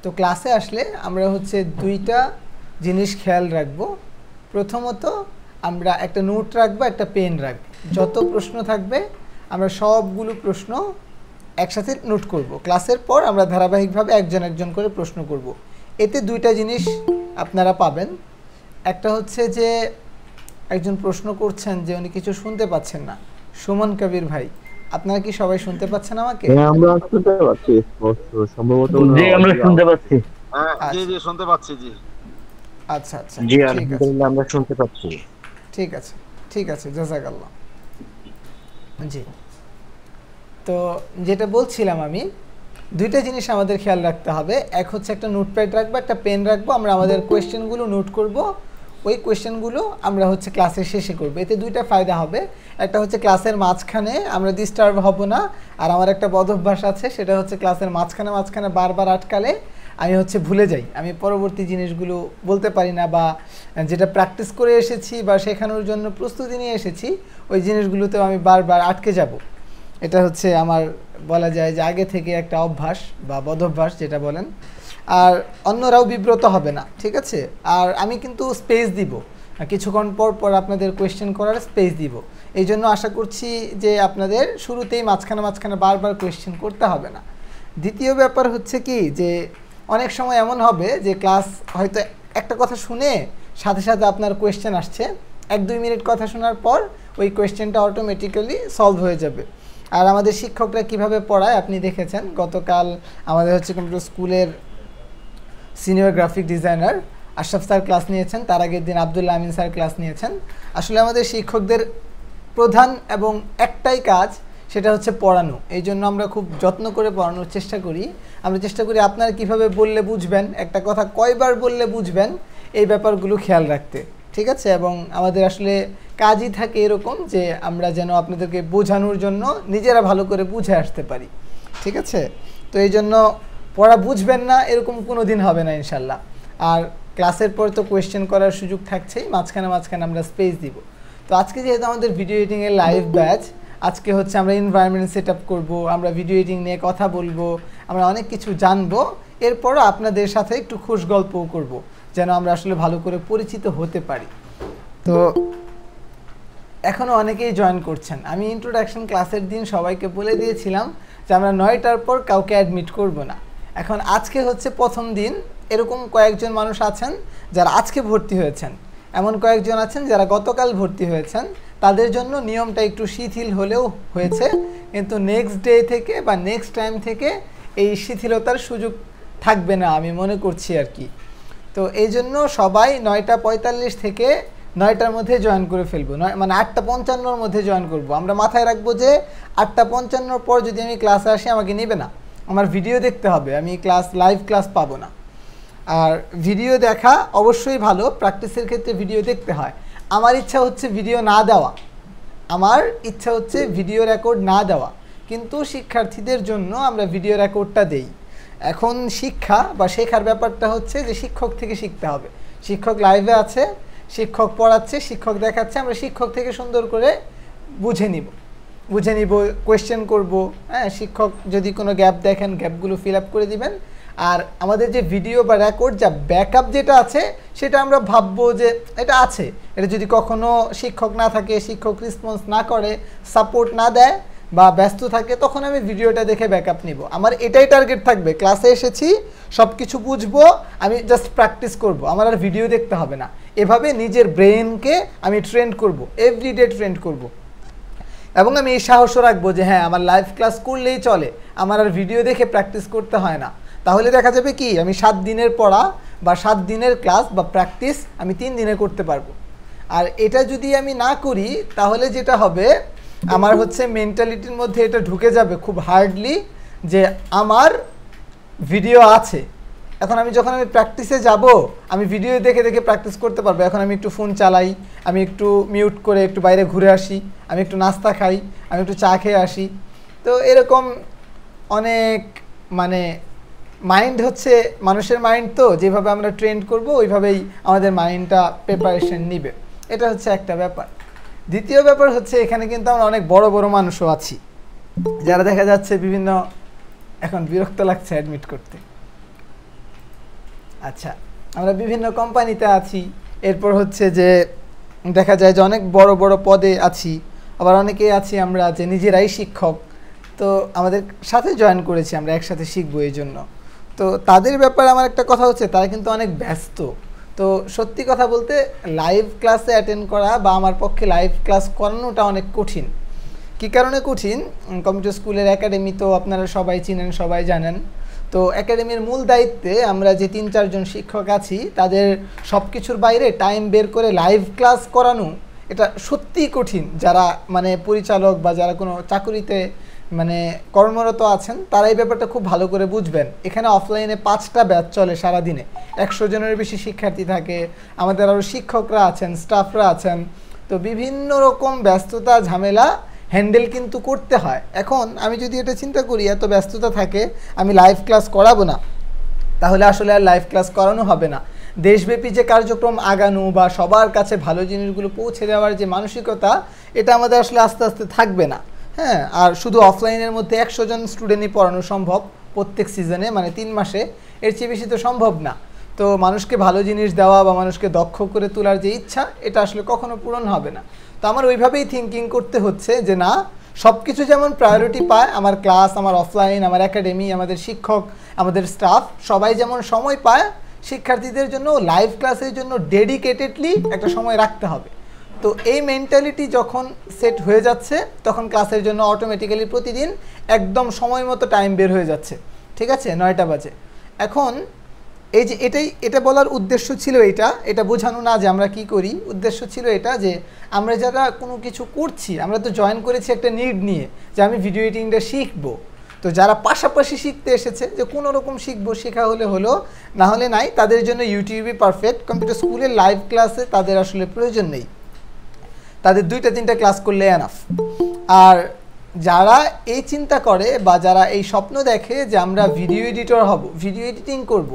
তো ক্লাসে আসলে আমরা হচ্ছে দুইটা জিনিস খেয়াল রাখবো। প্রথমত আমরা একটা নোট রাখবো, একটা পেন রাখবো। যত প্রশ্ন থাকবে আমরা সবগুলো প্রশ্ন একসাথে নোট করব। ক্লাসের পর আমরা ধারাবাহিকভাবে একজন একজন করে প্রশ্ন করব। এতে দুইটা জিনিস আপনারা পাবেন। একটা হচ্ছে যে একজন প্রশ্ন করছেন যে উনি কিছু শুনতে পাচ্ছেন না। সুমন কবির ভাই, আপনারা কি সবাই শুনতে পাচ্ছেন আমাকে? হ্যাঁ, আমরা শুনতে পাচ্ছি সম্ভবত। জি, আমরা শুনতে পাচ্ছি। হ্যাঁ, জি জি শুনতে পাচ্ছি। জি আচ্ছা আচ্ছা, জি, ঠিক আছে, আলহামদুলিল্লাহ আমরা শুনতে পাচ্ছি। ঠিক আছে, ঠিক আছে, জাযাকাল্লাহ। জি, তো যেটা বলছিলাম আমি, দুইটা জিনিস আমাদের খেয়াল রাখতে হবে। এক হচ্ছে একটা নোটপ্যাড রাখবো, একটা পেন রাখবো। আমরা আমাদের কোয়েশ্চেনগুলো নোট করব। ওই কোয়েশ্চেনগুলো আমরা হচ্ছে ক্লাসের শেষে করব। এতে দুইটা ফায়দা হবে। একটা হচ্ছে ক্লাসের মাঝখানে আমরা ডিস্টার্ব হব না। আর আমার একটা বদ অভ্যাস আছে, সেটা হচ্ছে ক্লাসের মাঝখানে মাঝখানে বারবার আটকালে আমি হচ্ছে ভুলে যাই, আমি পরবর্তী জিনিসগুলো বলতে পারি না, বা যেটা প্র্যাকটিস করে এসেছি বা শেখানোর জন্য প্রস্তুতি নিয়ে এসেছি ওই জিনিসগুলোতেও আমি বারবার আটকে যাব। এটা হচ্ছে আমার বলা যায় যে আগে থেকে একটা অভ্যাস বা বদভ্যাস যেটা বলেন। আর অন্যরাও বিব্রত হবে না, ঠিক আছে? আর আমি কিন্তু স্পেস দিব, কিছুক্ষণ পর পর আপনাদের কোয়েশ্চেন করার স্পেস দিব। এই জন্য আশা করছি যে আপনাদের শুরুতেই মাঝখানে মাঝখানে বারবার কোয়েশ্চেন করতে হবে না। দ্বিতীয় ব্যাপার হচ্ছে কি, যে অনেক সময় এমন হবে যে ক্লাস হয়তো একটা কথা শুনে সাথে সাথে আপনার কোয়েশ্চেন আসছে, 1-2 মিনিট কথা শোনার পর ওই কোয়েশ্চেনটা অটোমেটিক্যালি সলভ হয়ে যাবে। আর আমাদের শিক্ষকরা কিভাবে পড়ায় আপনি দেখেছেন। গতকাল আমাদের হচ্ছে কম্পিউটার স্কুলের senior graphic designer Ashraf sir class নিয়েছেন, তার আগের দিন আব্দুল্লাহ আমিন স্যার ক্লাস নিয়েছেন। আসলে আমাদের শিক্ষকদের প্রধান এবং একটাই কাজ, সেটা হচ্ছে পড়ানো। এই জন্য আমরা খুব যত্ন করে পড়ানোর চেষ্টা করি। আমরা চেষ্টা করি আপনারা কিভাবে বললে বুঝবেন, একটা কথা কয়বার বললে বুঝবেন, এই ব্যাপারগুলো খেয়াল রাখতে, ঠিক আছে? এবং আমাদের আসলে কাজই থাকে এরকম যে আমরা যেন আপনাদেরকে বোঝানোর জন্য নিজেরা ভালো করে বুঝে আসতে পারি, ঠিক আছে? তো এই জন্য পড়া বুঝবেন না এরকম কোনো দিন হবে না ইনশাল্লাহ। আর ক্লাসের পর তো কোয়েশ্চেন করার সুযোগ থাকছেই, মাঝখানে মাঝখানে আমরা স্পেস দিব। তো আজকে যেহেতু আমাদের ভিডিও এডিটিংয়ের লাইভ ব্যাচ, আজকে হচ্ছে আমরা এনভায়রনমেন্ট সেট আপ করবো, আমরা ভিডিও এডিটিং নিয়ে কথা বলবো, আমরা অনেক কিছু জানবো। এরপরও আপনাদের সাথে একটু খুশ গল্পও করব, যেন আমরা আসলে ভালো করে পরিচিত হতে পারি। তো এখনও অনেকেই জয়েন করছেন। আমি ইন্ট্রোডাকশন ক্লাসের দিন সবাইকে বলে দিয়েছিলাম যে আমরা 9টার পর কাউকে অ্যাডমিট করব না। এখন আজকে হচ্ছে প্রথম দিন, এরকম কয়েকজন মানুষ আছেন যারা আজকে ভর্তি হয়েছেন, এমন কয়েকজন আছেন যারা গতকাল ভর্তি হয়েছেন। তাদের জন্য নিয়মটা একটু শিথিল হলেও হয়েছে, কিন্তু নেক্সট ডে থেকে বা নেক্সট টাইম থেকে এই শিথিলতার সুযোগ থাকবে না আমি মনে করছি আর কি। তো এই জন্য সবাই 9:45 থেকে 9টার মধ্যে জয়েন করে ফেলবো, মানে 8:55-র মধ্যে জয়েন করব। আমরা মাথায় রাখবো যে 8:55-র পর যদি আমি ক্লাসে আসি আমাকে নেবে না, আমার ভিডিও দেখতে হবে, আমি লাইভ ক্লাস পাবো না। আর ভিডিও দেখা অবশ্যই ভালো, প্র্যাকটিসের ক্ষেত্রে ভিডিও দেখতে হয়। আমার ইচ্ছা হচ্ছে ভিডিও না দেওয়া, আমার ইচ্ছা হচ্ছে ভিডিও রেকর্ড না দেওয়া, কিন্তু শিক্ষার্থীদের জন্য আমরা ভিডিও রেকর্ডটা দেই। এখন শিক্ষা বা শেখার ব্যাপারটা হচ্ছে যে শিক্ষক থেকে শিখতে হবে। শিক্ষক লাইভে আছে, শিক্ষক পড়াচ্ছে, শিক্ষক দেখাচ্ছে, আমরা শিক্ষক থেকে সুন্দর করে বুঝে নিব, কোয়েশ্চেন করব। হ্যাঁ, শিক্ষক যদি কোনো গ্যাপ দেখেন গ্যাপগুলো ফিল আপ করে দিবেন। আর আমাদের যে ভিডিও বা রেকর্ড যা ব্যাকআপ যেটা আছে, সেটা আমরা ভাববো যে এটা আছে, এটা যদি কখনো শিক্ষক না থাকে, শিক্ষক রেসপন্স না করে, সাপোর্ট না দেয় বা ব্যস্ত থাকে, তখন আমি ভিডিওটা দেখে ব্যাকআপ নিব। আমার এটাই টার্গেট থাকবে, ক্লাসে এসেছি সব কিছু বুঝবো, আমি জাস্ট প্র্যাকটিস করব, আমার আর ভিডিও দেখতে হবে না। এভাবে নিজের ব্রেনকে আমি ট্রেন্ড করব, এভরিডে ট্রেন্ড করব। এবং আমি এই সাহসও রাখবো যে হ্যাঁ, আমার লাইভ ক্লাস করলেই চলে, আমার আর ভিডিও দেখে প্র্যাকটিস করতে হয় না। তাহলে দেখা যাবে কি, আমি 7 দিনের পড়া বা 7 দিনের ক্লাস বা প্র্যাকটিস আমি 3 দিনে করতে পারবো। আর এটা যদি আমি না করি, তাহলে যেটা হবে, আমার হচ্ছে মেন্টালিটির মধ্যে এটা ঢুকে যাবে খুব হার্ডলি যে আমার ভিডিও আছে। এখন যখন আমি প্র্যাকটিসে যাব, আমি ভিডিও দেখে দেখে প্র্যাকটিস করতে পারবো। এখন আমি একটু ফোন চালাই, আমি একটু মিউট করে একটু বাইরে ঘুরে আসি, আমি একটু নাস্তা খাই, আমি একটু চা খেয়ে আসি। তো এরকম অনেক, মানে মাইন্ড হচ্ছে মানুষের মাইন্ড, তো যেভাবে আমরা ট্রেন্ড করব ওইভাবেই আমাদের মাইন্ডটা প্রিপারেশন নিবে। এটা হচ্ছে একটা ব্যাপার। দ্বিতীয় ব্যাপার হচ্ছে, এখানে কিন্তু আমরা অনেক বড় বড় মানুষও আছি, যারা দেখা যাচ্ছে বিভিন্ন, এখন বিরক্ত লাগছে অ্যাডমিট করতে। আচ্ছা, আমরা বিভিন্ন কোম্পানিতে আছি, এরপর হচ্ছে যে দেখা যায় যে অনেক বড় বড় পদে আছি, আবার অনেকেই আছি আমরা যে নিজেরাই শিক্ষক, তো আমাদের সাথে জয়েন করেছি, আমরা একসাথে শিখবো এই জন্য। তো তাদের ব্যাপারে আমার একটা কথা হচ্ছে তারা কিন্তু অনেক ব্যস্ত। তো সত্যি কথা বলতে লাইভ ক্লাসে অ্যাটেন্ড করা বা আমার পক্ষে লাইভ ক্লাস করানোটা অনেক কঠিন। কী কারণে কঠিন? কম্পিউটার স্কুলের একাডেমি তো আপনারা সবাই চিনেন, সবাই জানেন। তো একাডেমির মূল দায়িত্বে আমরা যে 3-4 জন শিক্ষক আছি, তাদের সব কিছুর বাইরে টাইম বের করে লাইভ ক্লাস করানো এটা সত্যিই কঠিন। যারা মানে পরিচালক বা যারা কোনো চাকুরিতে মানে কর্মরত আছেন তারা এই ব্যাপারটা খুব ভালো করে বুঝবেন। এখানে অফলাইনে 5টা ব্যাচ চলে সারাদিনে, 100 জনের বেশি শিক্ষার্থী থাকে, আমাদের আরও শিক্ষকরা আছেন, স্টাফরা আছেন। তো বিভিন্ন রকম ব্যস্ততা ঝামেলা হ্যান্ডেল কিন্তু করতে হয়। এখন আমি যদি এটা চিন্তা করি এত ব্যস্ততা থাকে, আমি লাইভ ক্লাস করাবো না, তাহলে আসলে আর লাইভ ক্লাস করানো হবে না। দেশব্যাপী যে কার্যক্রম আগানো বা সবার কাছে ভালো জিনিসগুলো পৌঁছে দেওয়ার যে মানসিকতা, এটা আমাদের আসলে আস্তে আস্তে থাকবে না। হ্যাঁ, আর শুধু অফলাইনের মধ্যে 100 জন স্টুডেন্টই পড়ানো সম্ভব প্রত্যেক সিজনে, মানে 3 মাসে, এর চেয়ে বেশি তো সম্ভব না। তো মানুষকে ভালো জিনিস দেওয়া বা মানুষকে দক্ষ করে তোলার যে ইচ্ছা, এটা আসলে কখনো পূরণ হবে না। তো আমার ওইভাবেই থিঙ্কিং করতে হচ্ছে যে না, সব কিছু যেমন প্রায়োরিটি পায়, আমার ক্লাস, আমার অফলাইন, আমার একাডেমি, আমাদের শিক্ষক, আমাদের স্টাফ সবাই যেমন সময় পায়, শিক্ষার্থীদের জন্য লাইভ ক্লাসের জন্য ডেডিকেটেডলি একটা সময় রাখতে হবে। তো এই মেন্টালিটি যখন সেট হয়ে যাচ্ছে, তখন ক্লাসের জন্য অটোমেটিক্যালি প্রতিদিন একদম সময় মতো টাইম বের হয়ে যাচ্ছে। ঠিক আছে, 9টা বাজে। এখন এই যে এটা বলার উদ্দেশ্য ছিল এটা বোঝানো না যে আমরা কি করি, উদ্দেশ্য ছিল এটা যে আমরা যারা কোনো কিছু করছি, আমরা তো জয়েন করেছি একটা নিড নিয়ে যে আমি ভিডিও এডিটিংটা শিখবো। তো যারা পাশাপাশি শিখতে এসেছে যে কোনো রকম শিখবো, শেখা হলে হলো, না হলে নাই, তাদের জন্য ইউটিউবই পারফেক্ট। কম্পিউটার স্কুলের লাইভ ক্লাসে তাদের আসলে প্রয়োজন নেই, তাদের 2-3টা ক্লাস করলে এনাফ। আর যারা এই চিন্তা করে বা যারা এই স্বপ্ন দেখে যে আমরা ভিডিও এডিটর হব, ভিডিও এডিটিং করব,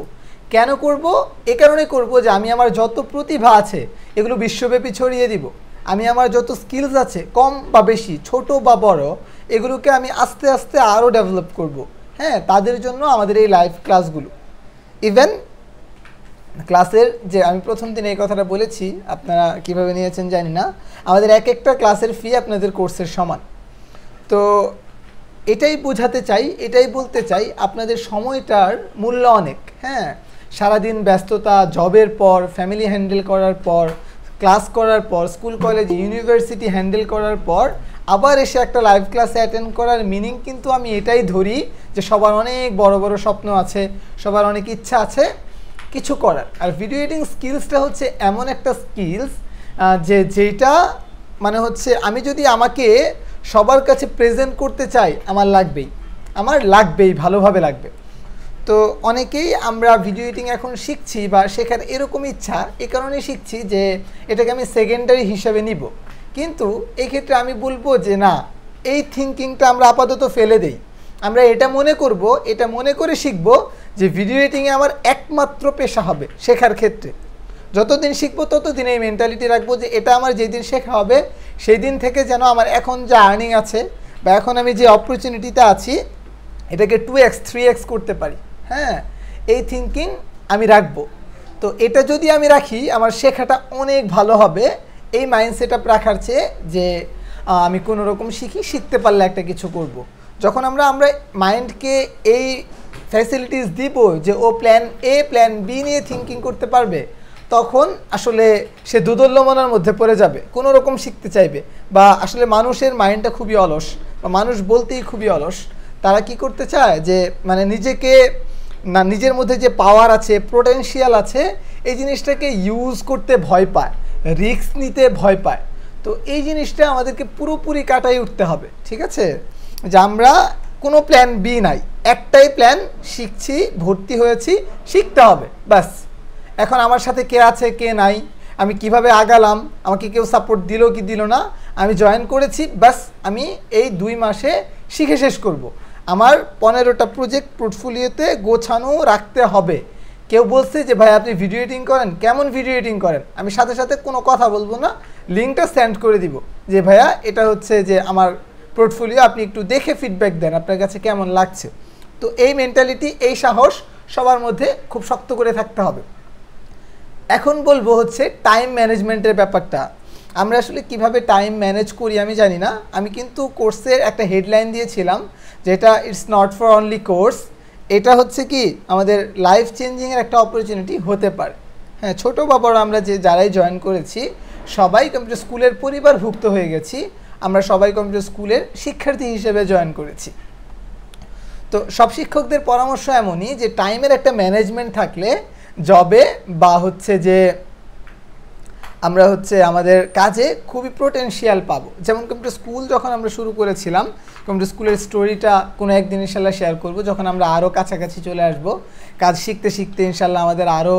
কেন করব? এ কারণে করব যে আমি আমার যত প্রতিভা আছে এগুলো বিশ্বব্যাপী ছড়িয়ে দিব। আমি আমার যত স্কিলস আছে, কম বা বেশি, ছোট বা বড়, এগুলোকে আমি আস্তে আস্তে আরও ডেভেলপ করব। হ্যাঁ, তাদের জন্য আমাদের এই লাইভ ক্লাসগুলো। ইভেন ক্লাসের যে আমি প্রথম দিনে এই কথাটা বলেছি, আপনারা কিভাবে নিয়েছেন জানি না, আমাদের এক একটা ক্লাসের ফি আপনাদের কোর্সের সমান। তো এটাই বোঝাতে চাই, এটাই বলতে চাই, আপনাদের সময়টার মূল্য অনেক। হ্যাঁ, সারাদিন ব্যস্ততা, জবের পর, ফ্যামিলি হ্যান্ডেল করার পর, ক্লাস করার পর, স্কুল কলেজ ইউনিভার্সিটি হ্যান্ডেল করার পর আবার এসে একটা লাইভ ক্লাসে অ্যাটেন্ড করার মিনিং কিন্তু আমি এটাই ধরি যে সবার অনেক বড় বড় স্বপ্ন আছে, সবার অনেক ইচ্ছা আছে কিছু করার। আর ভিডিও এডিটিং স্কিলসটা হচ্ছে এমন একটা স্কিলস যেটা মানে হচ্ছে আমি যদি আমাকে সবার কাছে প্রেজেন্ট করতে চাই, আমার লাগবেই ভালোভাবে লাগবে। তো অনেকেই আমরা ভিডিও এডিটিং এখন শিখছি বা শেখার এরকম ইচ্ছা, এই কারণেই শিখছি যে এটাকে আমি সেকেন্ডারি হিসেবে নিব। কিন্তু এই ক্ষেত্রে আমি বলবো যে না, এই থিঙ্কিংটা আমরা আপাতত ফেলে দেই। আমরা এটা মনে করে শিখব যে ভিডিও এডিটিংয়ে আমার একমাত্র পেশা হবে শেখার ক্ষেত্রে। যতদিন শিখবো ততদিন এই মেন্টালিটি রাখবো যে এটা আমার যেদিন শেখা হবে সেই দিন থেকে যেন আমার এখন যা আর্নিং আছে বা এখন আমি যে অপরচুনিটিতে আছি এটাকে 2x 3x করতে পারি। হ্যাঁ, এই থিঙ্কিং আমি রাখবো। তো এটা যদি আমি রাখি, আমার শেখাটা অনেক ভালো হবে। এই মাইন্ডসেট আপ রাখার চেয়ে যে আমি কোনো রকম শিখতে পারলে একটা কিছু করব। যখন আমরা মাইন্ডকে এই ফ্যাসিলিটিস দিব যে ও প্ল্যান এ প্ল্যান বি নিয়ে থিঙ্কিং করতে পারবে, তখন আসলে সে দোদুল্যমানার মধ্যে পড়ে যাবে, কোনো রকম শিখতে চাইবে। বা আসলে মানুষের মাইন্ডটা খুবই অলস, বা মানুষ বলতেই খুবই অলস। তারা কি করতে চায় যে মানে নিজের মধ্যে যে পাওয়ার আছে, পোটেনশিয়াল আছে, এই জিনিসটাকে ইউজ করতে ভয় পায়, রিস্ক নিতে ভয় পায়। তো এই জিনিসটা আমাদেরকে পুরোপুরি কাটাই উঠতে হবে। ঠিক আছে, যে আমরা কোনো প্ল্যান বি নাই, একটাই প্ল্যান, শিখছি, ভর্তি হয়েছি, শিখতে হবে ব্যাস। এখন আমার সাথে কে আছে কে নাই, আমি কিভাবে আগালাম, আমাকে কেউ সাপোর্ট দিল কি দিল না, আমি জয়েন করেছি ব্যাস, আমি এই 2 মাসে শিখে শেষ করব। আমার 15টা প্রজেক্ট পোর্টফোলিওতে গোছানো রাখতে হবে। কেউ বলছে যে ভাই আপনি ভিডিও এডিটিং করেন, কেমন ভিডিও এডিটিং করেন, আমি সাথে সাথে কোনো কথা বলবো না, লিঙ্কটা সেন্ড করে দিব যে ভাইয়া এটা হচ্ছে যে আমার পোর্টফোলিও, আপনি একটু দেখে ফিডব্যাক দেন আপনার কাছে কেমন লাগছে। তো এই মেন্টালিটি, এই সাহস সবার মধ্যে খুব শক্ত করে থাকতে হবে। এখন বলবো হচ্ছে টাইম ম্যানেজমেন্টের ব্যাপারটা। আমরা আসলে কিভাবে টাইম ম্যানেজ করি আমি জানি না। আমি কিন্তু কোর্সের একটা হেডলাইন দিয়েছিলাম যেটা it's not for only course, এটা হচ্ছে কি আমাদের লাইফ চেঞ্জিংয়ের একটা অপরচুনিটি হতে পারে। হ্যাঁ, ছোটো বা বড় আমরা যারাই জয়েন করেছি সবাই কম্পিউটার স্কুলের পরিবারভুক্ত হয়ে গেছি, আমরা সবাই কম্পিউটার স্কুলের শিক্ষার্থী হিসেবে জয়েন করেছি। তো সব শিক্ষকদের পরামর্শ এমনই যে টাইমের একটা ম্যানেজমেন্ট থাকলে জবে বা হচ্ছে যে আমরা হচ্ছে আমাদের কাজে খুবই পোটেনশিয়াল পাবো। যেমন কম্পিউটার স্কুল যখন আমরা শুরু করেছিলাম, কম্পিউটার স্কুলের স্টোরিটা কোনো একদিন ইনশাল্লাহ শেয়ার করব, যখন আমরা আরও কাছাকাছি চলে আসব, কাজ শিখতে শিখতে ইনশাল্লাহ আমাদের আরও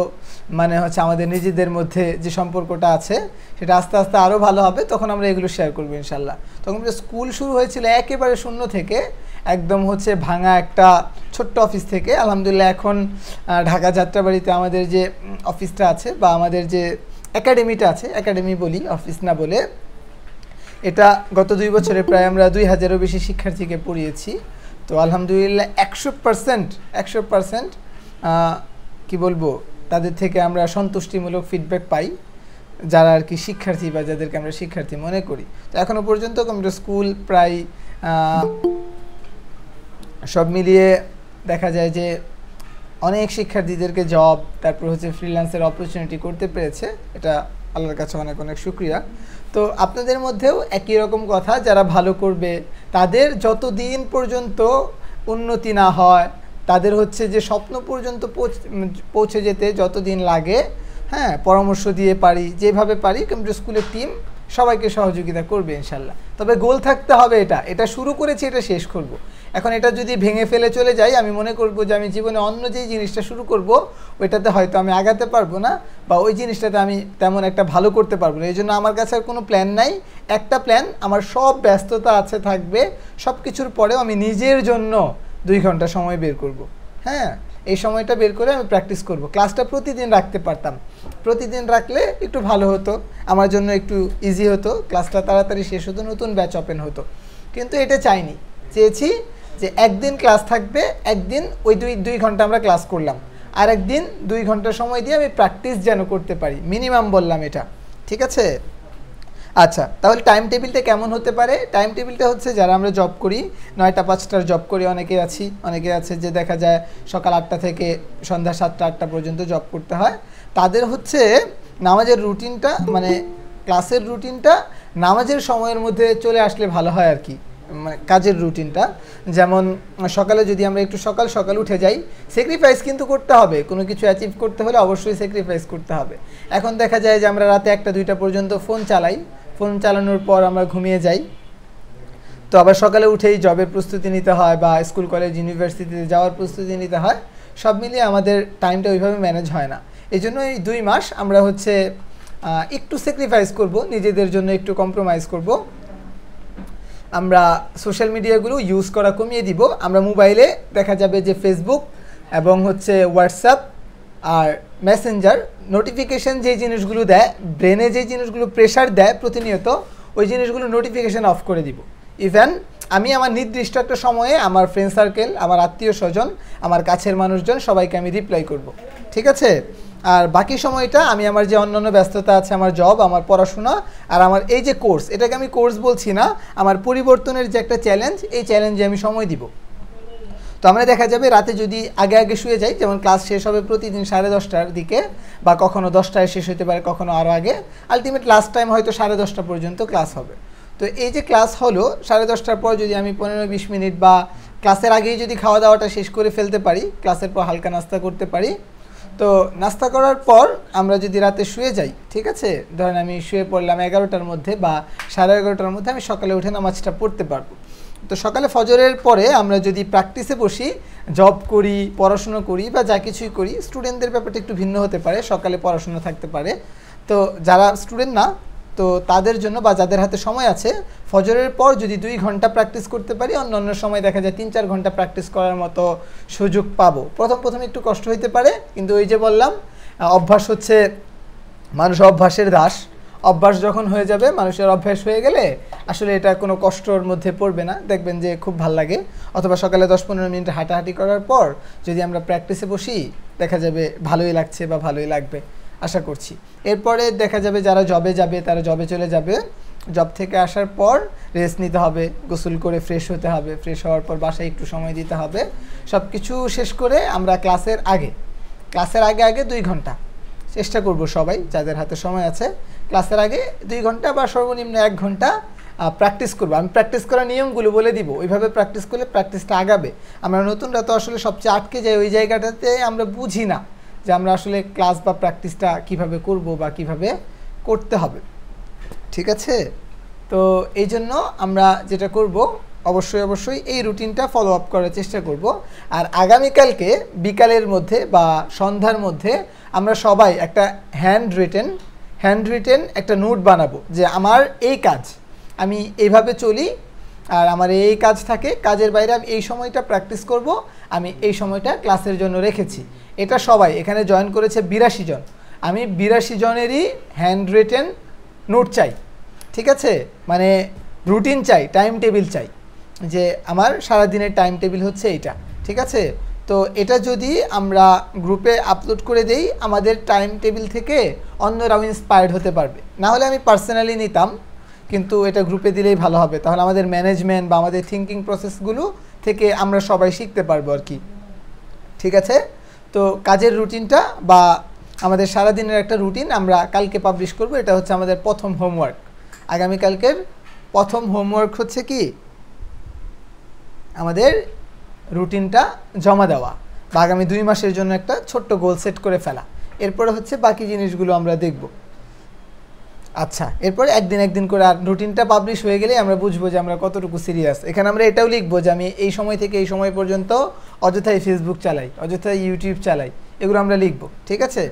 মানে হচ্ছে আমাদের নিজেদের মধ্যে যে সম্পর্কটা আছে সেটা আস্তে আস্তে আরও ভালো হবে, তখন আমরা এগুলো শেয়ার করবো ইনশাল্লাহ। তখন স্কুল শুরু হয়েছিল একেবারে শূন্য থেকে, একদম হচ্ছে ভাঙা একটা ছোট্ট অফিস থেকে। আলহামদুলিল্লাহ এখন ঢাকা যাত্রাবাড়িতে আমাদের যে অফিসটা আছে বা আমাদের যে একাডেমিটা আছে, একাডেমি বলি অফিস না বলে, এটা গত 2 বছরে প্রায় আমরা 2000-এরও বেশি শিক্ষার্থীকে পড়িয়েছি। তো আলহামদুলিল্লাহ 100% কি বলবো তাদের থেকে আমরা সন্তুষ্টিমূলক ফিডব্যাক পাই, যারা আর কি শিক্ষার্থী বা যাদেরকে আমরা শিক্ষার্থী মনে করি। তো এখনও পর্যন্ত কম্পিউটার স্কুল প্রায় সব মিলিয়ে দেখা যায় যে অনেক শিক্ষার্থীদেরকে জব, তারপর হচ্ছে ফ্রিল্যান্সের অপরচুনিটি করতে পেরেছে, এটা আল্লাহর কাছে অনেক অনেক শুকরিয়া। তো আপনাদের মধ্যেও একই রকম কথা, যারা ভালো করবে তাদের যতদিন পর্যন্ত উন্নতি না হয়, তাদের হচ্ছে যে স্বপ্ন পর্যন্ত পৌঁছে যেতে যতদিন লাগে, হ্যাঁ, পরামর্শ দিয়ে পারি, যেভাবে পারি কম্পিউটার স্কুলের টিম সবাইকে সহযোগিতা করবে ইনশাল্লাহ। তবে গোল থাকতে হবে, এটা শুরু করেছি, এটা শেষ করব। এখন এটা যদি ভেঙে ফেলে চলে যাই, আমি মনে করব যে আমি জীবনে অন্য যেই জিনিসটা শুরু করব ওইটাতে হয়তো আমি আগাতে পারবো না, বা ওই জিনিসটাতে আমি তেমন একটা ভালো করতে পারবো না। এই জন্য আমার কাছে আর কোনো প্ল্যান নাই। একটা প্ল্যান, আমার সব ব্যস্ততা আছে থাকবে, সব কিছুর পরেও আমি নিজের জন্য 2 ঘন্টা সময় বের করব। হ্যাঁ, এই সময়টা বের করে আমি প্র্যাকটিস করব। ক্লাসটা প্রতিদিন রাখতে পারতাম, প্রতিদিন রাখলে একটু ভালো হতো, আমার জন্য একটু ইজি হতো, ক্লাসটা তাড়াতাড়ি শেষ হতো, নতুন ব্যাচ ওপেন হতো। কিন্তু এটা চাইনি, চেয়েছি যে একদিন ক্লাস থাকবে, একদিন ওই 2 ঘন্টা আমরা ক্লাস করলাম, আর একদিন 2 ঘন্টা সময় দিয়ে আমি প্র্যাকটিস যেন করতে পারি, মিনিমাম বললাম এটা, ঠিক আছে? আচ্ছা, তাহলে টাইম টেবিলটা কেমন হতে পারে? টাইম টেবিলটা হচ্ছে যারা আমরা জব করি, 9টা-5টার জব করি, অনেকে আছে যে দেখা যায় সকাল 8টা থেকে সন্ধ্যা 7টা-8টা পর্যন্ত জব করতে হয়। তাদের হচ্ছে নামাজের রুটিনটা, মানে ক্লাসের রুটিনটা নামাজের সময়ের মধ্যে চলে আসলে ভালো হয় আর কি, মানে কাজের রুটিনটা। যেমন সকালে যদি আমরা একটু সকাল উঠে যাই, স্যাক্রিফাইস কিন্তু করতে হবে, কোনো কিছু অ্যাচিভ করতে হলে অবশ্যই স্যাক্রিফাইস করতে হবে। এখন দেখা যায় যে আমরা রাতে 1টা-2টা পর্যন্ত ফোন চালাই, ফোন চালানোর পর আমরা ঘুমিয়ে যাই, তো আবার সকালে উঠেই জবের প্রস্তুতি নিতে হয় বা স্কুল কলেজ ইউনিভার্সিটিতে যাওয়ার প্রস্তুতি নিতে হয়, সব মিলিয়ে আমাদের টাইমটা ওইভাবে ম্যানেজ হয় না। এই জন্য এই 2 মাস আমরা হচ্ছে একটু স্যাক্রিফাইস করব, নিজেদের জন্য একটু কম্প্রোমাইজ করব। আমরা সোশ্যাল মিডিয়াগুলো ইউজ করা কমিয়ে দিব। আমরা মোবাইলে দেখা যাবে যে ফেসবুক এবং হচ্ছে হোয়াটসঅ্যাপ আর মেসেঞ্জার নোটিফিকেশান যে জিনিসগুলো দেয়, ব্রেনে যে জিনিসগুলো প্রেশার দেয় প্রতিনিয়ত, ওই জিনিসগুলো নোটিফিকেশান অফ করে দিব। ইভেন আমি আমার নির্দিষ্ট একটা সময়ে আমার ফ্রেন্ড সার্কেল, আমার আত্মীয় স্বজন, আমার কাছের মানুষজন সবাইকে আমি রিপ্লাই করব, ঠিক আছে? আর বাকি সময়টা আমি আমার যে অন্যান্য ব্যস্ততা আছে, আমার জব, আমার পড়াশোনা আর আমার এই যে কোর্স, এটাকে আমি কোর্স বলছি না, আমার পরিবর্তনের যে একটা চ্যালেঞ্জ, এই চ্যালেঞ্জে আমি সময় দিব। তো আমরা দেখা যাবে রাতে যদি আগে শুয়ে যাই, যেমন ক্লাস শেষ হবে প্রতিদিন 10:30টার দিকে, বা কখনো 10টায় শেষ হতে পারে, কখনো আরও আগে, আলটিমেট লাস্ট টাইম হয়তো 10:30টা পর্যন্ত ক্লাস হবে। তো এই যে ক্লাস হলো 10:30টার পর যদি আমি 15-20 মিনিট বা ক্লাসের আগেই যদি খাওয়া দাওয়াটা শেষ করে ফেলতে পারি, ক্লাসের পর হালকা নাস্তা করতে পারি, তো নাস্তা করার পর আমরা যদি রাতে শুয়ে যাই, ঠিক আছে, ধরেন আমি শুয়ে পড়লাম 11টার মধ্যে বা 11:30টার মধ্যে, আমি সকালে উঠে নামাজটা পড়তে পারবো। তো সকালে ফজরের পরে আমরা যদি প্র্যাকটিসে বসি, জব করি, পড়াশুনো করি বা যা কিছুই করি, স্টুডেন্টদের ব্যাপারটা একটু ভিন্ন হতে পারে, সকালে পড়াশুনো থাকতে পারে। তো যারা স্টুডেন্ট না, তো তাদের জন্য বা যাদের হাতে সময় আছে, ফজরের পর যদি 2 ঘন্টা প্র্যাকটিস করতে পারি, অন্য সময় দেখা যায় 3-4 ঘন্টা প্র্যাকটিস করার মতো সুযোগ পাবো। প্রথম একটু কষ্ট হইতে পারে, কিন্তু ওই যে বললাম, অভ্যাস হচ্ছে মানুষ অভ্যাসের দাস, অভ্যাস যখন হয়ে যাবে, মানুষের অভ্যাস হয়ে গেলে আসলে এটা কোনো কষ্টর মধ্যে পড়বে না, দেখবেন যে খুব ভালো লাগে। অথবা সকালে 10-15 মিনিট হাঁটাহাঁটি করার পর যদি আমরা প্র্যাকটিসে বসি, দেখা যাবে ভালোই লাগছে বা ভালোই লাগবে, আশা করছি। এরপরে দেখা যাবে যারা জবে যাবে তারা জবে চলে যাবে, জব থেকে আসার পর রেস্ট নিতে হবে, গোসল করে ফ্রেশ হতে হবে, ফ্রেশ হওয়ার পর বাসায় একটু সময় দিতে হবে। সব কিছু শেষ করে আমরা ক্লাসের আগে আগে 2 ঘন্টা চেষ্টা করব সবাই যাদের হাতে সময় আছে, ক্লাসের আগে 2 ঘন্টা বা সর্বনিম্ন 1 ঘন্টা প্র্যাকটিস করবো। আমি প্র্যাকটিস করার নিয়মগুলো বলে দিব, ওইভাবে প্র্যাকটিস করলে প্র্যাকটিসটা আগাবে। আমরা নতুনরা তো আসলে সবচেয়ে আটকে যাই ওই জায়গাটাতে, আমরা বুঝি না যে আমরা আসলে ক্লাস বা প্র্যাকটিসটা কিভাবে করব বা কিভাবে করতে হবে, ঠিক আছে? তো এই জন্য আমরা যেটা করব, অবশ্যই এই রুটিনটা ফলো আপ করার চেষ্টা করব। আর আগামীকালকে বিকালের মধ্যে বা সন্ধ্যার মধ্যে আমরা সবাই একটা হ্যান্ড রিটেন একটা নোট বানাবো যে আমার এই কাজ, আমি এইভাবে চলি, আর আমার এই কাজ থাকে, কাজের বাইরে আমি এই সময়টা প্র্যাকটিস করব, আমি এই সময়টা ক্লাসের জন্য রেখেছি। এটা সবাই এখানে জয়েন করেছে 82 জন, আমি 82 জনেরই হ্যান্ড রিটেন নোট চাই, ঠিক আছে? মানে রুটিন চাই, টাইম টেবিল চাই, যে আমার সারাদিনের টাইম টেবিল হচ্ছে এইটা, ঠিক আছে? তো এটা যদি আমরা গ্রুপে আপলোড করে দেই, আমাদের টাইম টেবিল থেকে অন্যরাও ইন্সপায়ার্ড হতে পারবে। না হলে আমি পার্সোনালি নিতাম, কিন্তু এটা গ্রুপে দিলেই ভালো হবে, তাহলে আমাদের ম্যানেজমেন্ট বা আমাদের থিঙ্কিং প্রসেসগুলো থেকে আমরা সবাই শিখতে পারবো আর কি, ঠিক আছে? তো কাজের রুটিনটা বা আমাদের সারাদিনের একটা রুটিন আমরা কালকে পাবলিশ করব। এটা হচ্ছে আমাদের প্রথম হোমওয়ার্ক। আগামীকালকের প্রথম হোমওয়ার্ক হচ্ছে কি, আমাদের রুটিনটা জমা দেওয়া বা আগামী 2 মাসের জন্য একটা ছোট্ট গোল সেট করে ফেলা। এরপরে হচ্ছে বাকি জিনিসগুলো আমরা দেখব। আচ্ছা, এরপরে একদিন করে আর রুটিনটা পাবলিশ হয়ে গেলে আমরা বুঝবো যে আমরা কতটুকু সিরিয়াস। এখানে আমরা এটাও লিখবো যে আমি এই সময় থেকে এই সময় পর্যন্ত অযথাই ফেসবুক চালাই, অযথাই ইউটিউব চালাই, এগুলো আমরা লিখবো, ঠিক আছে?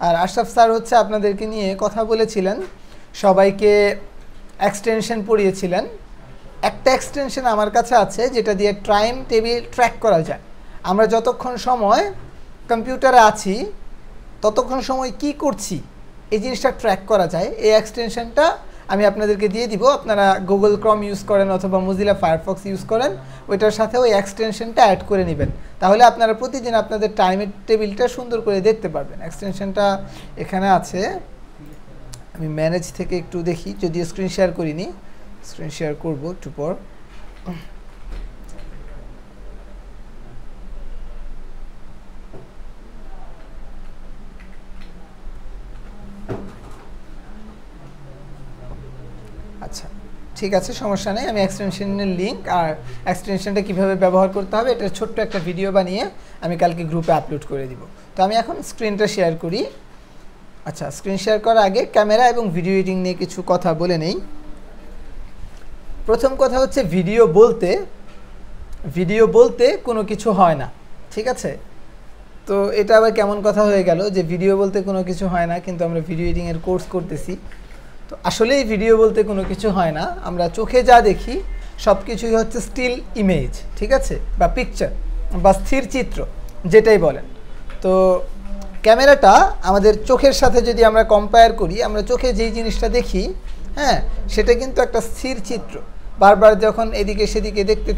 আর আশরাফ স্যার হচ্ছে আপনাদেরকে নিয়ে কথা বলেছিলেন, সবাইকে এক্সটেনশন পড়িয়েছিলেন। একটা এক্সটেনশন আমার কাছে আছে যেটা দিয়ে টাইম টেবিল ট্র্যাক করা যায়। আমরা যতক্ষণ সময় কম্পিউটারে আছি ততক্ষণ সময় কি করছি এই জিনিসটা ট্র্যাক করা যায়। এই এক্সটেনশনটা আমি আপনাদেরকে দিয়ে দিব, আপনারা গুগল ক্রম ইউজ করেন অথবা মোজিলা ফায়ারফক্স ইউজ করেন, ওইটার সাথে ওই এক্সটেনশনটা অ্যাড করে নেবেন, তাহলে আপনারা প্রতিদিন আপনাদের টাইমের টেবিলটা সুন্দর করে দেখতে পারবেন। এক্সটেনশনটা এখানে আছে, আমি ম্যানেজ থেকে একটু দেখি, যদিও স্ক্রিন শেয়ার করিনি, স্ক্রিন শেয়ার করবো একটু পর। আচ্ছা ঠিক আছে, সমস্যা নেই। আমি এক্সটেনশনের লিঙ্ক আর এক্সটেনশনটা কীভাবে ব্যবহার করতে হবে এটার ছোট্ট একটা ভিডিও বানিয়ে আমি কালকে গ্রুপে আপলোড করে দিব। তো আমি এখন স্ক্রিনটা শেয়ার করি। আচ্ছা, স্ক্রিন শেয়ার করার আগে ক্যামেরা এবং ভিডিও এডিটিং নিয়ে কিছু কথা বলে নেই। প্রথম কথা হচ্ছে ভিডিও বলতে কোনো কিছু হয় না, ঠিক আছে? তো এটা আবার কেমন কথা হয়ে গেল যে ভিডিও বলতে কোনো কিছু হয় না, কিন্তু আমরা ভিডিও এডিটিংয়ের কোর্স করতেছি। তো আসলেই ভিডিও বলতে কোনো কিছু হয় না, আমরা চোখে যা দেখি সব কিছুই হচ্ছে স্টিল ইমেজ, ঠিক আছে, বা পিকচার বা স্থির চিত্র যেটাই বলেন। তো ক্যামেরাটা আমাদের চোখের সাথে যদি আমরা কম্পেয়ার করি, আমরা চোখে যেই জিনিসটা দেখি, হ্যাঁ, সেটা কিন্তু একটা স্থির চিত্র। বারবার যখন এদিকে সেদিকে দেখতে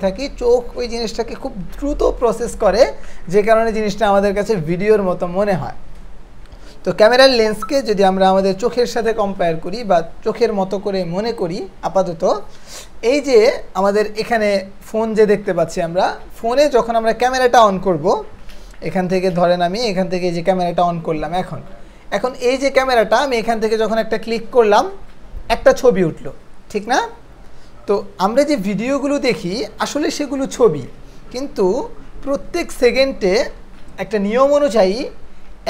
থাকি চোখ ওই জিনিসটাকে খুব দ্রুত প্রসেস করে, যে কারণে জিনিসটা আমাদের কাছে ভিডিওর মতো মনে হয়। তো ক্যামেরার লেন্সকে যদি আমরা আমাদের চোখের সাথে কম্পেয়ার করি বা চোখের মতো করে মনে করি, আপাতত এই যে আমাদের এখানে ফোন যে দেখতে পাচ্ছি, আমরা ফোনে যখন আমরা ক্যামেরাটা অন করব, এখান থেকে ধরেন আমি এখান থেকে যে ক্যামেরাটা অন করলাম, এখন এই যে ক্যামেরাটা আমি এখান থেকে যখন একটা ক্লিক করলাম, একটা ছবি উঠলো, ঠিক না? তো আমরা যে ভিডিওগুলো দেখি আসলে সেগুলো ছবি, কিন্তু প্রত্যেক সেকেন্ডে একটা নিয়ম অনুযায়ী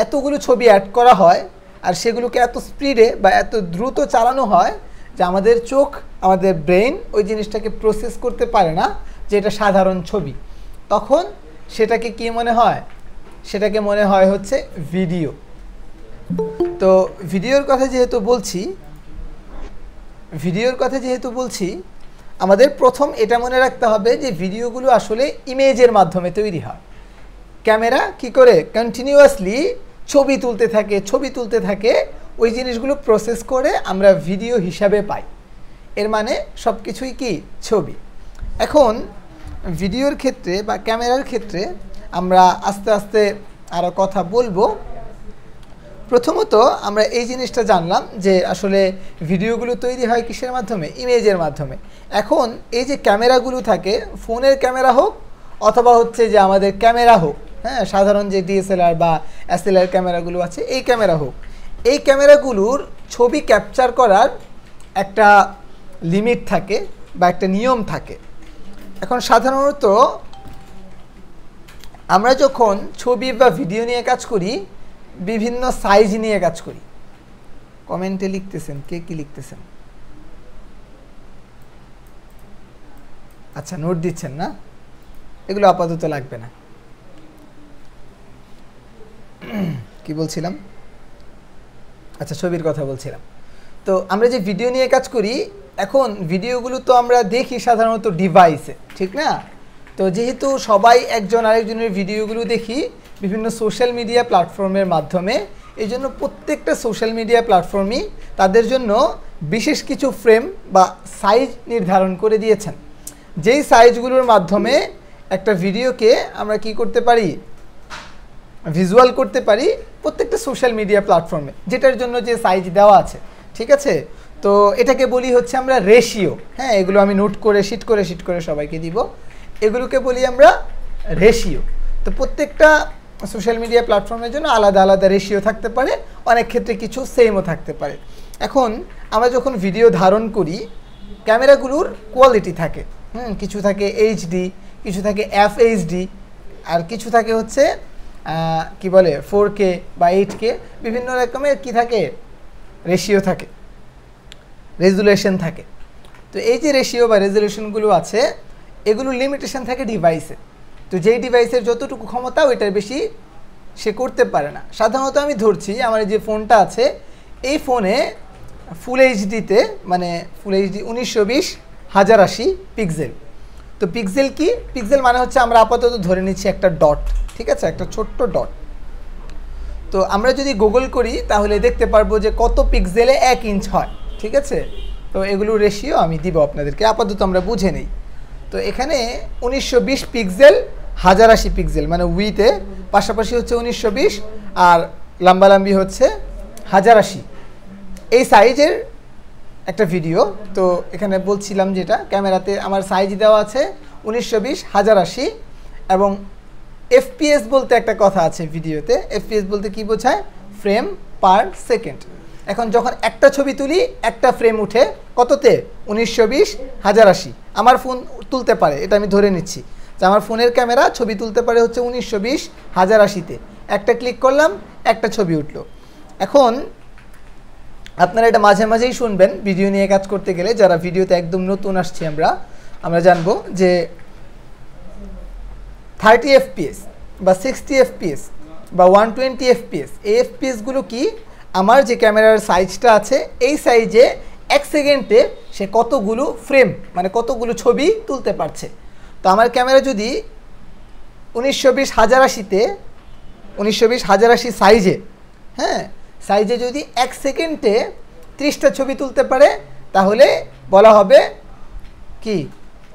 এতগুলো ছবি অ্যাড করা হয়, আর সেগুলোকে এত স্পিডে বা এত দ্রুত চালানো হয় যে আমাদের চোখ, আমাদের ব্রেন ওই জিনিসটাকে প্রসেস করতে পারে না যে এটা সাধারণ ছবি। তখন সেটাকে কি মনে হয়? সেটাকে মনে হয় হচ্ছে ভিডিও। তো ভিডিওর কথা যেহেতু বলছি, আমাদের প্রথম এটা মনে রাখতে হবে যে ভিডিওগুলো আসলে ইমেজের মাধ্যমে তৈরি হয়। ক্যামেরা কি করে কন্টিনিউয়াসলি ছবি তুলতে থাকে, ওই জিনিসগুলো প্রসেস করে আমরা ভিডিও হিসাবে পাই। এর মানে সব কিছুই কি ছবি। এখন ভিডিওর ক্ষেত্রে বা ক্যামেরার ক্ষেত্রে আমরা আস্তে আস্তে আরও কথা বলবো। প্রথমত আমরা এই জিনিসটা জানলাম যে আসলে ভিডিওগুলো তৈরি হয় কিসের মাধ্যমে, ইমেজের মাধ্যমে। এখন এই যে ক্যামেরাগুলো থাকে, ফোনের ক্যামেরা হোক অথবা হচ্ছে যে আমাদের ক্যামেরা হোক, হ্যাঁ, সাধারণ যে ডিএসএলআর বা এসএলআর ক্যামেরাগুলো আছে, এই ক্যামেরা হোক, এই ক্যামেরাগুলোর ছবি ক্যাপচার করার একটা লিমিট থাকে বা একটা নিয়ম থাকে। এখন সাধারণত আমরা যখন ছবি বা ভিডিও নিয়ে কাজ করি, বিভিন্ন সাইজ নিয়ে কাজ করি। কমেন্টে লিখতেছেন, কে কি লিখতেছেন? আচ্ছা, নোট দিচ্ছেন না, এগুলো আপাতত লাগবে না। কি বলছিলাম? আচ্ছা, ছবির কথা বলছিলাম। তো আমরা যে ভিডিও নিয়ে কাজ করি, এখন ভিডিওগুলো তো আমরা দেখি সাধারণত ডিভাইসে, ঠিক না? তো যেহেতু সবাই একজন আরেকজনের ভিডিওগুলো দেখি বিভিন্ন সোশ্যাল মিডিয়া প্ল্যাটফর্মের মাধ্যমে, এই জন্য প্রত্যেকটা সোশ্যাল মিডিয়া প্ল্যাটফর্মই তাদের জন্য বিশেষ কিছু ফ্রেম বা সাইজ নির্ধারণ করে দিয়েছেন, যেই সাইজগুলোর মাধ্যমে একটা ভিডিওকে আমরা কি করতে পারি, ভিজুয়াল করতে পারি প্রত্যেকটা সোশ্যাল মিডিয়া প্ল্যাটফর্মে, যেটার জন্য যে সাইজ দেওয়া আছে, ঠিক আছে? তো এটাকে বলি হচ্ছে আমরা রেশিও। হ্যাঁ, এগুলো আমি নোট করে শিট করে সবাইকে দিব। এগুলোকে বলি আমরা রেশিও। তো প্রত্যেকটা সোশ্যাল মিডিয়া প্ল্যাটফর্মের জন্য আলাদা আলাদা রেশিও থাকতে পারে, অনেক ক্ষেত্রে কিছু সেমও থাকতে পারে। এখন আমরা যখন ভিডিও ধারণ করি, ক্যামেরাগুলোর কোয়ালিটি থাকে, কিছু থাকে এইচডি, কিছু থাকে এফএইচডি, আর কিছু থাকে হচ্ছে কি বলে 4K বা 8K, বিভিন্ন রকমের কি থাকে, রেশিও থাকে, রেজুলেশন থাকে। তো এই যে রেশিও বা রেজুলেশনগুলো আছে, এগুলো লিমিটেশন থাকে ডিভাইসে। তো যেই ডিভাইসের যতটুকু ক্ষমতা ওইটার বেশি সে করতে পারে না। সাধারণত আমি ধরছি আমার যে ফোনটা আছে, এই ফোনে ফুল এইচডিতে, মানে ফুল এইচডি 1920x1080 পিক্সেল। তো পিক্সেল কি, পিক্সেল মানে হচ্ছে আমরা আপাতত ধরে নিচ্ছি একটা ডট, ঠিক আছে, একটা ছোট্ট ডট। তো আমরা যদি গুগল করি তাহলে দেখতে পারবো যে কত পিক্সেলে 1 ইঞ্চ হয়, ঠিক আছে? তো এগুলো রেশিও আমি দিব আপনাদেরকে, আপাতত আমরা বুঝে নেই। তো এখানে 1920 পিক্সেল 1080 পিক্সেল, মানে উইতে পাশাপাশি হচ্ছে 1920 আর লম্বালম্বি হচ্ছে 1080, এই সাইজের একটা ভিডিও। তো এখানে বলছিলাম যেটা ক্যামেরাতে আমার সাইজ দেওয়া আছে 1920 1080, এবং এফপিএস বলতে একটা কথা আছে ভিডিওতে। এফপিএস বলতে কি বোঝায়? Frame per second. এখন যখন একটা ছবি তুলি, একটা ফ্রেম উঠে কততে? 1920 1080। আমার ফোন তুলতে পারে, এটা আমি ধরে নিচ্ছি যে আমার ফোনের ক্যামেরা ছবি তুলতে পারে হচ্ছে 1920 1080-তে। একটা ক্লিক করলাম, একটা ছবি উঠলো। এখন আপনারা এটা মাঝে মাঝেই শুনবেন ভিডিও নিয়ে কাজ করতে গেলে, যারা ভিডিওতে একদম নতুন আসছি আমরা জানবো যে 30 FPS বা 60 FPS বা 120 FPS, এই এফপিএসগুলো কি? আমার যে ক্যামেরার সাইজটা আছে, এই সাইজে 1 সেকেন্ডে সে কতগুলো ফ্রেম, মানে কতগুলো ছবি তুলতে পারছে। তো আমার ক্যামেরা যদি 1920 1080-তে 1920 1080 সাইজে, হ্যাঁ, সাইজে যদি 1 সেকেন্ডে 30টা ছবি তুলতে পারে, তাহলে বলা হবে কি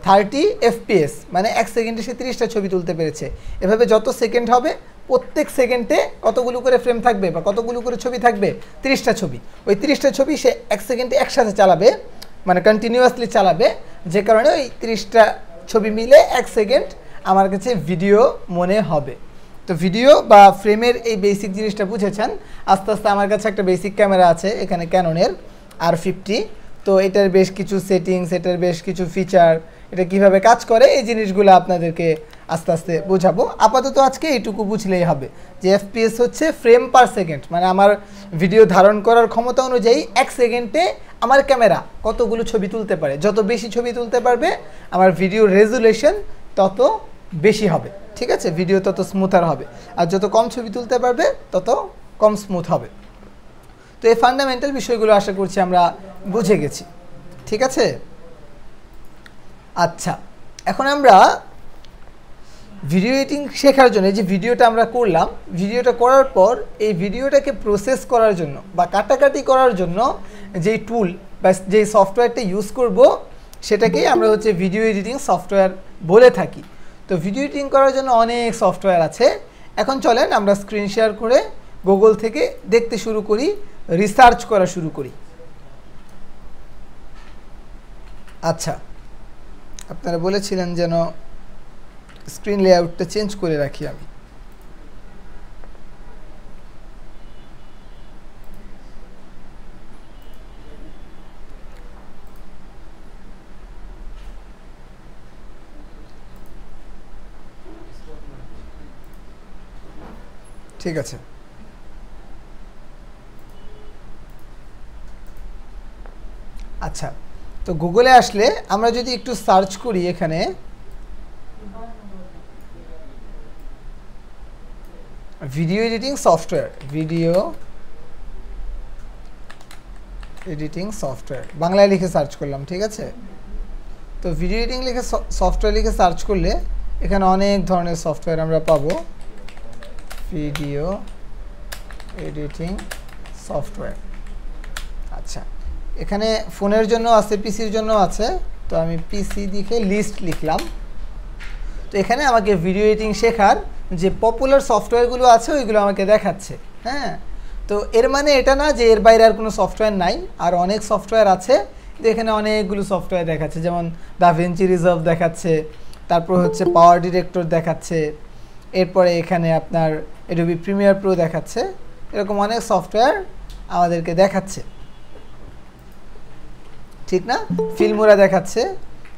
30 FPS, মানে 1 সেকেন্ডে সে 30টা ছবি তুলতে পেরেছে। এভাবে যত সেকেন্ড হবে, প্রত্যেক সেকেন্ডে কতগুলো করে ফ্রেম থাকবে বা কতগুলো করে ছবি থাকবে? 30টা ছবি। ওই 30টা ছবি সে 1 সেকেন্ডে একসাথে চালাবে, মানে কন্টিনিউয়াসলি চালাবে, যে কারণে ওই 30টা ছবি মিলে 1 সেকেন্ড আমার কাছে ভিডিও মনে হবে। তো ভিডিও বা ফ্রেমের এই বেসিক জিনিসটা বুঝেছেন। আস্তে আস্তে আমার কাছে একটা বেসিক ক্যামেরা আছে এখানে, ক্যাননের R50। তো এটার বেশ কিছু সেটিংস, এটার বেশ কিছু ফিচার, এটা কিভাবে কাজ করে, এই জিনিসগুলো আপনাদেরকে আস্তে আস্তে বোঝাবো। আপাতত আজকে এইটুকু বুঝলেই হবে যে এফপিএস হচ্ছে ফ্রেম পার সেকেন্ড, মানে আমার ভিডিও ধারণ করার ক্ষমতা অনুযায়ী 1 সেকেন্ডে আমার ক্যামেরা কতগুলো ছবি তুলতে পারে। যত বেশি ছবি তুলতে পারবে, আমার ভিডিও রেজুলেশন তত বেশি হবে, ঠিক আছে? ভিডিও তত স্মুথার হবে। আর যত কম ছবি তুলতে পারবে, তত কম স্মুথ হবে। তো এই ফান্ডামেন্টাল বিষয়গুলো আশা করছি আমরা বুঝে গেছি, ঠিক আছে? আচ্ছা, এখন আমরা ভিডিও এডিটিং শেখার জন্য যে ভিডিওটা আমরা করলাম, ভিডিওটা করার পর এই ভিডিওটাকে প্রসেস করার জন্য বা কাটাকাটি করার জন্য যেই টুল বা যেই সফটওয়্যারটা ইউজ করব সেটাকেই আমরা হচ্ছে ভিডিও এডিটিং সফটওয়্যার বলে থাকি। তো ভিডিও এডিটিং করার জন্য অনেক সফটওয়্যার আছে। এখন চলেন আমরা স্ক্রিন শেয়ার করে গুগল থেকে দেখতে শুরু করি, রিসার্চ করা শুরু করি। আচ্ছা, আপনারা বলেছিলেন যেন স্ক্রিন লেআউটটা চেঞ্জ করে রাখি আমি। ঠিক আছে, আচ্ছা, তো গুগলে আসলে আমরা যদি একটু সার্চ করি এখানে video editing software, video editing software বাংলায় লিখে সার্চ করলাম, ঠিক আছে। তো ভিডিও এডিটিং লিখে সফটওয়্যার লিখে সার্চ করলে এখানে অনেক ধরনের সফটওয়্যার আমরা পাবো। ভিডিও এডিটিং সফটওয়্যার, আচ্ছা, এখানে ফোনের জন্য আছে, পিসির জন্য আছে। তো আমি পিসি লিখে লিস্ট লিখলাম। তো এখানে আমাকে ভিডিও এডিটিং শেখার যে পপুলার সফটওয়্যারগুলো আছে ওইগুলো আমাকে দেখাচ্ছে। হ্যাঁ, তো এর মানে এটা না যে এর বাইরে আর কোনো সফটওয়্যার নাই, আর অনেক সফটওয়্যার আছে। এখানে অনেকগুলো সফটওয়্যার দেখাচ্ছে, যেমন দাভিঞ্চি রিজলভ দেখাচ্ছে, তারপর হচ্ছে পাওয়ার ডিরেক্টর দেখাচ্ছে, এরপরে এখানে আপনার অ্যাডোবি প্রিমিয়ার প্রো দেখাচ্ছে। এরকম অনেক সফটওয়্যার আমাদেরকে দেখাচ্ছে, ঠিক না? ফিল্মোরা দেখাচ্ছে,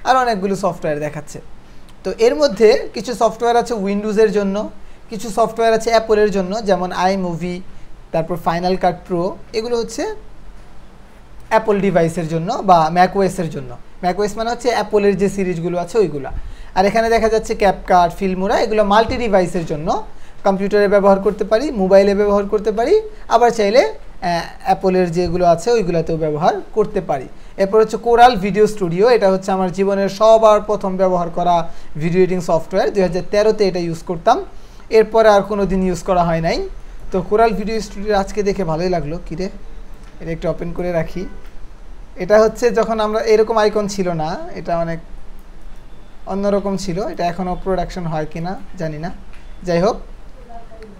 আর অনেকগুলো সফটওয়্যার দেখাচ্ছে। তো এর মধ্যে কিছু সফটওয়্যার আছে উইন্ডোজের জন্য, কিছু সফটওয়্যার আছে অ্যাপলের জন্য, যেমন আইমুভি, তারপর ফাইনাল কাট প্রো। এগুলো হচ্ছে অ্যাপল ডিভাইসের জন্য বা ম্যাকওএসের জন্য। ম্যাকওএস মানে হচ্ছে অ্যাপলের যে সিরিজগুলো আছে ওইগুলো। আর এখানে দেখা যাচ্ছে ক্যাপকাট, ফিল্মোরা, এগুলো মাল্টি ডিভাইসের জন্য। কম্পিউটারে ব্যবহার করতে পারি, মোবাইলে ব্যবহার করতে পারি, আবার চাইলে অ্যাপলের যেগুলো আছে ওইগুলোতেও ব্যবহার করতে পারি। এরপর হচ্ছে কোরাল ভিডিও স্টুডিও, এটা হচ্ছে আমার জীবনের সবার প্রথম ব্যবহার করা ভিডিও এডিটিং সফটওয়্যার। 2013-তে এটা ইউজ করতাম, এরপরে আর কোনো দিন ইউজ করা হয় নাই। তো কোরাল ভিডিও স্টুডিও আজকে দেখে ভালোই লাগলো। কিরে, এটা একটু ওপেন করে রাখি। এটা হচ্ছে যখন আমরা এরকম আইকন ছিল না, এটা অনেক অন্যরকম ছিল। এটা এখনও প্রোডাকশন হয় কি না জানি না, যাই হোক।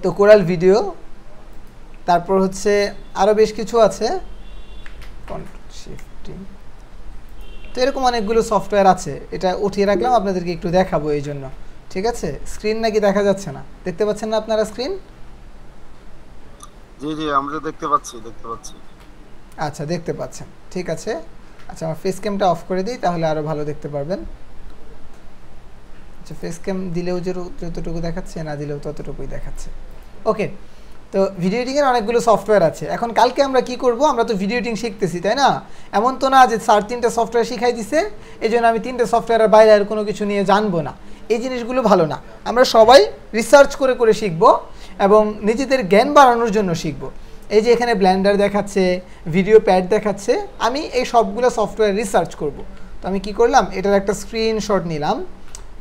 তো কোরাল ভিডিও, তারপর হচ্ছে আরও বেশ কিছু আছে, তো এরকম অনেকগুলো সফটওয়্যার আছে। এটা উঠিয়ে রাখলাম আপনাদেরকে একটু দেখাবো এই জন্য, ঠিক আছে। স্ক্রিন নাকি দেখা যাচ্ছে না, দেখতে পাচ্ছেন না আপনারা স্ক্রিন? জি জি, আমরা দেখতে পাচ্ছি। আচ্ছা, দেখতে পাচ্ছেন, ঠিক আছে। আচ্ছা, আমার ফেস ক্যামটা অফ করে দিই, তাহলে আরও ভালো দেখতে পারবেন। আচ্ছা, ফেস ক্যাম দিলেও যতটুকু দেখাচ্ছে, না দিলেও ততটুকুই দেখাচ্ছে। ওকে, তো ভিডিও এডিটিংয়ের অনেকগুলো সফটওয়্যার আছে। এখন কালকে আমরা কি করব, আমরা তো ভিডিও এডিটিং শিখতেছি, তাই না? এমন তো না যে স্যার 3টে সফটওয়্যার শিখাই দিছে, এই জন্য আমি 3টে সফটওয়্যারের বাইরে আর কোনো কিছু নিয়ে জানবো না। এই জিনিসগুলো ভালো না। আমরা সবাই রিসার্চ করে করে শিখবো এবং নিজেদের জ্ঞান বাড়ানোর জন্য শিখবো। এই যে এখানে ব্লেন্ডার দেখাচ্ছে, ভিডিও প্যাড দেখাচ্ছে, আমি এই সবগুলো সফটওয়্যার রিসার্চ করব। তো আমি কি করলাম, এটার একটা স্ক্রিনশট নিলাম,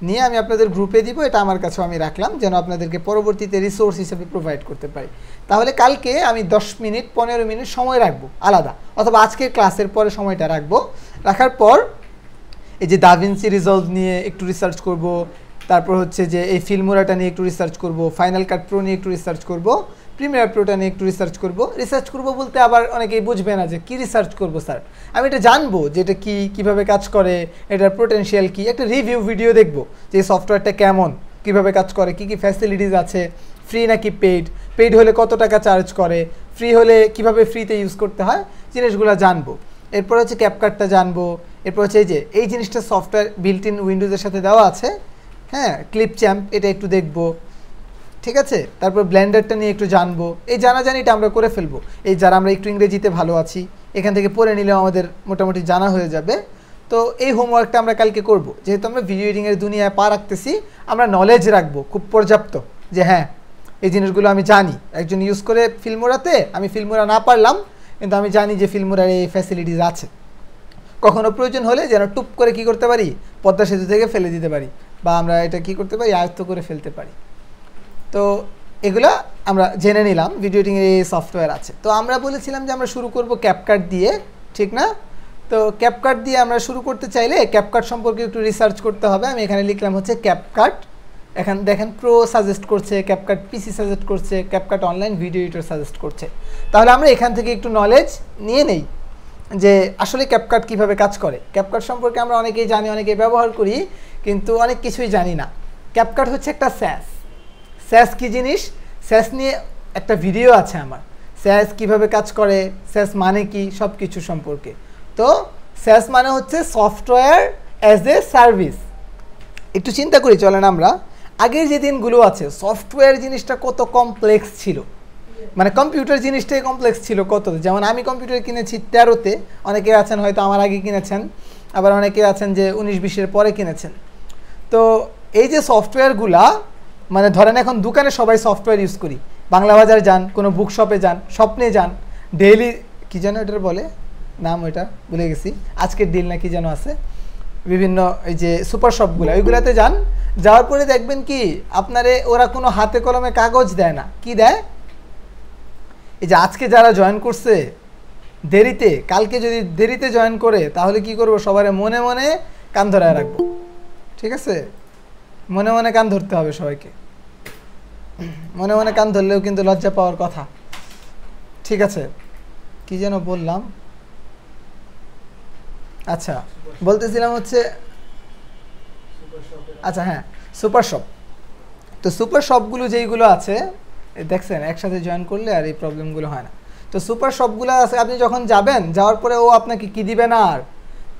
নিয়ে আমি আপনাদের গ্রুপে দিব। এটা আমার কাছেও আমি রাখলাম যেন আপনাদেরকে পরবর্তীতে রিসোর্স হিসেবে প্রোভাইড করতে পারি। তাহলে কালকে আমি 10 মিনিট 15 মিনিট সময় রাখবো আলাদা, অথবা আজকের ক্লাসের পরে সময়টা রাখবো। রাখার পর এই যে দাভিঞ্চি রিজলভ নিয়ে একটু রিসার্চ করব, তারপর হচ্ছে যে এই ফিল্মোরাটা নিয়ে একটু রিসার্চ করব, ফাইনাল কাট প্রো নিয়ে একটু রিসার্চ করব, প্রিমিয়ার প্রোটা নিয়ে একটু রিসার্চ করব। রিসার্চ করব বলতে আবার অনেকেই বুঝবে না যে কী রিসার্চ করব স্যার। আমি এটা জানবো যে এটা কী, কীভাবে কাজ করে, এটার পোটেনশিয়াল কী, একটা রিভিউ ভিডিও দেখব যে এই সফটওয়্যারটা কেমন, কীভাবে কাজ করে, কী কী ফ্যাসিলিটিস আছে, ফ্রি নাকি পেইড, পেইড হলে কত টাকা চার্জ করে, ফ্রি হলে কীভাবে ফ্রিতে ইউজ করতে হয়, জিনিসগুলো জানবো। এরপর হচ্ছে ক্যাপকাটটা জানবো। এরপর হচ্ছে এই জিনিসটা সফটওয়্যার বিল্ট ইন উইন্ডোজের সাথে দেওয়া আছে, হ্যাঁ, ক্লিপ চ্যাম্প, এটা একটু দেখবো, ঠিক আছে। তারপর ব্লেন্ডারটা নিয়ে একটু জানবো। এই জানাজানিটা আমরা করে ফেলবো। এই যারা আমরা একটু ইংরেজিতে ভালো আছি, এখান থেকে পড়ে নিলেও আমাদের মোটামুটি জানা হয়ে যাবে। তো এই হোমওয়ার্কটা আমরা কালকে করব। যেহেতু আমরা ভিডিও এডিটিংয়ের দুনিয়ায় পা রাখতেছি, আমরা নলেজ রাখবো খুব পর্যাপ্ত, যে হ্যাঁ এই জিনিসগুলো আমি জানি। একজন ইউজ করে ফিল্মোরাতে, আমি ফিল্মোরা না পারলাম, কিন্তু আমি জানি যে ফিল্মোরার এই ফ্যাসিলিটিস আছে। কখনো প্রয়োজন হলে যেন টুপ করে কি করতে পারি, পদ্মা সেতু থেকে ফেলে দিতে পারি, বা আমরা এটা কি করতে পারি, আয়ত্ত করে ফেলতে পারি। তো এগুলা আমরা জেনে নিলাম ভিডিও এডিটিংয়ের এই সফটওয়্যার আছে। তো আমরা বলেছিলাম যে আমরা শুরু করব ক্যাপকাট দিয়ে, ঠিক না? তো ক্যাপকাট দিয়ে আমরা শুরু করতে চাইলে ক্যাপকাট সম্পর্কে একটু রিসার্চ করতে হবে। আমি এখানে লিখলাম হচ্ছে ক্যাপকাট, এখানে দেখেন প্রো সাজেস্ট করছে, ক্যাপকাট পিসি সাজেস্ট করছে, CapCut online video editor suggest করছে। তাহলে আমরা এখান থেকে একটু নলেজ নিয়ে নেই যে আসলে ক্যাপকাট কীভাবে কাজ করে। ক্যাপকাট সম্পর্কে আমরা অনেকেই জানি, অনেকেই ব্যবহার করি, কিন্তু অনেক কিছুই জানি না। ক্যাপকাট হচ্ছে একটা স্যাস। স্যাস কী জিনিস? স্যাস নিয়ে একটা ভিডিও আছে আমার, স্যাস কিভাবে কাজ করে, স্যাস মানে কি, সব কিছু সম্পর্কে। তো স্যাস মানে হচ্ছে সফটওয়্যার অ্যাজ এ সার্ভিস। একটু চিন্তা করি চলেন আমরা, আগের যে দিনগুলো আছে সফটওয়্যার জিনিসটা কত কমপ্লেক্স ছিল, মানে কম্পিউটার জিনিসটাই কমপ্লেক্স ছিল কত। যেমন আমি কম্পিউটার কিনেছি 13-তে, অনেকে আছেন হয়তো আমার আগে কিনেছেন, আবার অনেকে আছেন যে 19-20-এর পরে কিনেছেন। তো এই যে সফটওয়্যারগুলা, মানে ধরেন এখন দোকানে সবাই সফটওয়্যার ইউজ করি, বাংলা বাজার যান, কোনো বুক শপে যান, স্বপ্নে যান, ডেইলি কী যেন এটার বলে নাম, ওইটা ভুলে গেছি, আজকের ডিল না কি যেন আছে, বিভিন্ন এই যে সুপার শপগুলো, ওইগুলাতে যান, যাওয়ার পরে দেখবেন কি আপনারে ওরা কোনো হাতে কলমে কাগজ দেয় না। কি দেয়? এই যে আজকে যারা জয়েন করছে দেরিতে, কালকে যদি দেরিতে জয়েন করে তাহলে কি করব, সবার মনে মনে কান ধরায় রাখবো, ঠিক আছে? মনে মনে কান ধরতে হবে সবাইকে, মনে মনে কান ধরলেও কিন্তু লজ্জা পাওয়ার কথা, ঠিক আছে? কি যেন বললাম, আচ্ছা বলতেছিলাম হচ্ছে, আচ্ছা হ্যাঁ, সুপার শপ। তো সুপার শপগুলো যেইগুলো আছে দেখছেন একসাথে জয়েন করলে আর এই প্রবলেমগুলো হয় না। তো সুপার শপগুলো আছে, আপনি যখন যাবেন, যাওয়ার পরে ও আপনাকে কি দিবে না, আর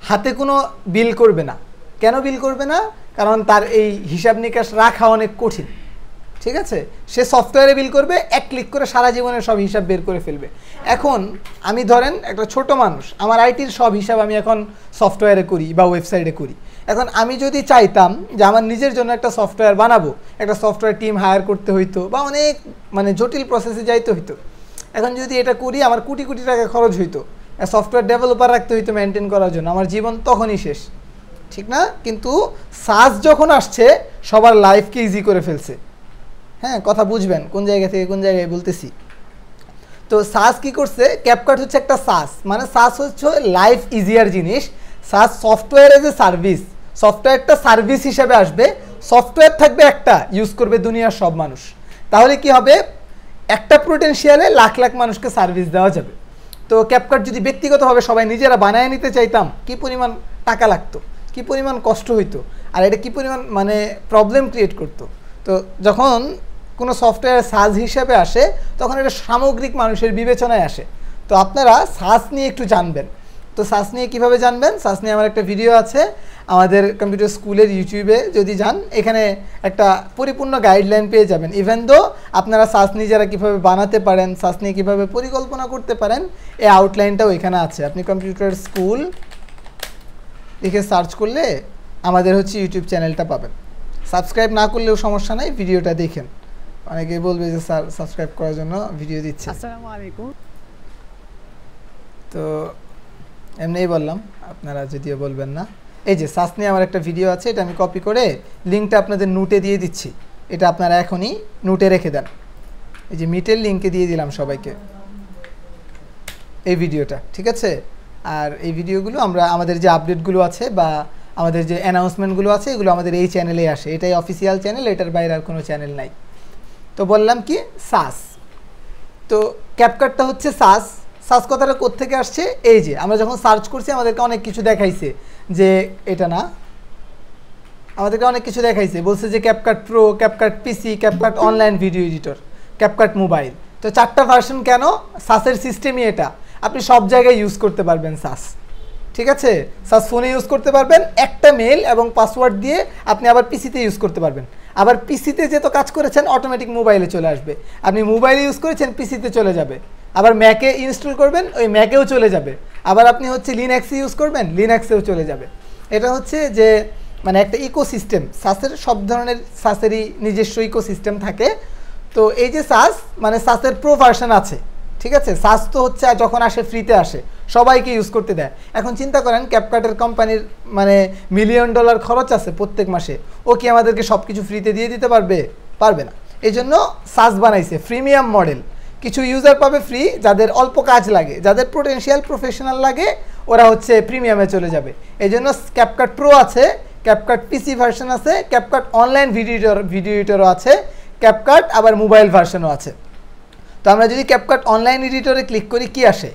হাতে কোনো বিল করবে না। কেন বিল করবে না? কারণ তার এই হিসাব নিকাশ রাখা অনেক কঠিন, ঠিক আছে? সে সফটওয়্যারে বিল করবে, এক ক্লিক করে সারা জীবনের সব হিসাব বের করে ফেলবে। এখন আমি ধরেন একটা ছোট মানুষ, আমার আইটির সব হিসাব আমি এখন সফটওয়্যারে করি বা ওয়েবসাইটে করি। এখন আমি যদি চাইতাম যে আমার নিজের জন্য একটা সফটওয়্যার বানাবো, একটা সফটওয়্যার টিম হায়ার করতে হইতো বা অনেক মানে জটিল প্রসেসে যাইতে হইতো। এখন যদি এটা করি আমার কোটি কোটি টাকা খরচ হইতো, সফটওয়্যার ডেভেলপার রাখতে হইতো মেনটেন করার জন্য, আমার জীবন তখনই শেষ, ঠিক না? কিন্তু সাস যখন আসছে সবার লাইফকে ইজি করে ফেলছে। হ্যাঁ, কথা বুঝবেন কোন জায়গা থেকে কোন জায়গায় বলতেছি। তো সাস কি করছে, ক্যাপকাট হচ্ছে একটা সাস, মানে সাস হচ্ছে লাইফ ইজিয়ার জিনিস। সাস সফটওয়্যার এজ এ সার্ভিস, সফটওয়্যারটা সার্ভিস হিসেবে আসবে, সফটওয়্যার থাকবে একটা, ইউজ করবে দুনিয়ার সব মানুষ। তাহলে কি হবে, একটা পোটেনশিয়ালে লাখ লাখ মানুষকে সার্ভিস দেওয়া যাবে। তো ক্যাপকাট যদি ব্যক্তিগতভাবে সবাই নিজেরা বানায় নিতে চাইতাম, কি পরিমাণ টাকা লাগতো, কি পরিমাণ কষ্ট হইতো, আর এটা কি পরিমাণ মানে প্রবলেম ক্রিয়েট করতো। তো যখন কোনো সফটওয়্যার সাজ হিসাবে আসে তখন এটা সামগ্রিক মানুষের বিবেচনায় আসে। তো আপনারা সাস নিয়ে একটু জানবেন। তো সাস নিয়ে কীভাবে জানবেন, সাস নিয়ে আমার একটা ভিডিও আছে আমাদের কম্পিউটার স্কুলের ইউটিউবে, যদি যান এখানে একটা পরিপূর্ণ গাইডলাইন পেয়ে যাবেন। ইভেন দো আপনারা সাস নিজেরা কীভাবে বানাতে পারেন, সাস নিয়ে কীভাবে পরিকল্পনা করতে পারেন, এই আউটলাইনটাও এখানে আছে। আপনি কম্পিউটার স্কুল লিখে সার্চ করলে আমাদের হচ্ছে ইউটিউব চ্যানেলটা পাবেন। সাবস্ক্রাইব না করলেও সমস্যা নাই, ভিডিওটা দেখেন। অনেকেই বলবে যে স্যার সাবস্ক্রাইব করার জন্য ভিডিও দিচ্ছে। আসসালামু আলাইকুম। তো এমনিই বললাম, আপনারা যদিও বলবেন না। এই যে সাস নিয়ে আমার একটা ভিডিও আছে, এটা আমি কপি করে লিঙ্কটা আপনাদের নোটে দিয়ে দিচ্ছি, এটা আপনারা এখনই নোটে রেখে দেন। এই যে মিটের লিঙ্কে দিয়ে দিলাম সবাইকে এই ভিডিওটা, ঠিক আছে? আর এই ভিডিওগুলো আমরা আমাদের যে আপডেটগুলো আছে বা আমাদের যে অ্যানাউন্সমেন্টগুলো আছে এগুলো আমাদের এই চ্যানেলে আসে, এটাই অফিসিয়াল চ্যানেল, এটার বাইরে আর কোনো চ্যানেল নাই। তো বললাম কি সাস, তো ক্যাপকাটটা হচ্ছে সাস। সাস কথাটা কোত্থেকে আসছে, এই যে আমরা যখন সার্চ করছি আমাদেরকে অনেক কিছু দেখাইছে, যে এটা না, আমাদেরকে অনেক কিছু দেখাইছে, বলছে যে CapCut pro, CapCut PC, CapCut online video editor, CapCut mobile. তো 4টা ভার্সন কেন? সাসের সিস্টেমই এটা, আপনি সব জায়গায় ইউজ করতে পারবেন সাস, ঠিক আছে? সাস ফোনে ইউজ করতে পারবেন, একটা মেল এবং পাসওয়ার্ড দিয়ে আপনি আবার পিসিতে ইউজ করতে পারবেন। আবার পিসিতে যেহেতু কাজ করেছেন অটোমেটিক মোবাইলে চলে আসবে, আপনি মোবাইলে ইউজ করেছেন পিসিতে চলে যাবে, আবার ম্যাকে ইনস্টল করবেন ওই ম্যাকেও চলে যাবে, আবার আপনি হচ্ছে লিনাক্সে ইউজ করবেন লিনাক্সেও চলে যাবে। এটা হচ্ছে যে মানে একটা ইকোসিস্টেম, সাসের সব ধরনের সাসেরই নিজস্ব ইকোসিস্টেম থাকে। তো এই যে সাস মানে সাসের প্রো ভার্সন আছে, ঠিক আছে? সাস তো হচ্ছে যখন আসে ফ্রিতে আসে, সবাইকে ইউজ করতে দেয়। এখন চিন্তা করেন ক্যাপকাটের কোম্পানির মানে $1,000,000 খরচ আছে প্রত্যেক মাসে, ও কি আমাদেরকে সব কিছু ফ্রিতে দিয়ে দিতে পারবে? পারবে না। এই জন্য সাস বানাইছে ফ্রিমিয়াম মডেল। কিছু ইউজার পাবে ফ্রি, যাদের অল্প কাজ লাগে, যাদের পোটেনশিয়াল প্রফেশনাল লাগে ওরা হচ্ছে প্রিমিয়ামে চলে যাবে। এই জন্য ক্যাপকাট প্রো আছে, ক্যাপকাট পিসি ভার্সন আছে, ক্যাপকাট অনলাইন ভিডিও এডিটরও আছে, ক্যাপকাট আবার মোবাইল ভার্সনও আছে। তো আমরা যদি ক্যাপকাট অনলাইন এডিটরে ক্লিক করি কি আসে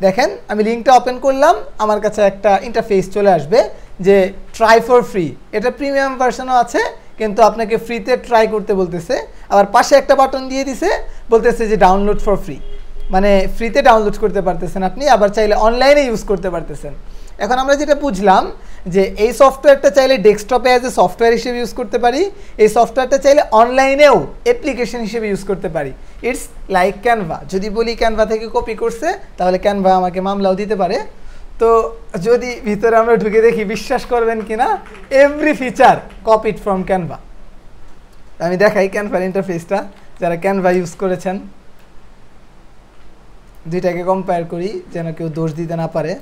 দেখেন, আমি লিঙ্কটা ওপেন করলাম, আমার কাছে একটা ইন্টারফেস চলে আসবে যে ট্রাই ফর ফ্রি। এটা প্রিমিয়াম ভার্সনও আছে, কিন্তু আপনাকে ফ্রিতে ট্রাই করতে বলতেছে। আবার পাশে একটা বাটন দিয়ে দিছে, বলতেছে যে ডাউনলোড ফর ফ্রি, মানে ফ্রিতে ডাউনলোড করতে পারতেছেন আপনি, আবার চাইলে অনলাইনে ইউজ করতে পারতেছেন। এখন আমরা যেটা বুঝলাম যে এই সফটওয়্যারটা চাইলে ডেস্কটপে অ্যাজ এ সফটওয়্যার হিসেবে ইউজ করতে পারি, এই সফটওয়্যারটা চাইলে অনলাইনেও অ্যাপ্লিকেশন হিসেবে ইউজ করতে পারি। It's like Canva. যদি বলি ক্যানভা থেকে কপি করছে, তাহলে ক্যানভা আমাকে মামলাও দিতে পারে। তো যদি ভিতরে আমরা ঢুকে দেখি, বিশ্বাস করবেন কিনা, every feature copied from Canva. আমি দেখাই ক্যানভার ইন্টারফেসটা, যারা ক্যানভা ইউজ করেছেন দুইটাকে কম্পেয়ার করি যেন কেউ দোষ দিতে না পারে।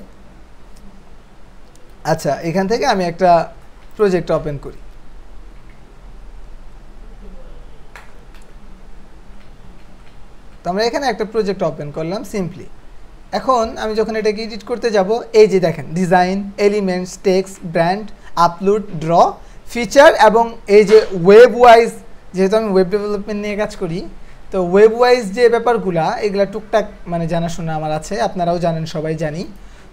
আচ্ছা, এখান থেকে আমি একটা প্রজেক্ট ওপেন করি। তো আমরা এখানে একটা প্রজেক্ট ওপেন করলাম সিম্পলি। এখন আমি যখন এটাকে এডিট করতে যাব, এই যে দেখেন design, elements, text, brand, upload, draw, feature এবং এই যে ওয়েব ওয়াইজ, যেহেতু আমি ওয়েব ডেভেলপমেন্ট নিয়ে কাজ করি, তো ওয়েব ওয়াইজ যে ব্যাপারগুলা এগুলা টুকটাক মানে জানাশোনা আমার আছে, আপনারাও জানেন, সবাই জানি।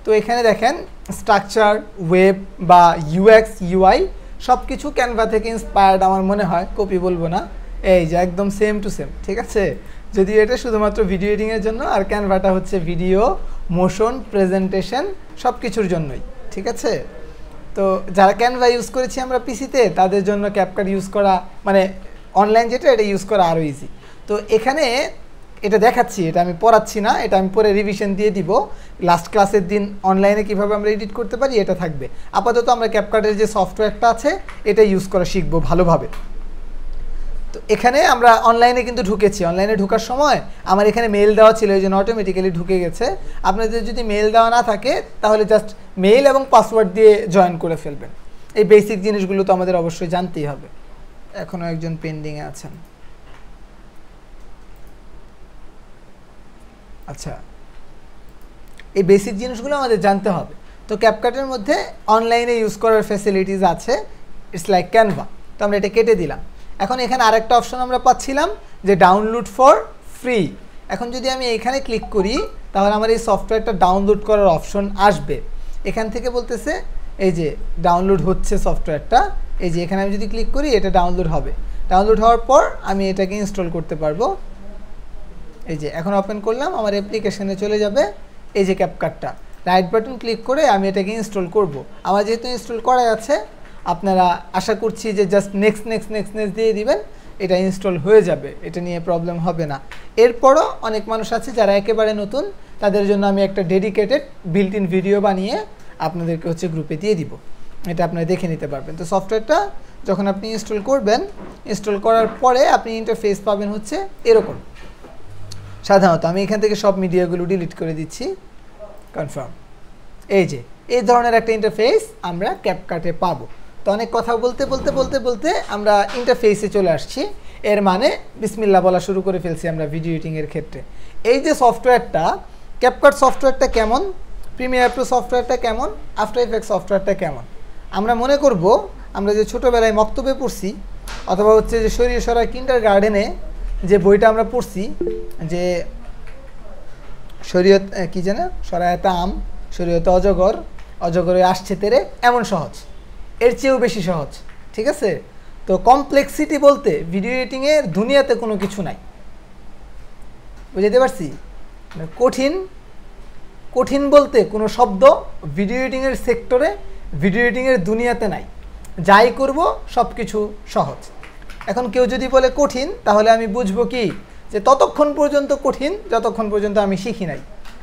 তো এখানে দেখেন স্ট্রাকচার, ওয়েব বা ইউএক্স, ইউআই সব কিছু ক্যানভা থেকে ইন্সপায়ার্ড আমার মনে হয়, কপি বলবো না। এই যে একদম সেম টু সেম, ঠিক আছে। যদিও এটা শুধুমাত্র ভিডিও এডিটিংয়ের জন্য, আর ক্যানভাটা হচ্ছে ভিডিও, মোশন, প্রেজেন্টেশন সব কিছুর জন্যই, ঠিক আছে। তো যারা ক্যানভা ইউজ করেছি আমরা পিসিতে, তাদের জন্য ক্যাপকাট ইউজ করা মানে অনলাইন যেটা, এটা ইউজ করা আরও ইজি। তো এখানে এটা দেখাচ্ছি, এটা আমি পড়াচ্ছি না, এটা আমি পরে রিভিশন দিয়ে দিব। লাস্ট ক্লাসের দিন অনলাইনে কীভাবে আমরা এডিট করতে পারি এটা থাকবে। আপাতত আমরা ক্যাপকাটের যে সফটওয়্যারটা আছে এটা ইউজ করা শিখবো ভালোভাবে। তো এখানে আমরা অনলাইনে কিন্তু ঢুকেছি। অনলাইনে ঢোকার সময় আমার এখানে মেল দেওয়া ছিল, এই জন্য অটোমেটিক্যালি ঢুকে গেছে। আপনাদের যদি মেল দেওয়া না থাকে তাহলে জাস্ট মেল এবং পাসওয়ার্ড দিয়ে জয়েন করে ফেলবেন। এই বেসিক জিনিসগুলো তো আমাদের অবশ্যই জানতেই হবে। এখনও একজন পেন্ডিংয়ে আছেন। আচ্ছা, এই বেসিক জিনিসগুলো আমাদের জানতে হবে। তো ক্যাপকাটের মধ্যে অনলাইনে ইউজ করার ফ্যাসিলিটিস আছে, ইটস লাইক ক্যানভা। তো আমরা এটা কেটে দিলাম। এখন এখানে আরেকটা অপশন আমরা পাচ্ছিলাম যে ডাউনলোড ফর ফ্রি। এখন যদি আমি এখানে ক্লিক করি তাহলে আমার এই সফটওয়্যারটা ডাউনলোড করার অপশন আসবে। এখান থেকে বলতেছে এই যে ডাউনলোড হচ্ছে সফটওয়্যারটা, এই যে এখানে আমি যদি ক্লিক করি এটা ডাউনলোড হবে। ডাউনলোড হওয়ার পর আমি এটাকে ইনস্টল করতে পারবো। এই যে এখন ওপেন করলাম, আমার অ্যাপ্লিকেশনে চলে যাবে এই যে ক্যাপকাটটা। রাইট বাটন ক্লিক করে আমি এটাকে ইনস্টল করব। আমার যেহেতু ইনস্টল করা আছে, আপনারা আশা করছি যে just next next next next দিয়ে দিবেন, এটা ইনস্টল হয়ে যাবে, এটা নিয়ে প্রবলেম হবে না। এরপরও অনেক মানুষ আছে যারা একেবারে নতুন, তাদের জন্য আমি একটা ডেডিকেটেড বিল্ট ইন ভিডিও বানিয়ে আপনাদেরকে হচ্ছে গ্রুপে দিয়ে দিব, এটা আপনারা দেখে নিতে পারবেন। তো সফটওয়্যারটা যখন আপনি ইনস্টল করবেন, ইনস্টল করার পরে আপনি ইন্টারফেস পাবেন হচ্ছে এরকম। সাধারণত আমি এখান থেকে সব মিডিয়াগুলো ডিলিট করে দিচ্ছি, কনফার্ম। এই যে এই ধরনের একটা ইন্টারফেস আমরা ক্যাপকাটে পাবো। তো অনেক কথা বলতে বলতে বলতে বলতে আমরা ইন্টারফেসে চলে আসছি। এর মানে বিসমিল্লাহ বলা শুরু করে ফেলছি আমরা ভিডিও এডিটিংয়ের ক্ষেত্রে। এই যে সফটওয়্যারটা, ক্যাপকাট সফটওয়্যারটা কেমন, প্রিমিয়ার প্রো সফটওয়্যারটা কেমন, আফটার ইফেক্টস সফটওয়্যারটা কেমন, আমরা মনে করব আমরা যে ছোটোবেলায় মক্তবে পড়ছি, অথবা হচ্ছে যে শরীয় সরাই কিন্ডারগার্টেনে যে বইটা আমরা পড়ছি, যে শরীয়ত কী যেন, সরায়াতে আম, শরীয়তে অজগর, অজগরে আসছে তেরে, এমন সহজ, এর চেয়েও বেশি সহজ, ঠিক আছে। তো কমপ্লেক্সিটি বলতে ভিডিও এডিটিংয়ের দুনিয়াতে কোনো কিছু নাই, বুঝতে পারছি। কঠিন কঠিন বলতে কোনো শব্দ ভিডিও এডিটিংয়ের সেক্টরে, ভিডিও এডিটিংয়ের দুনিয়াতে নাই। যাই করব সব কিছু সহজ। এখন কেউ যদি বলে কঠিন, তাহলে আমি বুঝবো কি যে ততক্ষণ পর্যন্ত কঠিন যতক্ষণ পর্যন্ত আমি শিখি নাই।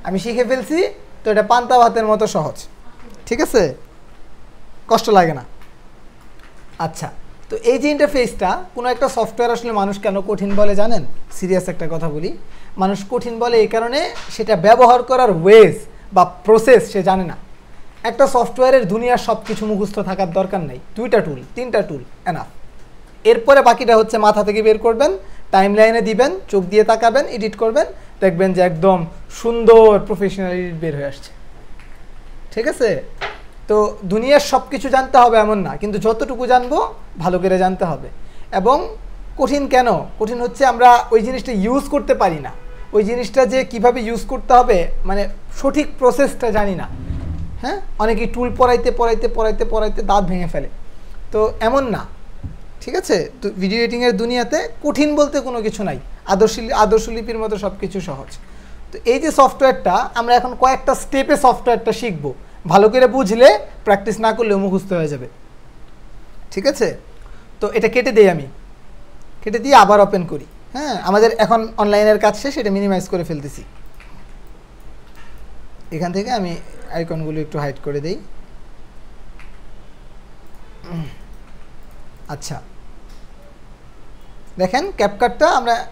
আমি শিখে ফেলছি তো এটা পান্তা ভাতের মতো সহজ, ঠিক আছে, কষ্ট লাগে না। আচ্ছা, তো এই যে ইন্টারফেসটা, কোনো একটা সফটওয়্যার আসলে মানুষ কেন কঠিন বলে জানেন? সিরিয়াস একটা কথা বলি, মানুষ কঠিন বলে এই কারণে সেটা ব্যবহার করার ওয়েজ বা প্রসেস সে জানে না। একটা সফটওয়্যারের দুনিয়ার সব কিছু মুখস্থ থাকার দরকার নেই, 2টা টুল 3টা টুল এনাফ। এরপরে বাকিটা হচ্ছে মাথা থেকে বের করবেন, টাইম লাইনে দিবেন, চোখ দিয়ে তাকাবেন, এডিট করবেন, দেখবেন যে একদম সুন্দর প্রফেশনাল এডিট বের হয়ে আসছে। ঠিক আছে? তো দুনিয়ার সব কিছু জানতে হবে এমন না, কিন্তু যতটুকু জানবো ভালো করে জানতে হবে। এবং কঠিন কেন? কঠিন হচ্ছে আমরা ওই জিনিসটা ইউজ করতে পারি না, ওই জিনিসটা যে কিভাবে ইউজ করতে হবে মানে সঠিক প্রসেসটা জানি না। হ্যাঁ, অনেকেই টুল পড়াইতে পড়াইতে পড়াইতে পড়াইতে দাঁত ভেঙে ফেলে, তো এমন না। ঠিক আছে? তো ভিডিও এডিটিংয়ের দুনিয়াতে কঠিন বলতে কোনো কিছু নাই, আদর্শলিপির মতো সব কিছু সহজ। তো এই যে সফটওয়্যারটা আমরা এখন কয়েকটা স্টেপে সফটওয়্যারটা শিখবো, ভালো করে বুঝলে প্র্যাকটিস না করলেও মুখস্থ হয়ে যাবে। ঠিক আছে? তো এটা কেটে দিই, আমি কেটে দিয়ে আবার ওপেন করি। হ্যাঁ, আমাদের এখন অনলাইনের কাজ শেষ, এটা মিনিমাইজ করে ফেলতেছি। এখান থেকে আমি আইকনগুলো একটু হাইড করে দেই। আচ্ছা, দেখেন ক্যাপকাটটা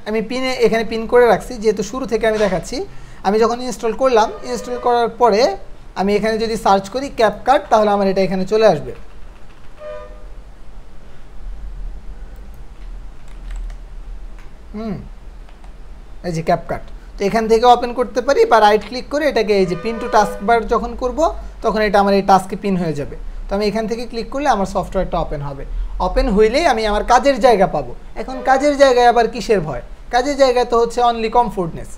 আমি এখানে পিন করে রাখছি, যেহেতু শুরু থেকে আমি দেখাচ্ছি। আমি যখন ইনস্টল করলাম, ইনস্টল করার পরে আমি এখানে যদি সার্চ করি ক্যাপকাট, তাহলে আমার এটা এখানে চলে আসবে। এই যে ক্যাপকাট, তো এখান থেকে ওপেন করতে পারি বা রাইট ক্লিক করে এটাকে এই যে পিন টু টাস্ক বার যখন করব তখন এটা আমার এই টাস্কে পিন হয়ে যাবে। তো আমি এখান থেকে ক্লিক করলে আমার সফটওয়্যারটা ওপেন হবে। ওপেন হইলেই আমি আমার কাজের জায়গা পাবো। এখন কাজের জায়গায় আবার কিসের ভয়? কাজের জায়গায় তো হচ্ছে অনলি কমফোর্টনেস।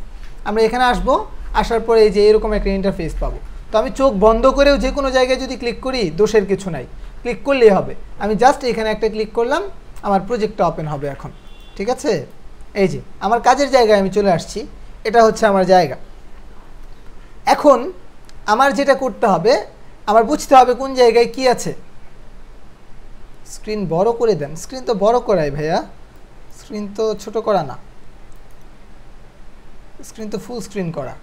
আমরা এখানে আসবো, আসার পরে এই যে এরকম একটা ইন্টারফেস পাবো। তো আমি চোখ বন্ধ করেও যে কোনো জায়গায় যদি ক্লিক করি দোষের কিছু নাই, ক্লিক করলেই হবে। আমি জাস্ট এখানে একটা ক্লিক করলাম, আমার প্রজেক্টটা ওপেন হবে এখন। ঠিক আছে? এই যে আমার কাজের জায়গায় আমি চলে আসছি, এটা হচ্ছে আমার জায়গা। এখন আমার যেটা করতে হবে, আমার বুঝতে হবে কোন জায়গায় কি আছে। স্ক্রিন বড় করে দেন, স্ক্রিন তো বড় করাই ভাইয়া, স্ক্রিন তো ছোট করা না, স্ক্রিন তো ফুল স্ক্রিন করা।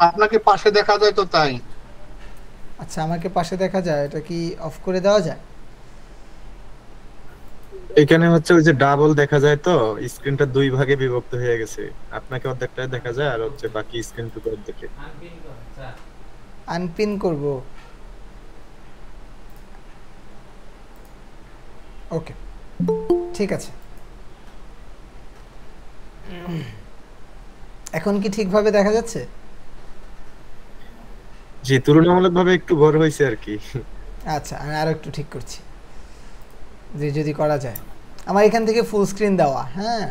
আপনাকে পাশে দেখা যায় তো তাই। আচ্ছা, আমাকে পাশে দেখা যায়, এটা কি অফ করে দেওয়া যায়? এখানে হচ্ছে ওই যে ডাবল দেখা যায়, তো স্ক্রিনটা দুই ভাগে বিভক্ত হয়ে গেছে, আপনাকে অর্ধেকটা দেখা যায় আর হচ্ছে বাকি স্ক্রিনটুকু অর্ধেকে। আনপিন করব। ওকে, ঠিক আছে। এখন কি ঠিকভাবে দেখা যাচ্ছে? জি, তুলনামূলকভাবে একটু বড় হয়েছে আর কি। আচ্ছা, আমি আরো একটু ঠিক করছি, যে যদি করা যায়। আমার এখান থেকে ফুল স্ক্রিন দেওয়া। হ্যাঁ,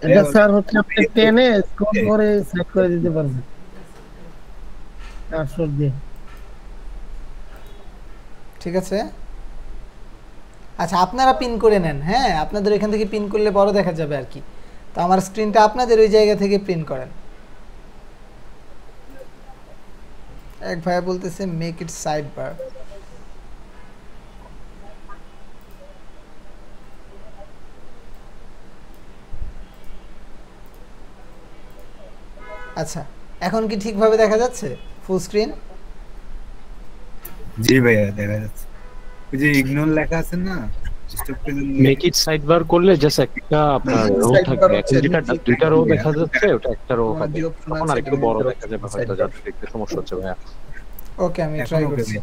এটা স্যার হচ্ছে আপনি টেনে স্ক্রল করে সেট করে দিতে পারবেন কার্সর দিয়ে। ঠিক আছে। আচ্ছা, আপনারা পিন করে নেন। হ্যাঁ, আপনাদের এখান থেকে পিন করলে বড় দেখা যাবে আর কি। তো আমার স্ক্রিনটা আপনাদের ওই জায়গা থেকে প্রিন্ট করেন। এক ভাই বলতেছে মেক ইট সাইড বার। আচ্ছা, এখন কি ঠিকভাবে দেখা যাচ্ছে ফুল স্ক্রিন? জি ভাইয়া দেখা যাচ্ছে। ওই যে ইগনোর লেখা আছে না, মেক ইট সাইড বার করলে জাস্ট একটা আপনার রো থাকবে, এখন যেটা দুইটা রো দেখা যাচ্ছে ওটা একটা রো হবে, তখন আরেকটু বড় দেখা যাবে হয়তো, যার দেখতে সমস্যা হচ্ছে ভাইয়া। ওকে, আমি ট্রাই করছি।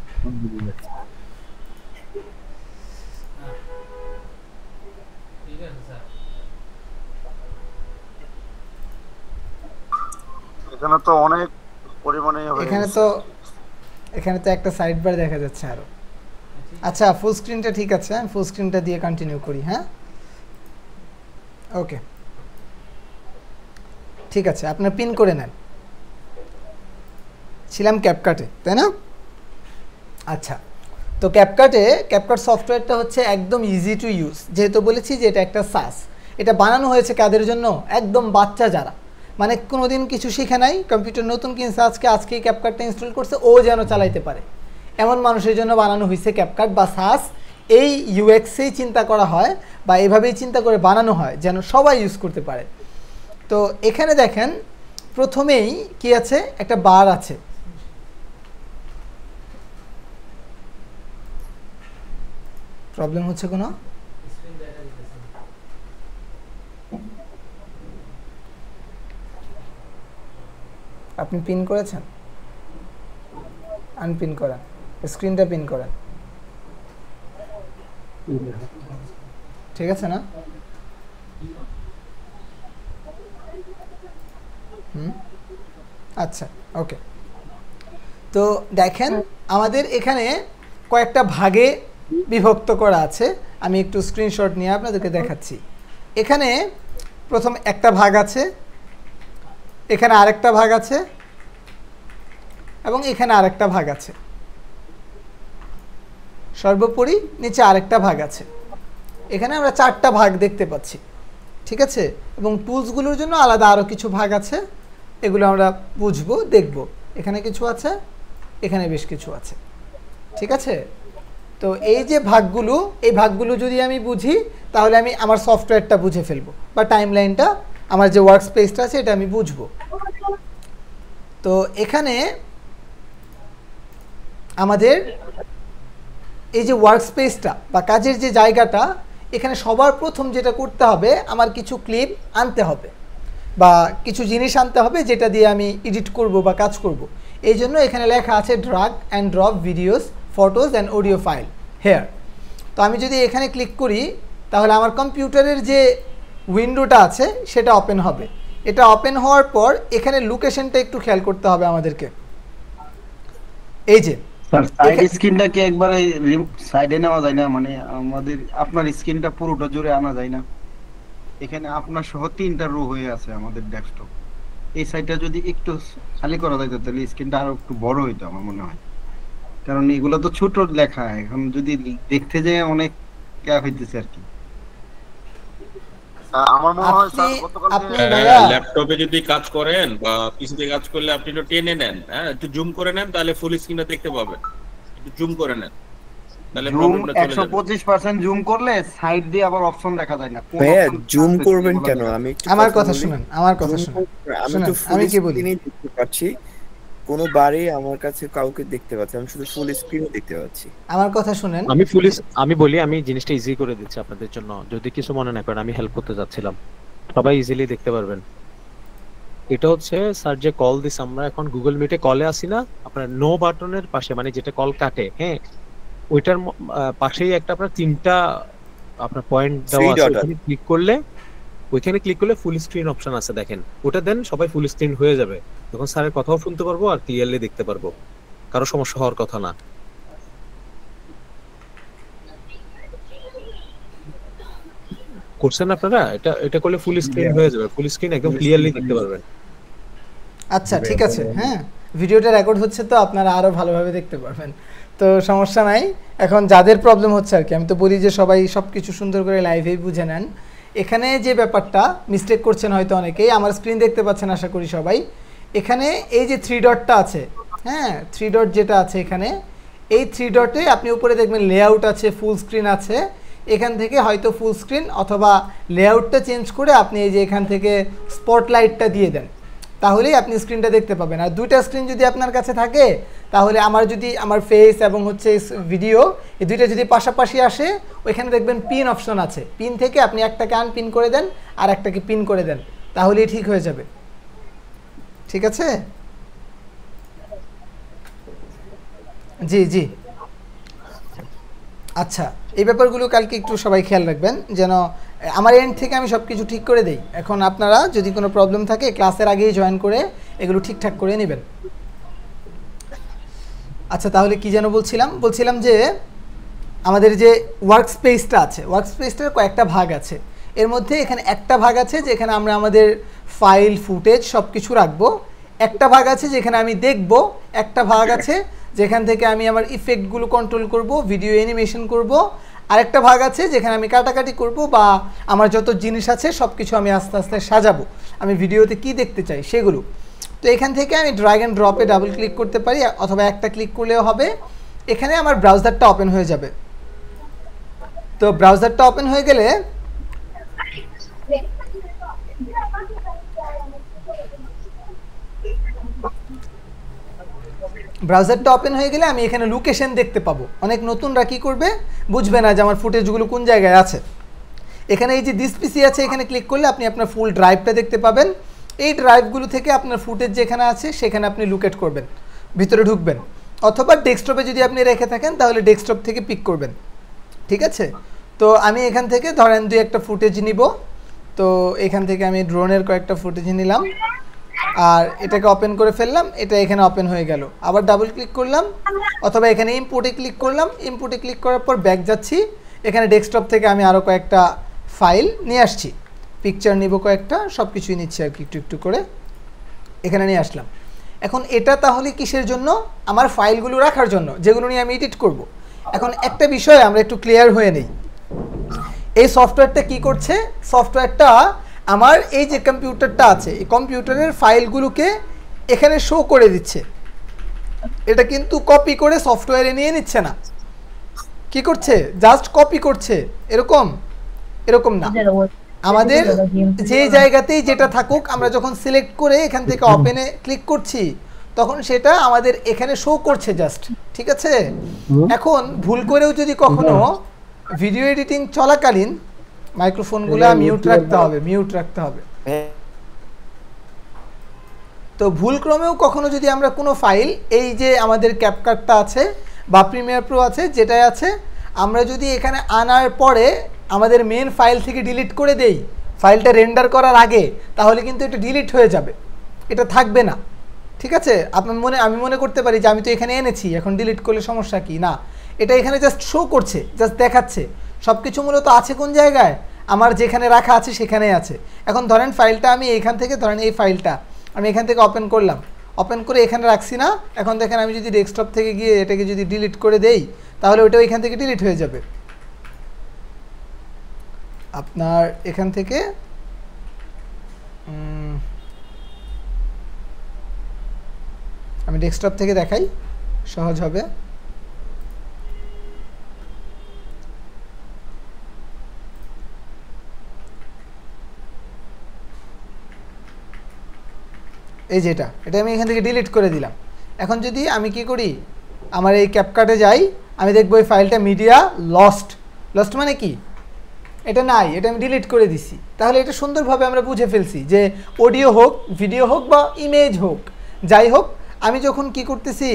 এখানে তো অনেক পরিমাণে এখানে তো একটা সাইড বার দেখা যাচ্ছে আরো। আচ্ছা, ফুল স্ক্রিনটা ঠিক আছে, আমি ফুল স্ক্রিনটা দিয়ে কন্টিনিউ করি। হ্যাঁ, ওকে, ঠিক আছে। আপনার পিন করে নেন। ছিলাম ক্যাপকাটে, তাই না? আচ্ছা, তো ক্যাপকাট সফটওয়্যারটা হচ্ছে একদম ইজি টু ইউজ, যেহেতু বলেছি যে এটা একটা সাস। এটা বানানো হয়েছে কাদের জন্য? একদম বাচ্চা যারা মানে কোনোদিন কিছু শিখে নাই, কম্পিউটার নতুন কিনছে আজকেই ক্যাপকাটটা ইনস্টল করছে, ও যেন চালাইতে পারে এমন মানুষের জন্য বানানো হয়েছে ক্যাপকাট বা সাস। এই ইউএক্সেই চিন্তা করা হয় বা এভাবেই চিন্তা করে বানানো হয় যেন সবাই ইউজ করতে পারে। তো এখানে দেখেন প্রথমেই কি আছে, একটা বার আছে। প্রবলেম হচ্ছে কোনো? আপনি পিন করেছেন? আনপিন করেন, স্ক্রিনটা পিন করেন, ঠিক আছে না? আচ্ছা, ওকে। তো দেখেন আমাদের এখানে কয়েকটা ভাগে বিভক্ত করা আছে। আমি একটু স্ক্রিনশট নিয়ে আপনাদেরকে দেখাচ্ছি। এখানে প্রথম একটা ভাগ আছে, এখানে আরেকটা ভাগ আছে, এবং এখানে আরেকটা ভাগ আছে, সর্বোপরি নিচে আরেকটা ভাগ আছে। এখানে আমরা 4টা ভাগ দেখতে পাচ্ছি, ঠিক আছে? এবং টুলসগুলোর জন্য আলাদা আরও কিছু ভাগ আছে, এগুলো আমরা বুঝবো, দেখব। এখানে কিছু আছে, এখানে বেশ কিছু আছে, ঠিক আছে? তো এই যে ভাগগুলো, এই ভাগগুলো যদি আমি বুঝি তাহলে আমি আমার সফটওয়্যারটা বুঝে ফেলবো, বা টাইমলাইনটা, আমার যে ওয়ার্ক স্পেসটা আছে এটা আমি বুঝবো। তো এখানে আমাদের এই যে ওয়ার্ক স্পেসটা বা কাজের যে জায়গাটা, এখানে সবার প্রথম যেটা করতে হবে, আমার কিছু ক্লিপ আনতে হবে বা কিছু জিনিস আনতে হবে যেটা দিয়ে আমি এডিট করব বা কাজ করব। এই জন্য এখানে লেখা আছে drug and drop videos, photos and audio file hair. তো আমি যদি এখানে ক্লিক করি তাহলে আমার কম্পিউটারের যে উইন্ডোটা আছে সেটা ওপেন হবে। এটা ওপেন হওয়ার পর এখানে লোকেশনটা একটু খেয়াল করতে হবে আমাদেরকে। এই যে স্যার, সাইড স্ক্রিনটা কি একবারে সাইডে নেওয়া যায় না? মানে আমাদের আপনার স্ক্রিনটা পুরোটা জুড়ে আনা যায় না? এখানে আপনার সহ 3টা রো হয়ে আছে আমাদের ডেস্কটপ। এই সাইডটা যদি একটু খালি করা যায় তাহলে স্ক্রিনটা আরো একটু বড় হইতো আমার মনে হয়, কারণ এগুলো তো ছোট লেখা, এখন যদি দেখতে যায় অনেক গ্যাপ হইতেছে আর কি। আমার মনে হয় স্যার ল্যাপটপে যদি কাজ করেন বা পিসিতে কাজ করলে আপনি একটু টেনে নেন, হ্যাঁ, একটু জুম করে নেন, তাহলে ফুল স্ক্রিনটা দেখতে পাবেন। একটু জুম করে নেন, তাহলে প্রবলেমটা চলে যাবে। 125% জুম করলে সাইড দিয়ে আবার অপশন দেখা যায় না। ভাইয়া জুম করবেন কেন? আমি আমার কথা শুনেন, আমার কথা শুনেন। আমি কি বলি, দেখতে পাচ্ছি কোনো বারে আমার কাছে কাউকে দেখতে পাচ্ছি, আমি শুধু ফুল স্ক্রিন দেখতে পাচ্ছি। আমার কথা শুনেন। আমি বলি, আমি জিনিসটা ইজি করে দিচ্ছি আপনাদের জন্য, যদি কিছু মনে না করেন। আমি হেল্প করতে যাচ্ছিলাম, সবাই ইজিলি দেখতে পারবেন। এটা হচ্ছে স্যার যে কল দিস, আমরা এখন গুগল মিটে কলে আসি না, আপনার নো বাটনের পাশে, মানে যেটা কল কাটে, হ্যাঁ, ওইটার পাশেই একটা আপনার 3টা আপনার পয়েন্ট দেওয়া আছে। ওখানে ক্লিক করলে ফুল স্ক্রিন অপশন আছে, দেখেন ওটা দেন, সবাই ফুল স্ক্রিন হয়ে যাবে। তখন স্যারের কথাও শুনতে পারবো আর ক্লিয়ারলি দেখতে পারবো, কারো সমস্যা হওয়ার কথা না। করছেন আপনারা? এটা করলে ফুল স্ক্রিন হয়ে যাবে, ফুল স্ক্রিন একদম ক্লিয়ারলি দেখতে পারবেন। আচ্ছা, ঠিক আছে, হ্যাঁ, ভিডিওটা রেকর্ড হচ্ছে তো আপনারা আরো ভালোভাবে দেখতে পারবেন, তো সমস্যা নাই। এখন যাদের প্রবলেম হচ্ছে আর কি, আমি তো বলি যে সবাই সবকিছু সুন্দর করে লাইভেই বুঝে নেন। এখানে যে ব্যাপারটা মিস্টেক করছেন হয়তো অনেকেই, আমার স্ক্রিন দেখতে পাচ্ছেন আশা করি সবাই। এখানে এই যে 3 ডটটা আছে, হ্যাঁ, 3 ডট যেটা আছে এখানে, এই 3 ডটে আপনি উপরে দেখবেন লেআউট আছে, ফুল স্ক্রিন আছে। এখান থেকে হয়তো ফুল স্ক্রিন অথবা লেআউটটা চেঞ্জ করে আপনি এই যে এখান থেকে স্পটলাইটটা দিয়ে দেন, তাহলেই আপনি স্ক্রিনটা দেখতে পাবেন। আর 2টা স্ক্রিন যদি আপনার কাছে থাকে তাহলে আমার ফেস এবং হচ্ছে ভিডিও, এই 2টা যদি পাশাপাশি আসে, ওইখানে দেখবেন পিন অপশন আছে। পিন থেকে আপনি একটাকে আনপিন করে দেন আর একটাকে পিন করে দেন, তাহলেই ঠিক হয়ে যাবে। ঠিক আছে? জি জি, আচ্ছা, এই ব্যাপারগুলো কালকে একটু সবাই খেয়াল রাখবেন যেন আমার এন্ড থেকে আমি সব কিছু ঠিক করে দেই। এখন আপনারা যদি কোনো প্রবলেম থাকে ক্লাসের আগেই জয়েন করে এগুলো ঠিকঠাক করে নেবেন। আচ্ছা, তাহলে কি যেন বলছিলাম যে আমাদের যে ওয়ার্ক স্পেসটা আছে, ওয়ার্ক স্পেসটার কয়েকটা ভাগ আছে। এর মধ্যে এখানে একটা ভাগ আছে যেখানে আমরা আমাদের ফাইল, ফুটেজ সব কিছু রাখবো। একটা ভাগ আছে যেখানে আমি দেখব। একটা ভাগ আছে যেখান থেকে আমি আমার ইফেক্টগুলো কন্ট্রোল করব, ভিডিও অ্যানিমেশন করব। আরেকটা ভাগ আছে যেখানে আমি কাটাকাটি করব বা আমার যত জিনিস আছে সব কিছু আমি আস্তে আস্তে সাজাবো, আমি ভিডিওতে কি দেখতে চাই সেগুলো। তো এখান থেকে আমি ড্র্যাগ অ্যান্ড ড্রপে ডাবল ক্লিক করতে পারি অথবা একটা ক্লিক করলেও হবে। এখানে আমার ব্রাউজারটা ওপেন হয়ে যাবে। তো ব্রাউজারটা ওপেন হয়ে গেলে আমি এখানে লোকেশন দেখতে পাবো। অনেক নতুনরা কি করবে, বুঝবে না যে আমার ফুটেজগুলো কোন জায়গায় আছে। এখানে এই যে দিস পিসি আছে, এখানে ক্লিক করলে আপনি আপনার ফুল ড্রাইভটা দেখতে পাবেন। এই ড্রাইভগুলো থেকে আপনার ফুটেজ যেখানে আছে সেখানে আপনি লোকেট করবেন, ভিতরে ঢুকবেন, অথবা ডেস্কটপে যদি আপনি রেখে থাকেন তাহলে ডেস্কটপ থেকে পিক করবেন, ঠিক আছে। তো আমি এখান থেকে ধরেন 2-1টা ফুটেজ নিব। তো এখান থেকে আমি ড্রোনের কয়েকটা ফুটেজ নিলাম আর এটাকে ওপেন করে ফেললাম, এটা এখানে ওপেন হয়ে গেল। আবার ডাবল ক্লিক করলাম অথবা এখানে ইম্পোর্টে ক্লিক করলাম, ইম্পোর্টে ক্লিক করার পর ব্যাক যাচ্ছি, এখানে ডেস্কটপ থেকে আমি আরও কয়েকটা ফাইল নিয়ে আসছি, পিকচার নিব কয়েকটা, সব কিছুই নিচ্ছি আর কি একটু একটু করে, এখানে নিয়ে আসলাম। এখন এটা তাহলে কিসের জন্য? আমার ফাইলগুলো রাখার জন্য, যেগুলো নিয়ে আমি এডিট করব। এখন একটা বিষয় আমরা একটু ক্লিয়ার হয়ে নেই, এই সফটওয়্যারটা কি করছে? সফটওয়্যারটা আমার এই যে কম্পিউটারটা আছে, এই কম্পিউটারের ফাইলগুলোকে এখানে শো করে দিচ্ছে। এটা কিন্তু কপি করে সফটওয়্যারে নিয়ে নিচ্ছে না। কি করছে? জাস্ট কপি করছে। এরকম না, আমাদের যে জায়গাতেই যেটা থাকুক, আমরা যখন সিলেক্ট করে এখান থেকে ওপেনে ক্লিক করছি তখন সেটা আমাদের এখানে শো করছে জাস্ট, ঠিক আছে। এখন ভুল করেও যদি কখনো ভিডিও এডিটিং চলাকালীন মাইক্রোফোনগুলো মিউট রাখতে হবে। তো ভুল ক্রমেও কখনো যদি আমরা কোনো ফাইল, এই যে আমাদের ক্যাপকাটটা আছে বা প্রিমিয়ার প্রো আছে, যেটাই আছে, আমরা যদি এখানে আনার পরে আমাদের মেন ফাইল থেকে ডিলিট করে দেই ফাইলটা রেন্ডার করার আগে, তাহলে কিন্তু এটা ডিলিট হয়ে যাবে, এটা থাকবে না, ঠিক আছে। আমি মনে করতে পারি যে আমি তো এখানে এনেছি, এখন ডিলিট করলে সমস্যা কি? না, এটা এখানে জাস্ট শো করছে, জাস্ট দেখাচ্ছে সব কিছু মূলত আছে কোন জায়গায়, আমার যেখানে রাখা আছে সেখানেই আছে। এখন ধরেন ফাইলটা আমি এইখান থেকে, ধরেন এই ফাইলটা আমি এখান থেকে ওপেন করলাম, ওপেন করে এখানে রাখছি না। এখন দেখেন আমি যদি ডেস্কটপ থেকে গিয়ে এটাকে যদি ডিলিট করে দেই তাহলে ওইটাও এখান থেকে ডিলিট হয়ে যাবে। আপনার এখান থেকে আমি ডেস্কটপ থেকে দেখাই, সহজ হবে। এই যেটা, এটা আমি এখান থেকে ডিলিট করে দিলাম। এখন যদি আমি কি করি, আমার এই ক্যাপকাটে যাই, আমি দেখবো এই ফাইলটা মিডিয়া লস্ট মানে কি? এটা নাই, এটা আমি ডিলিট করে দিছি। তাহলে এটা সুন্দরভাবে আমরা বুঝে ফেলছি যে অডিও হোক, ভিডিও হোক বা ইমেজ হোক, যাই হোক, আমি যখন কি করতেছি,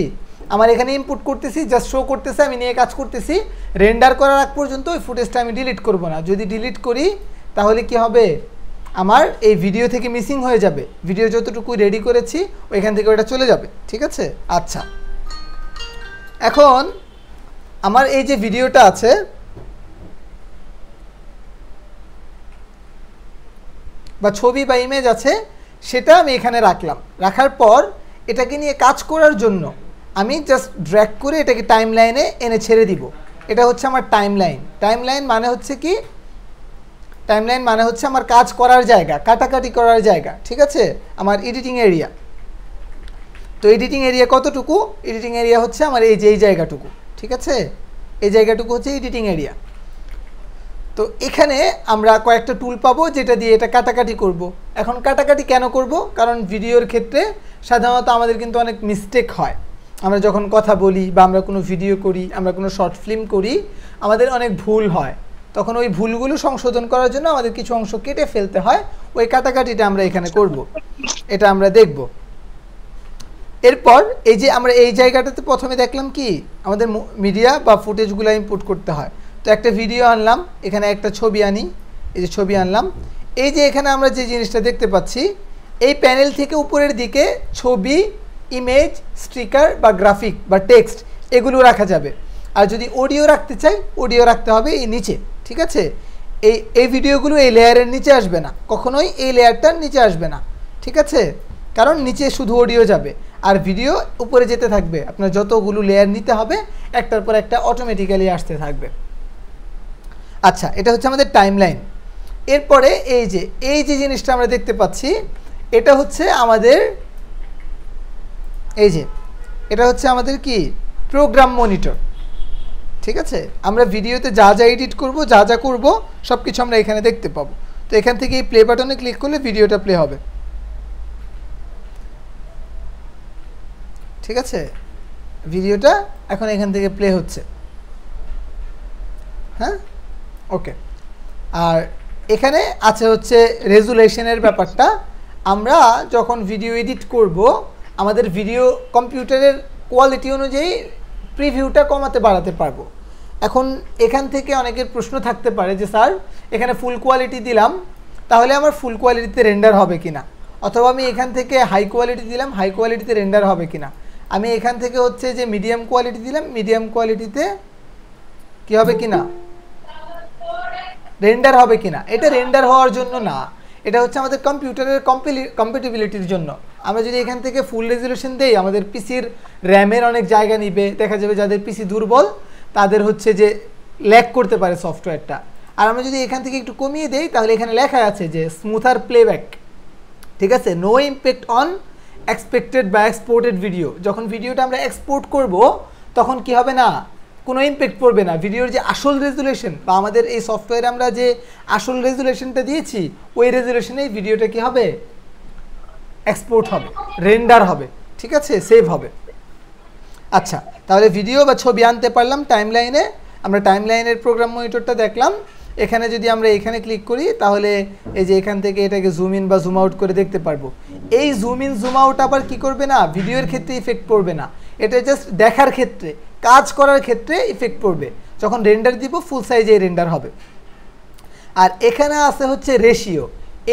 আমার এখানে ইনপুট করতেছি, জাস্ট শো করতেছে, আমি নিয়ে কাজ করতেছি, রেন্ডার করার আগ পর্যন্ত ওই ফুটেজটা আমি ডিলিট করব না। যদি ডিলিট করি তাহলে কি হবে, আমার এই ভিডিও থেকে মিসিং হয়ে যাবে, ভিডিও যতটুকু রেডি করেছি ওইখান থেকে ওটা চলে যাবে, ঠিক আছে। আচ্ছা, এখন আমার এই যে ভিডিওটা আছে, বা ছবি বা ইমেজ আছে, সেটা আমি এখানে রাখলাম। রাখার পর এটাকে নিয়ে কাজ করার জন্য আমি জাস্ট ড্র্যাগ করে এটাকে টাইম লাইনে এনে ছেড়ে দিব। এটা হচ্ছে আমার টাইম লাইন। টাইম লাইন মানে হচ্ছে কি? টাইম লাইন মানে হচ্ছে আমার কাজ করার জায়গা, কাটাকাটি করার জায়গা, ঠিক আছে, আমার এডিটিং এরিয়া। তো এডিটিং এরিয়া কতটুকু? এডিটিং এরিয়া হচ্ছে আমার এই যে এই জায়গাটুকু, ঠিক আছে, এই জায়গাটুকু হচ্ছে এডিটিং এরিয়া। তো এখানে আমরা কয়েকটা টুল পাবো যেটা দিয়ে এটা কাটাকাটি করব। এখন কাটাকাটি কেন করব? কারণ ভিডিওর ক্ষেত্রে সাধারণত আমাদের কিন্তু অনেক মিস্টেক হয়। আমরা যখন কথা বলি বা আমরা কোনো ভিডিও করি, আমরা কোনো শর্ট ফিল্ম করি, আমাদের অনেক ভুল হয়। তখন ওই ভুলগুলো সংশোধন করার জন্য আমাদের কিছু অংশ কেটে ফেলতে হয়। ওই কাটাকাটিটা আমরা এখানে করব, এটা আমরা দেখব। এরপর এই যে আমরা এই জায়গাটাতে প্রথমে দেখলাম কি, আমাদের মিডিয়া বা ফুটেজগুলো ইনপুট করতে হয়। তো একটা ভিডিও আনলাম, এখানে একটা ছবি আনি, এই যে ছবি আনলাম। এই যে এখানে আমরা যে জিনিসটা দেখতে পাচ্ছি, এই প্যানেল থেকে উপরের দিকে ছবি, ইমেজ, স্টিকার বা গ্রাফিক বা টেক্সট এগুলো রাখা যাবে। আর যদি অডিও রাখতে চাই, অডিও রাখতে হবে এই নিচে, ঠিক আছে। এই ভিডিওগুলো এই লেয়ারের নিচে আসবে না, কখনোই এই লেয়ারটার নিচে আসবে না, ঠিক আছে, কারণ নিচে শুধু অডিও যাবে আর ভিডিও উপরে যেতে থাকবে। আপনার যতগুলো লেয়ার নিতে হবে একটার পর একটা অটোমেটিক্যালি আসতে থাকবে। আচ্ছা, এটা হচ্ছে আমাদের টাইমলাইন। এরপরে এই যে জিনিসটা আমরা দেখতে পাচ্ছি, এটা হচ্ছে আমাদের এটা হচ্ছে আমাদের কি, প্রোগ্রাম মনিটর, ঠিক আছে। আমরা ভিডিওতে যা যা এডিট করব, যা যা করব সব কিছু আমরা এখানে দেখতে পাবো। তো এখান থেকে এই প্লে বাটনে ক্লিক করলে ভিডিওটা প্লে হবে, ঠিক আছে। ভিডিওটা এখন এখান থেকে প্লে হচ্ছে। হ্যাঁ ওকে। আর এখানে আছে হচ্ছে রেজুলেশনের ব্যাপারটা। আমরা যখন ভিডিও এডিট করব আমাদের ভিডিও কম্পিউটারের কোয়ালিটি অনুযায়ী প্রিভিউটা কমাতে বাড়াতে পারবো। এখন এখান থেকে অনেকের প্রশ্ন থাকতে পারে যে স্যার এখানে ফুল কোয়ালিটি দিলাম তাহলে আমার ফুল কোয়ালিটিতে রেন্ডার হবে কিনা, অথবা আমি এখান থেকে হাই কোয়ালিটি দিলাম হাই কোয়ালিটিতে রেন্ডার হবে কিনা, আমি এখান থেকে হচ্ছে যে মিডিয়াম কোয়ালিটি দিলাম মিডিয়াম কোয়ালিটিতে কি হবে কিনা, রেন্ডার হবে কিনা। এটা রেন্ডার হওয়ার জন্য না, এটা হচ্ছে আমাদের কম্পিউটারের কম্প্যাটিবিলিটির জন্য। আমরা যদি এখান থেকে ফুল রেজুলেশন দেই আমাদের পিসির র্যামের অনেক জায়গা নিবে, দেখা যাবে যাদের পিসি দুর্বল তাদের হচ্ছে যে ল্যাগ করতে পারে সফটওয়্যারটা। আর আমরা যদি এখান থেকে একটু কমিয়ে দেই তাহলে এখানে লেখা আছে যে স্মুথার প্লেব্যাক, ঠিক আছে, নো ইম্প্যাক্ট অন এক্সপেক্টেড বা এক্সপোর্টেড ভিডিও। যখন ভিডিওটা আমরা এক্সপোর্ট করব তখন কি হবে না, কোনো ইম্প্যাক্ট পড়বে না। ভিডিওর যে আসল রেজুলেশন বা আমাদের এই সফটওয়্যারে আমরা যে আসল রেজুলেশনটা দিয়েছি ওই রেজুলেশনেই ভিডিওটা কি হবে, এক্সপোর্ট হবে, রেন্ডার হবে, ঠিক আছে, সেভ হবে। আচ্ছা, তাহলে ভিডিও বা ছবি আনতে পারলাম টাইমলাইনে। আমরা টাইমলাইনের প্রোগ্রাম মনিটরটা দেখলাম। এখানে যদি আমরা এখানে ক্লিক করি তাহলে এই যে এখান থেকে এটাকে জুম ইন বা জুম আউট করে দেখতে পারবো। এই জুম ইন জুম আউট আবার কি করবে না, ভিডিওর ক্ষেত্রে ইফেক্ট পড়বে না, এটা জাস্ট দেখার ক্ষেত্রে, কাজ করার ক্ষেত্রে ইফেক্ট পড়বে। যখন রেন্ডার দিব ফুল সাইজে রেন্ডার হবে। আর এখানে আছে হচ্ছে রেশিও,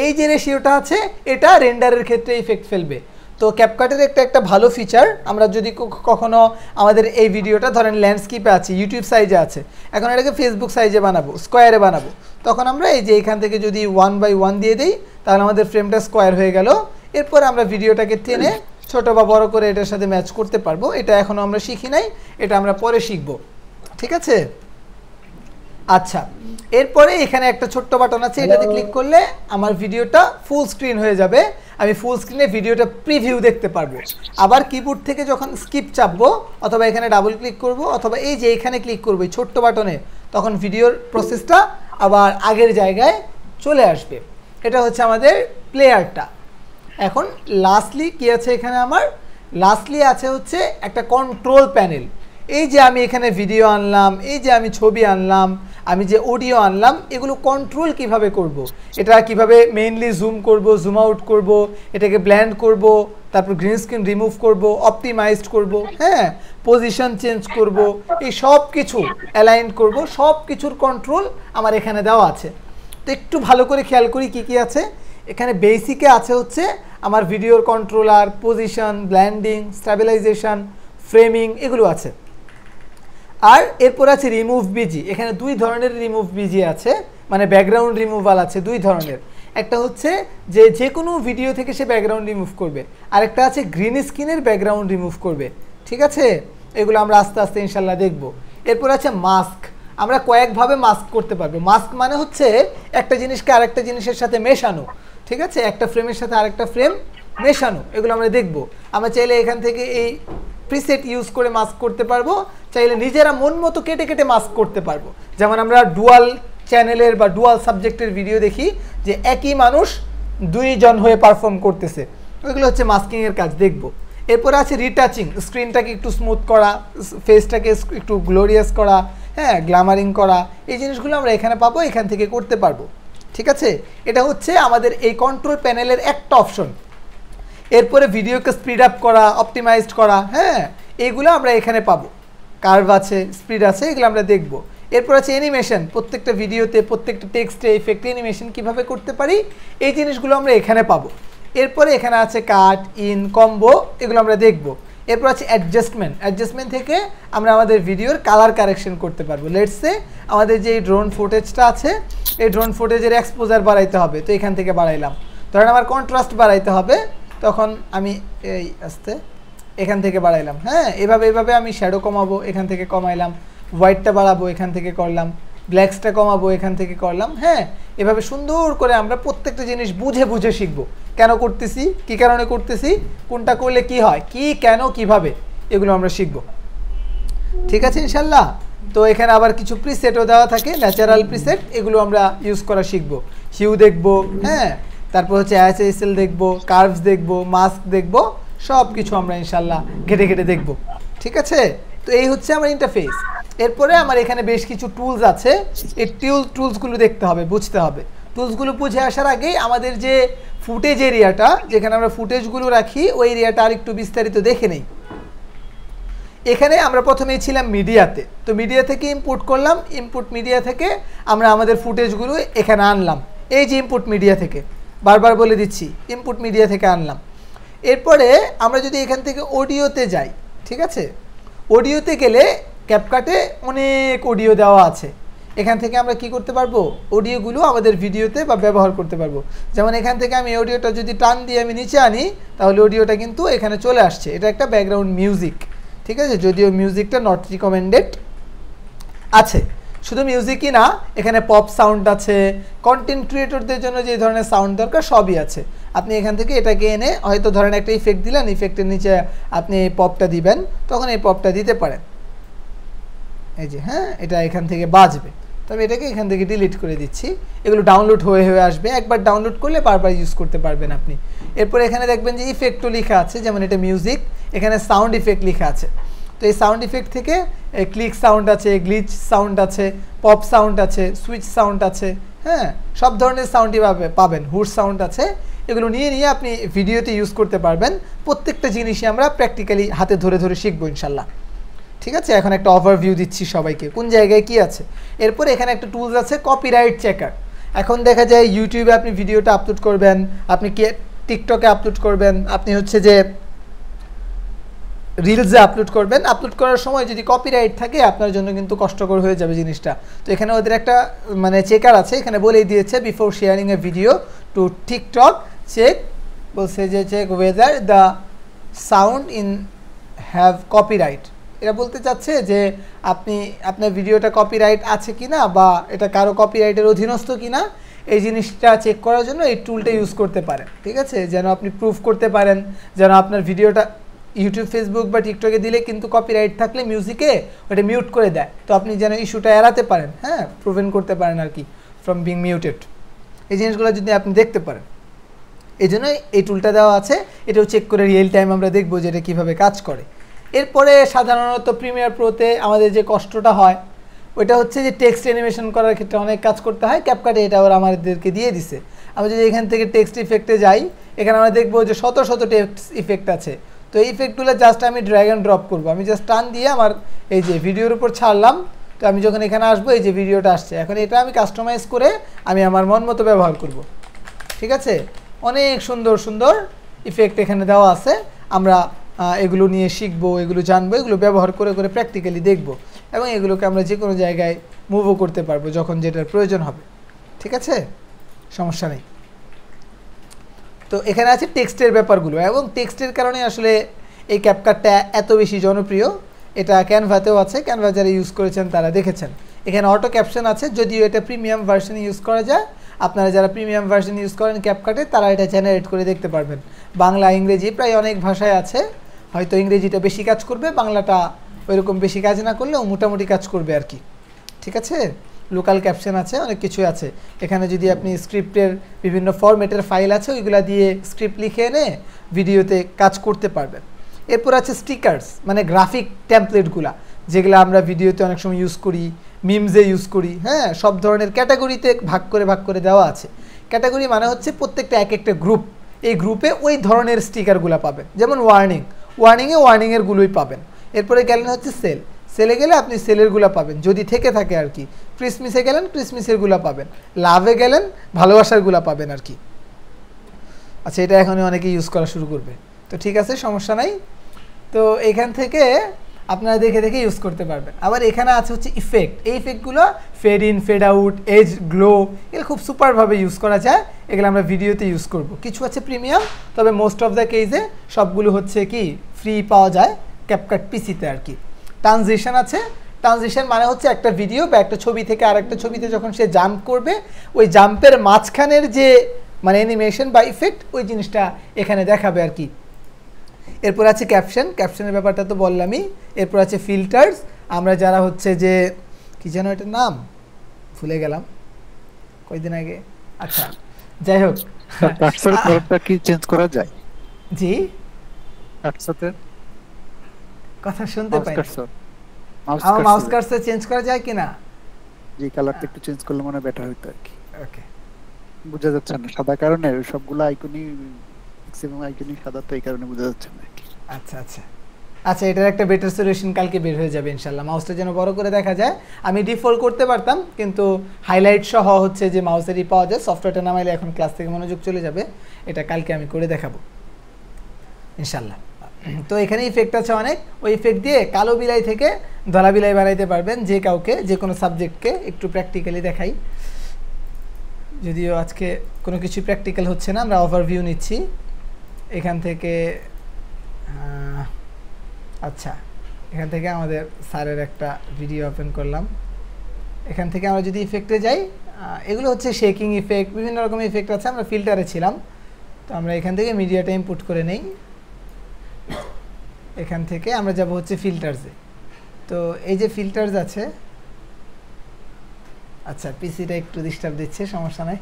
এই যে রেশিওটা আছে এটা রেন্ডারের ক্ষেত্রে ইফেক্ট ফেলবে। তো ক্যাপকাটের একটা ভালো ফিচার, আমরা যদি কখনো আমাদের এই ভিডিওটা ধরেন ল্যান্ডস্কেপে আছে, ইউটিউব সাইজে আছে, এখন এটাকে ফেসবুক সাইজে বানাবো, স্কোয়ারে বানাবো, তখন আমরা এই যে এখান থেকে যদি 1/1 দিয়ে দিই তাহলে আমাদের ফ্রেমটা স্কোয়ার হয়ে গেল। এরপর আমরা ভিডিওটাকে টেনে ছোট বা বড় করে এটার সাথে ম্যাচ করতে পারবো। এটা এখনও আমরা শিখি নাই, এটা আমরা পরে শিখব, ঠিক আছে। আচ্ছা, এরপরে এখানে একটা ছোট্ট বাটন আছে, এটাতে ক্লিক করলে আমার ভিডিওটা ফুল স্ক্রিন হয়ে যাবে। আমি ফুল স্ক্রিনে ভিডিওটা প্রিভিউ দেখতে পারবো। আবার কিবোর্ড থেকে যখন স্কিপ চাপবো অথবা এখানে ডাবল ক্লিক করব অথবা এই যে এখানে ক্লিক করবো এই ছোট্ট বাটনে, তখন ভিডিওর প্রসেসটা আবার আগের জায়গায় চলে আসবে। এটা হচ্ছে আমাদের প্লেয়ারটা। এখন লাস্টলি কি আছে এখানে, আমার লাস্টলি আছে হচ্ছে একটা কন্ট্রোল প্যানেল। এই যে আমি এখানে ভিডিও আনলাম, এই যে আমি ছবি আনলাম, আমি যে অডিও আনলাম, এগুলো কন্ট্রোল কিভাবে করব, এটা কিভাবে মেইনলি জুম করব, জুম আউট করব, এটাকে ব্ল্যান্ড করব, তারপর গ্রিন স্ক্রিন রিমুভ করব, অপটিমাইজড করব, হ্যাঁ, পজিশন চেঞ্জ করব, এই সব কিছু অ্যালাইন করব, সব কিছুর কন্ট্রোল আমার এখানে দেওয়া আছে। তো একটু ভালো করে খেয়াল করি কি কি আছে এখানে। বেসিকে আছে হচ্ছে আমার ভিডিওর controller, position, blending, stabilization, framing, এগুলো আছে। আর এরপর আছে রিমুভ বিজি। এখানে দুই ধরনের রিমুভ বিজি আছে, মানে ব্যাকগ্রাউন্ড রিমুভাল আছে দুই ধরনের। একটা হচ্ছে যে কোনো ভিডিও থেকে সে ব্যাকগ্রাউন্ড রিমুভ করবে, আরেকটা আছে গ্রিন স্ক্রিনের ব্যাকগ্রাউন্ড রিমুভ করবে, ঠিক আছে। এগুলো আমরা আস্তে আস্তে ইনশাল্লাহ দেখব। এরপর আছে মাস্ক, আমরা কয়েকভাবে মাস্ক করতে পারবো। মাস্ক মানে হচ্ছে একটা জিনিসকে আরেকটা জিনিসের সাথে মেশানো, ঠিক আছে, একটা ফ্রেমের সাথে আরেকটা ফ্রেম মেশানো, এগুলো আমরা দেখব। আমরা চাইলে এখান থেকে এই প্রিসেট ইউজ করে মাস্ক করতে পারবো, চাইলে নিজেরা মন মতো কেটে কেটে মাস্ক করতে পারবো। যেমন আমরা ডুয়াল চ্যানেলের বা ডুয়াল সাবজেক্টের ভিডিও দেখি যে একই মানুষ দুইজন হয়ে পারফর্ম করতেছে, ওইগুলো হচ্ছে মাস্কিংয়ের কাজ, দেখব। এরপরে আছে রিটাচিং, স্ক্রিনটাকে একটু স্মুথ করা, ফেসটাকে একটু গ্লোরিয়াস করা, হ্যাঁ, গ্ল্যামারিং করা, এই জিনিসগুলো আমরা এখানে পাবো, এখান থেকে করতে পারবো, ঠিক আছে। এটা হচ্ছে আমাদের এই কন্ট্রোল প্যানেলের একটা অপশন। এরপরে ভিডিওকে স্পিড আপ করা, অপটিমাইজড করা, হ্যাঁ, এইগুলো আমরা এখানে পাবো। কার্ভ আছে, স্পিড আছে, এগুলো আমরা দেখব। এরপর আছে অ্যানিমেশন, প্রত্যেকটা ভিডিওতে প্রত্যেকটা টেক্সটে ইফেক্ট অ্যানিমেশন কীভাবে করতে পারি, এই জিনিসগুলো আমরা এখানে পাবো। এরপরে এখানে আছে কাট, ইন, কম্বো, এগুলো আমরা দেখব। এরপর আছে অ্যাডজাস্টমেন্ট, অ্যাডজাস্টমেন্ট থেকে আমরা আমাদের ভিডিওর কালার কারেকশন করতে পারবো। লেটস সে আমাদের যে ড্রোন ফুটেজটা আছে, এই ড্রোন ফুটেজের এক্সপোজার বাড়াইতে হবে, তো এখান থেকে বাড়াইলাম। ধরেন আমার কন্ট্রাস্ট বাড়াইতে হবে, তখন আমি এই আস্তে এখান থেকে বাড়াইলাম, হ্যাঁ, এভাবে আমি শ্যাডো কমাবো, এখান থেকে কমাইলাম, হোয়াইটটা বাড়াবো, এখান থেকে করলাম, ব্ল্যাকসটা কমাবো, এখান থেকে করলাম, হ্যাঁ, এভাবে সুন্দর করে আমরা প্রত্যেকটা জিনিস বুঝে বুঝে শিখবো। কেন করতেছি, কী কারণে করতেছি, কোনটা করলে কি হয়, কি, কেন, কিভাবে, এগুলো আমরা শিখবো, ঠিক আছে ইনশাল্লাহ। তো এখানে আবার কিছু প্রিসেটও দেওয়া থাকে, ন্যাচারাল প্রিসেট, এগুলো আমরা ইউজ করা শিখবো। হিউ দেখবো, হ্যাঁ, তারপর হচ্ছে ASL দেখবো, কার্ভস দেখবো, মাস্ক দেখবো, সব কিছু আমরা ইনশাল্লাহ ঘেটে ঘেটে দেখবো, ঠিক আছে। তো এই হচ্ছে আমার ইন্টারফেস। এরপরে আমার এখানে বেশ কিছু টুলস আছে, এই টুলসগুলো দেখতে হবে, বুঝতে হবে। টুলসগুলো বুঝে আসার আগেই আমাদের যে ফুটেজ এরিয়াটা, যেখানে আমরা ফুটেজগুলো রাখি, ওই এরিয়াটা আরেকটু বিস্তারিত দেখে নেই। এখানে আমরা প্রথমেই ছিলাম মিডিয়াতে, তো মিডিয়া থেকে ইম্পোর্ট করলাম, ইনপুট মিডিয়া থেকে আমরা আমাদের ফুটেজগুলো এখানে আনলাম। এই যে ইনপুট মিডিয়া থেকে, বারবার বলে দিচ্ছি, ইনপুট মিডিয়া থেকে আনলাম। এরপরে আমরা যদি এখান থেকে অডিওতে যাই, ঠিক আছে, অডিওতে গেলে ক্যাপকাটে অনেক অডিও দেওয়া আছে। এখান থেকে আমরা কি করতে পারবো, অডিওগুলো আমাদের ভিডিওতে বা ব্যবহার করতে পারবো। যেমন এখান থেকে আমি অডিওটা যদি টান দিয়ে আমি নিচে আনি, তাহলে অডিওটা কিন্তু এখানে চলে আসছে। এটা একটা ব্যাকগ্রাউন্ড মিউজিক, ঠিক আছে, যদিও মিউজিকটা নট রিকমেন্ডেড আছে। শুধু মিউজিকই না, এখানে পপ সাউন্ড আছে, কন্টেন্ট ক্রিয়েটরদের জন্য যে ধরনের সাউন্ড দরকার সবই আছে। আপনি এখান থেকে এটাকে এনে হয়তো ধরেন একটা ইফেক্ট দিলেন, ইফেক্টের নিচে আপনি এই পপটা দিবেন, তখন এই পপটা দিতে পারেন। এই যে হ্যাঁ, এটা এখান থেকে বাজবে, তবে এটাকে এখান থেকে ডিলিট করে দিচ্ছি। এগুলো ডাউনলোড হয়ে আসবে, একবার ডাউনলোড করলে বারবার ইউজ করতে পারবেন আপনি। এরপর এখানে দেখবেন যে ইফেক্টও লেখা আছে, যেমন এটা মিউজিক, এখানে সাউন্ড ইফেক্ট লেখা আছে। তো এই সাউন্ড ইফেক্ট থেকে ক্লিক সাউন্ড আছে, গ্লিচ সাউন্ড আছে, পপ সাউন্ড আছে, সুইচ সাউন্ড আছে, হ্যাঁ, সব ধরনের সাউন্ডই পাবেন, হুড সাউন্ড আছে। এগুলো নিয়ে নিয়ে আপনি ভিডিওতে ইউজ করতে পারবেন। প্রত্যেকটা জিনিসই আমরা প্র্যাকটিক্যালি হাতে ধরে ধরে শিখবো ইনশাল্লাহ। ঠিক আছে, এখন একটা ওভারভিউ দিচ্ছি সবাইকে কোন জায়গায় কি আছে। এরপর এখানে একটা টুলস আছে কপিরাইট চেকার। এখন দেখা যায় ইউটিউবে আপনি ভিডিওটা আপলোড করবেন, আপনি টিকটকে আপলোড করবেন, আপনি হচ্ছে যে রিলসে আপলোড করবেন, আপলোড করার সময় যদি কপিরাইট থাকে আপনার জন্য কিন্তু কষ্টকর হয়ে যাবে জিনিসটা। তো এখানে ওদের একটা মানে চেকার আছে, এখানে বলেই দিয়েছে before sharing a video to TikTok check, বলছে যে check whether the sound in have copyright. এটা বলতে চাচ্ছে যে আপনি আপনার ভিডিওটা কপিরাইট আছে কিনা বা এটা কারো কপিরাইটের অধীনস্থ কিনা, এই জিনিসটা চেক করার জন্য এই টুলটা ইউজ করতে পারেন। ঠিক আছে, যেন আপনি প্রুফ করতে পারেন, যেন আপনার ভিডিওটা ইউটিউব, ফেসবুক বা টিকটকে দিলে কিন্তু কপিরাইট থাকলে মিউজিকে ওটা মিউট করে দেয়, তো আপনি যেন ইস্যুটা এড়াতে পারেন, হ্যাঁ, প্রুভেন করতে পারেন আর কি, ফ্রম বিং মিউটেড। এই জিনিসগুলো যদি আপনি দেখতে পারেন, এই জন্য এই টুলটা দেওয়া আছে। এটাও চেক করে রিয়েল টাইম আমরা দেখবো যে এটা কীভাবে কাজ করে। এরপরে সাধারণত প্রিমিয়ার প্রোতে আমাদের যে কষ্টটা হয় ওইটা হচ্ছে যে টেক্সট অ্যানিমেশন করার ক্ষেত্রে অনেক কাজ করতে হয়। ক্যাপকাটে এটা ওরা আমাদেরকে দিয়ে দিছে। আমরা যদি এখান থেকে টেক্সট ইফেক্টে যাই, এখানে আমরা দেখবো যে শত শত টেক্সট ইফেক্ট আছে। তো এই ইফেক্টগুলো জাস্ট আমি ড্র্যাগ অ্যান্ড ড্রপ করবো, আমি জাস্ট টান দিয়ে আমার এই যে ভিডিওর উপর ছাড়লাম, তো আমি যখন এখানে আসবো এই যে ভিডিওটা আসছে, এখন এটা আমি কাস্টমাইজ করে আমি আমার মন মতো ব্যবহার করব। ঠিক আছে, অনেক সুন্দর সুন্দর ইফেক্ট এখানে দেওয়া আছে। আমরা এগুলো নিয়ে শিখবো, এগুলো জানবো, এগুলো ব্যবহার করে করে প্র্যাকটিক্যালি দেখবো, এবং এগুলোকে আমরা যে কোনো জায়গায় মুভও করতে পারবো যখন যেটার প্রয়োজন হবে। ঠিক আছে, সমস্যা নেই। তো এখানে আছে টেক্সটের ব্যাপারগুলো, এবং টেক্সটের কারণে আসলে এই ক্যাপকাটটা এত বেশি জনপ্রিয়। এটা ক্যানভাতেও আছে, ক্যানভা যারা ইউজ করেছেন তারা দেখেছেন। এখানে অটো ক্যাপশন আছে, যদিও এটা প্রিমিয়াম ভার্সনে ইউজ করা যায়। আপনারা যারা প্রিমিয়াম ভার্সন ইউজ করেন ক্যাপকাটে, তারা এটা জেনারেট করে দেখতে পারবেন। বাংলা, ইংরেজি, প্রায় অনেক ভাষায় আছে। হয়তো ইংরেজিটা বেশি কাজ করবে, বাংলাটা ওইরকম বেশি কাজ না করলেও মোটামুটি কাজ করবে আর কি। ঠিক আছে, লোকাল ক্যাপশন আছে, অনেক কিছু আছে এখানে। যদি আপনি স্ক্রিপ্টের বিভিন্ন ফরম্যাটের ফাইল আছে, ওইগুলা দিয়ে স্ক্রিপ্ট লিখে এনে ভিডিওতে কাজ করতে পারবেন। এরপর আছে স্টিকার্স, মানে গ্রাফিক টেমপ্লেটগুলা, যেগুলো আমরা ভিডিওতে অনেক সময় ইউজ করি, মিমসে ইউজ করি। হ্যাঁ, সব ধরনের ক্যাটাগরিতে ভাগ করে দেওয়া আছে। ক্যাটাগরি মানে হচ্ছে প্রত্যেকটা এক একটা গ্রুপ, এই গ্রুপে ওই ধরনের স্টিকারগুলো পাবেন। যেমন ওয়ার্নিংয়ের গুলোই পাবেন। এরপরে গেলেন হচ্ছে সেলে গেলে আপনি সেলেরগুলো পাবেন যদি থেকে থাকে আর কি। ক্রিসমিসে গেলেন ক্রিসমিসেরগুলো পাবেন, লাভে গেলেন ভালোবাসারগুলো পাবেন আর কি। আচ্ছা, এটা এখনই অনেকে ইউজ করা শুরু করবে, তো ঠিক আছে, সমস্যা নাই। তো এখান থেকে আপনারা দেখে দেখে ইউজ করতে পারবেন। আবার এখানে আছে হচ্ছে ইফেক্ট। এই ইফেক্টগুলো fade in, fade out, edge, glow, এগুলো খুব সুপারভাবে ইউজ করা যায়। এগুলো আমরা ভিডিওতে ইউজ করব। কিছু আছে প্রিমিয়াম, তবে মোস্ট অফ দ্য কেসে সবগুলো হচ্ছে কি ফ্রি পাওয়া যায় ক্যাপকাট পিসিতে আর কি। ট্রানজিশন আছে। ট্রানজিশন মানে হচ্ছে একটা ভিডিও বা একটা ছবি থেকে আরেকটা ছবিতে যখন সে জাম্প করবে, ওই জাম্পের মাঝখানের যে মানে অ্যানিমেশন বা ইফেক্ট, ওই জিনিসটা এখানে দেখাবে আর কি। এরপর আছে ক্যাপশন, ক্যাপশনের ব্যাপারটা তো বললামই। এরপর আছে ফিল্টার্স। আমরা যারা হচ্ছে যে কি যেন এটার নাম ভুলে গেলাম কয়েকদিন আগে, আচ্ছা যাই হোক, কাটসার কালারটা কি চেঞ্জ করা যায়? জি, কাটসাতে কথা শুনতে পাই আমার মাউস কার্সর চেঞ্জ করা যায় কিনা? জি, কালারটা একটু চেঞ্জ করলে মনে বেটার হতো আর কি। ওকে, বোঝা যাচ্ছে না সাদা কারণে, সবগুলো আইকনই ম্যাক্সিমাম আইকনই সাদা, তো এই কারণে বোঝা যাচ্ছে না আর কি। আচ্ছা আচ্ছা আচ্ছা, এটার একটা বেটার সলিউশন কালকে বের হয়ে যাবে ইনশাআল্লাহ। মাউসটা যেন বড় করে দেখা যায়। আমি ডিফল্ট করতে পারতাম, কিন্তু হাইলাইট সহ হচ্ছে যে মাউসেরই পাওয়া যায়। সফটওয়্যারটা নামাইলে এখন ক্লাস থেকে মনোযোগ চলে যাবে। এটা কালকে আমি করে দেখাবো ইনশাআল্লাহ। তো এখানে ইফেক্ট আছে অনেক, ওই ইফেক্ট দিয়ে কালো বিলাই থেকে ধলা বিলাই বানাইতে পারবেন যে কাউকে, যে কোনো সাবজেক্টকে। একটু প্র্যাকটিক্যালি দেখাই, যদিও আজকে কোনো কিছু প্র্যাকটিক্যাল হচ্ছে না, আমরা ওভারভিউ নিচ্ছি এখান থেকে। আচ্ছা, এখান থেকে আমাদের স্যারের একটা ভিডিও ওপেন করলাম। এখান থেকে আমরা যদি ইফেক্টে যাই, এগুলো হচ্ছে শেকিং ইফেক্ট, বিভিন্ন রকম ইফেক্ট আছে। আমরা ফিল্টারে ছিলাম, তো আমরা এখান থেকে মিডিয়াটা ইনপুট করে নেই। এখান থেকে আমরা যাব হচ্ছে ফিল্টারসে। তো এই যে ফিল্টারস আছে, আচ্ছা পিসিটা একটু ডিস্টার্ব দিচ্ছে, সমস্যা নাই,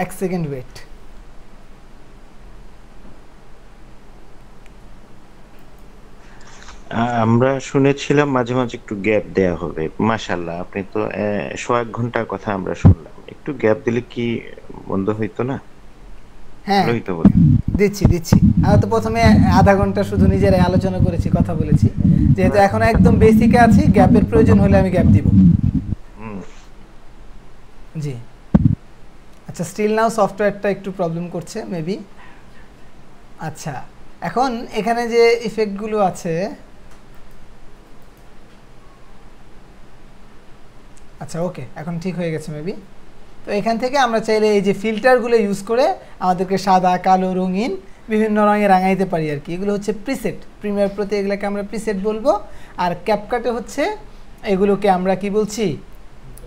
1 সেকেন্ড ওয়েট। আমরা শুনেছিলাম মাঝে মাঝে একটু গ্যাপ দেয়া হবে। মাশাআল্লাহ, আপনি তো 1 ঘন্টার কথা আমরা শুনলাম, একটু গ্যাপ দিলে কি বন্ধ হইতো না? হ্যাঁ দিচ্ছি দিচ্ছি। আমরা তো প্রথমে আধা ঘন্টা শুধু নিজেরাই আলোচনা করেছি, কথা বলেছি। যেহেতু এখন একদম বেসিকে আছি, গ্যাপের প্রয়োজন হলে আমি গ্যাপ দিব। জি আচ্ছা, স্টিল নাও সফটওয়্যারটা একটু প্রবলেম করছে মেবি। আচ্ছা, এখন এখানে যে ইফেক্টগুলো আছে, আচ্ছা ওকে, এখন ঠিক হয়ে গেছে মেবি। তো এখান থেকে আমরা চাইলে এই যে ফিল্টারগুলো ইউজ করে আমাদেরকে সাদা, কালো, রঙিন বিভিন্ন রঙে রাঙাইতে পারি আর কি। এগুলো হচ্ছে প্রিসেট। প্রিমিয়ার প্রতি এগুলোকে আমরা প্রিসেট বলবো, আর ক্যাপকাটে হচ্ছে এগুলোকে আমরা কি বলছি,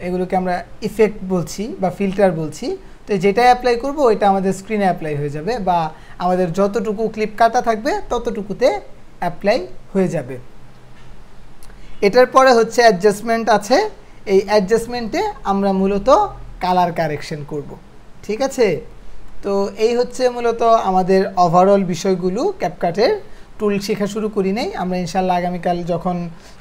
এগুলোকে আমরা ইফেক্ট বলছি বা ফিল্টার বলছি। তো যেটা অ্যাপ্লাই করব ওইটা আমাদের স্ক্রিনে অ্যাপ্লাই হয়ে যাবে, বা আমাদের যতটুকু ক্লিপ কাটা থাকবে ততটুকুতে অ্যাপ্লাই হয়ে যাবে। এটার পরে হচ্ছে অ্যাডজাস্টমেন্ট আছে। এই অ্যাডজাস্টমেন্টে আমরা মূলত কালার কারেকশন করব, ঠিক আছে? তো এই হচ্ছে মূলত আমাদের ওভারঅল বিষয়গুলো। ক্যাপকাটের টুল শেখা শুরু করি নাই আমরা, ইনশাআল্লাহ আগামীকাল যখন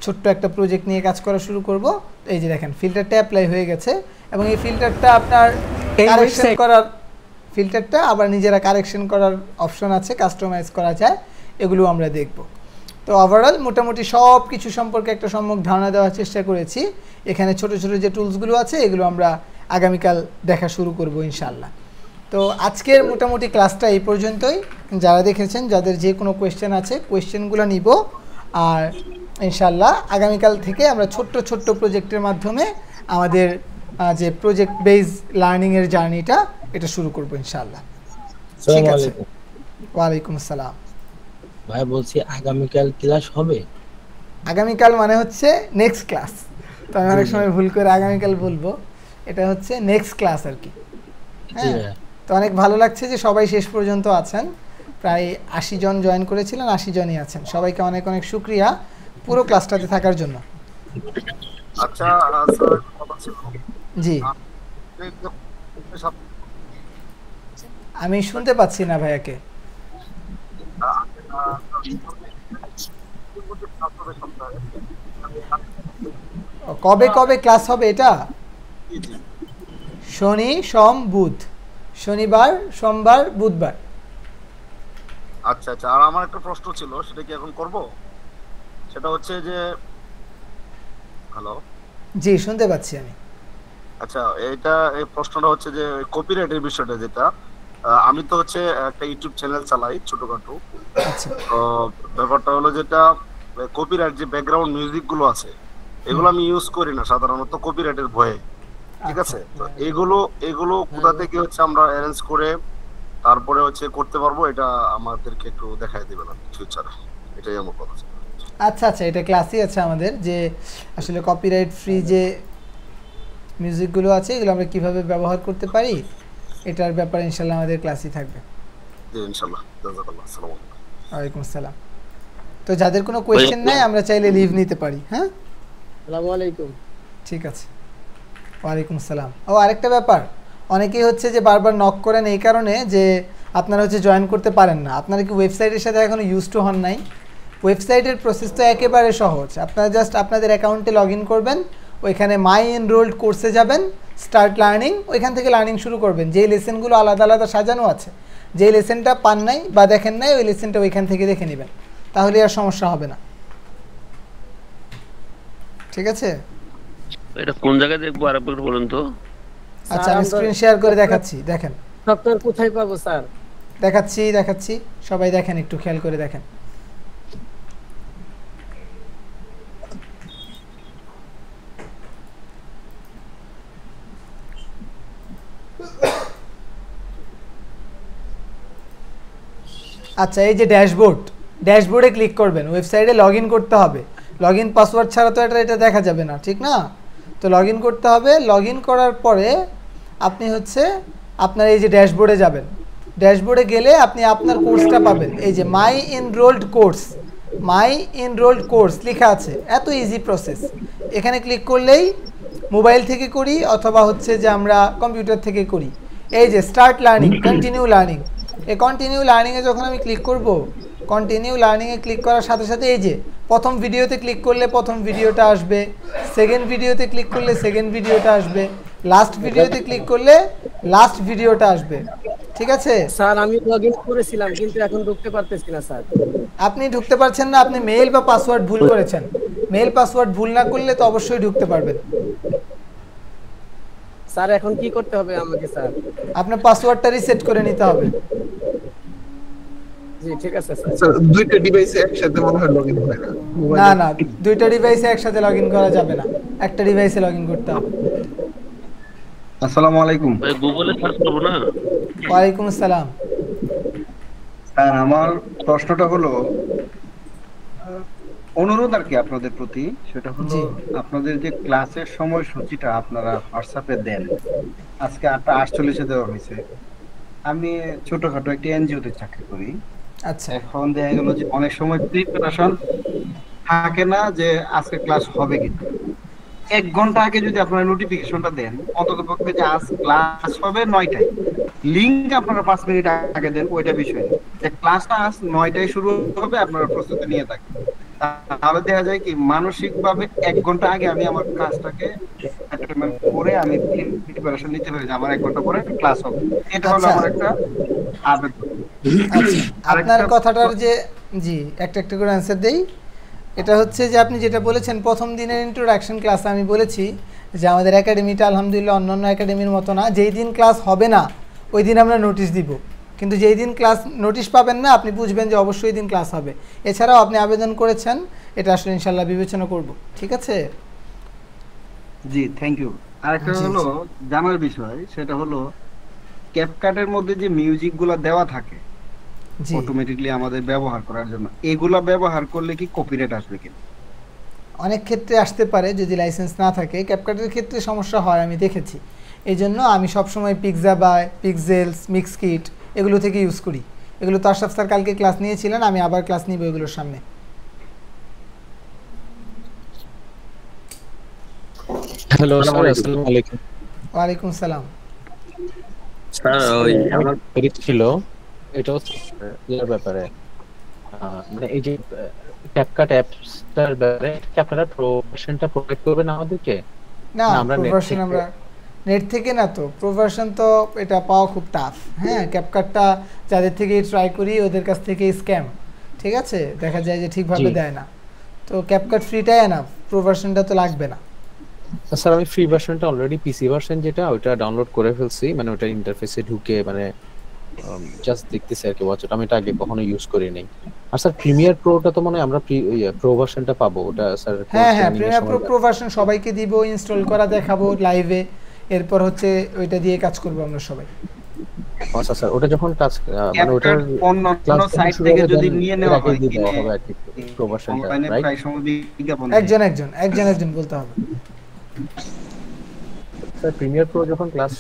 ছোট্ট একটা প্রজেক্ট নিয়ে কাজ করা শুরু করব। এই যে দেখেন ফিল্টারটা অ্যাপ্লাই হয়ে গেছে, এবং এই ফিল্টারটা আপনার কারেকশন করার, ফিল্টারটা আবার নিজেরা কারেকশন করার অপশন আছে, কাস্টমাইজ করা যায়, এগুলো আমরা দেখব। তো ওভারঅল মোটামুটি সব কিছু সম্পর্কে একটা সম্যক ধারণা দেওয়ার চেষ্টা করেছি। এখানে ছোট ছোট যে টুলসগুলো আছে এগুলো আমরা আগামীকাল দেখা শুরু করব ইনশাআল্লাহ। তো আজকের মোটামুটি ক্লাসটা এই পর্যন্তই। যারা দেখেছেন, যাদের যে কোনো কোয়েশ্চেন আছে কোয়েশ্চেনগুলো নিব, আর ইনশাআল্লাহ আগামীকাল থেকে আমরা ছোট্ট ছোট্ট প্রজেক্টের মাধ্যমে আমাদের যে প্রজেক্ট বেস লার্নিংয়ের জার্নিটা এটা শুরু করব ইনশাআল্লাহ। ঠিক আছে, ওয়ালাইকুম আসসালাম। ভাই বলছি আগামীকাল ক্লাস হবে? আগামীকাল মানে হচ্ছে নেক্সট ক্লাস। তো আমি অনেক সময় ভুল করে আগামীকাল বলবো, এটা হচ্ছে নেক্সট ক্লাস আর কি। হ্যাঁ, তো অনেক ভালো লাগছে যে সবাই শেষ পর্যন্ত আছেন। প্রায় 80 জন জয়েন করেছিলেন, 80 জনই আছেন। সবাইকে অনেক অনেক শুকরিয়া পুরো ক্লাসটাতে থাকার জন্য। আচ্ছা জি, আমি শুনতে পাচ্ছি না ভাইয়াকে। কবে কবে ক্লাস হবে এটা? শনি, সোম, বুধ। শনিবার, সোমবার, বুধবার। আচ্ছা আচ্ছা, আর আমার একটা প্রশ্ন ছিল, সেটা কি এখন করব? সেটা হচ্ছে যে, হ্যালো জি শুনতে পাচ্ছি আমি। আচ্ছা, এই প্রশ্নটা হচ্ছে যে কপিরাইটের বিষয়টা, যেটা আমি তো হচ্ছে একটা ইউটিউব চ্যানেল চালাই ছোটখাটো। আচ্ছা, তো ব্যাপারটা হলো যেটা কপিরাইট, যে ব্যাকগ্রাউন্ড মিউজিক গুলো আছে এগুলো আমি ইউজ করি না সাধারণত কপিরাইটের ভয়ে, ঠিক আছে? তো এগুলো কোথা থেকে হচ্ছে আমরা অ্যারেঞ্জ করে তারপরে হচ্ছে করতে পারবো, এটা আমাদেরকে একটু দেখাই দিবেন ফিউচারে, এটাই আমার কথা। আচ্ছা আচ্ছা, এটা ক্লাসই আছে আমাদের, যে আসলে কপিরাইট ফ্রি যে মিউজিকগুলো আছে এগুলো আমরা কিভাবে ব্যবহার করতে পারি এটার ব্যাপারে ইনশাআল্লাহ আমাদের ক্লাসই থাকবে। জি ইনশাআল্লাহ, জাযাকাল্লাহ, আসসালামু আলাইকুম। ওয়ালাইকুম আসসালাম। তো যাদের কোনো কোয়েশ্চেন নাই আমরা চাইলে লিভ নিতে পারি। হ্যাঁ, আসসালামু আলাইকুম। ঠিক আছে, ওয়ালাইকুম আসসালাম। ও আরেকটা ব্যাপার, অনেকেই হচ্ছে যে বারবার নক করেন এই কারণে যে আপনারা হচ্ছে জয়েন করতে পারেন না। আপনারা কি ওয়েবসাইটের সাথে এখনো ইউজ টু হন নাই? ওয়েবসাইটের প্রসেস তো একেবারে সহজ। আপনারা জাস্ট আপনাদের অ্যাকাউন্টে লগ ইন করবেন, ওইখানে মাই এনরোলড কোর্সে যাবেন, স্টার্ট লার্নিং, ওইখান থেকে লার্নিং শুরু করবেন। যেই লেসেনগুলো আলাদা আলাদা সাজানো আছে, যেই লেসেনটা পান নাই বা দেখেন নাই, ওই লেসেনটা ওইখান থেকে দেখে নেবেন, তাহলে আর সমস্যা হবে না। ঠিক আছে? এটা কোন জায়গায় দেখবো আরেকবার বলুন তো। আচ্ছা, আমি স্ক্রিন শেয়ার করে দেখাচ্ছি, দেখেন। সফটওয়্যার কোথায় পাবো স্যার? দেখাচ্ছি, সবাই দেখেন, একটু খেয়াল করে দেখেন। আচ্ছা, এই যে ড্যাশবোর্ডে ক্লিক করবেন, ওয়েবসাইটে লগ ইন করতে হবে। লগ ইন পাসওয়ার্ড ছাড়া তো এটা দেখা যাবে না, ঠিক না? তো লগ ইন করতে হবে। লগ ইন করার পরে আপনি হচ্ছে আপনার এই যে ড্যাশবোর্ডে যাবেন। ড্যাশবোর্ডে গেলে আপনি আপনার কোর্সটা পাবেন। এই যে মাই এনরোলড কোর্স লেখা আছে, এত ইজি প্রসেস। এখানে ক্লিক করলেই মোবাইল থেকে করি অথবা হচ্ছে যে আমরা কম্পিউটার থেকে করি। এই যে স্টার্ট লার্নিং, কন্টিনিউ লার্নিং, এই কন্টিনিউ লার্নিংয়ে যখন আমি ক্লিক করব, কন্টিনিউ লার্নিংয়ে ক্লিক করার সাথে সাথে এই যে প্রথম ভিডিওতে ক্লিক করলে প্রথম ভিডিওটা আসবে, সেকেন্ড ভিডিওতে ক্লিক করলে সেকেন্ড ভিডিওটা আসবে, লাস্ট ভিডিওতে ক্লিক করলে লাস্ট ভিডিওটা আসবে। ঠিক আছে স্যার? আমি লগইন করেছিলাম কিন্তু এখন ঢুকতে পারতেছি না স্যার। আপনি ঢুকতে পারছেন না, আপনি মেইল বা পাসওয়ার্ড ভুল করেছেন। মেইল পাসওয়ার্ড ভুল না করলে তো অবশ্যই ঢুকতে পারবেন। স্যার এখন কি করতে হবে আমাকে স্যার? আপনার পাসওয়ার্ডটা রিসেট করে নিতে হবে। জি ঠিক আছে স্যার। দুইটা ডিভাইসে একসাথে মনে হয় লগইন হয় না। না, দুইটা ডিভাইসে একসাথে লগইন করা যাবে না, একটা ডিভাইসে লগইন করতে হবে। আসসালামু আলাইকুম। ভাই গুগলে সার্চ করব না? ওয়ালাইকুম আসসালাম। স্যার, আমার প্রশ্নটা হলো অনুরোধ আর কি আপনাদের প্রতি, সেটা হলো আপনাদের যে ক্লাসের সময়সূচিটা আপনারা হোয়াটসঅ্যাপে দেন, আজকে 8:48 দেওয়া হয়েছে। আমি ছোটখাটো একটি এনজিওতে চাকরি করি। আচ্ছা, এখন দেখা গেল যে অনেক সময় প্রিপারেশন থাকে না যে আজকে ক্লাস হবে কিনা। 1 ঘন্টা আগে যদি আপনারা নোটিফিকেশনটা দেন, অন্তত পক্ষে যে আজ ক্লাস হবে 9টায়, লিংক আপনারা 5 মিনিট আগে দেন, ওইটা বিষয় না। যে ক্লাসটা আজ 9টায় শুরু হবে, আপনারা প্রস্তুতি নিয়ে থাকেন। তাহলে দেখা যায় কি মানসিকভাবে 1 ঘন্টা আগে আমি আমার ক্লাসটাকে অ্যাটেন্ড করে আমি প্রিপারেশন নিতে পারি যে আমার 1 ঘন্টা পরে ক্লাস হবে। এটা হলো আমার একটা আবেদন। আপনার কথাটার যে জি একটা করে অ্যানসার দেই। এটা হচ্ছে যে আপনি যেটা বলেছেন প্রথম দিনের ইন্ট্রোডাকশন ক্লাস, আমি বলেছি যে আমাদের একাডেমিটা আলহামদুলিল্লাহ অন্যান্য একাডেমির মতো না, যেই দিন ক্লাস হবে না ওই দিন আমরা নোটিশ দিব, কিন্তু যেই দিন ক্লাস নোটিশ পাবেন না আপনি বুঝবেন যে অবশ্যই দিন ক্লাস হবে। এছাড়াও আপনি আবেদন করেছেন, এটা আসলে ইনশাল্লাহ বিবেচনা করব। ঠিক আছে? জি থ্যাংক ইউ। আরেকটা হলো জানার বিষয়, সেটা হলো ক্যাপকাটের মধ্যে যে মিউজিকগুলো দেওয়া থাকে অটোমেটিক্যালি আমাদের ব্যবহার করার জন্য, এগুলা ব্যবহার করলে কি কপিরাইট আসবে কিনা? অনেক ক্ষেত্রে আসতে পারে যদি লাইসেন্স না থাকে। ক্যাপকাটের ক্ষেত্রে সমস্যা হয়, আমি দেখেছি। এই জন্য আমি সবসময় পিক্সাবাই, পিক্সেলস, মিক্সকিট এগুলো থেকে ইউজ করি। এগুলো তো আশরাফ স্যার কালকে ক্লাস নিয়েছিলেন, আমি আবার ক্লাস নিব এগুলোর সামনে। হ্যালো স্যার, আসসালামু আলাইকুম। ওয়ালাইকুম সালাম। স্যার ওই আমার কোয়েরি ছিল, এটা হচ্ছে এর ব্যাপারে, মানে এই যে ক্যাপকাট অ্যাপসটার ব্যাপারে কি আপনারা প্রোভার্সনটা প্রোভাইড করবেন আমাদেরকে? না, প্রোভার্সন আমরা নেট থেকে না, তো প্রোভার্সন তো এটা পাওয়া খুব টাফ। হ্যাঁ, ক্যাপকাটটা যাদের থেকে ট্রাই করি ওদের কাছ থেকে স্ক্যাম। ঠিক আছে, দেখা যায় যে ঠিকভাবে দেয় না। তো ক্যাপকাট ফ্রিটাই এনাফ, প্রোভার্সনটা তো লাগবে না। স্যার আমি ফ্রি ভার্সনটা অলরেডি পিসি ভার্সন যেটা ওটা ডাউনলোড করে ফেলছি, মানে ওটা ইন্টারফেসে ঢুকে মানে জাস্ট দেখতেছি আর কি, ওয়াচটা আমি এটা আগে কখনো ইউজ করি নাই। আর স্যার প্রিমিয়ার প্রোটা তো মনে হয় আমরা প্রো ভার্সনটা পাবো, ওটা স্যার? হ্যাঁ হ্যাঁ, প্রিমিয়ার প্রো ভার্সন সবাইকে দিব, ইনস্টল করা দেখাবো লাইভে, এরপর হচ্ছে ওইটা দিয়ে কাজ করব আমরা সবাই। আচ্ছা স্যার, ওটা যখন কাজ মানে ওটার অন্য সাইট থেকে যদি নিয়ে নেওয়া হয় কি হবে আর কি প্রো ভার্সনটা, রাইট? একজন বলতে হবে। স্যার প্রিমিয়ার প্রো যখন ক্লাস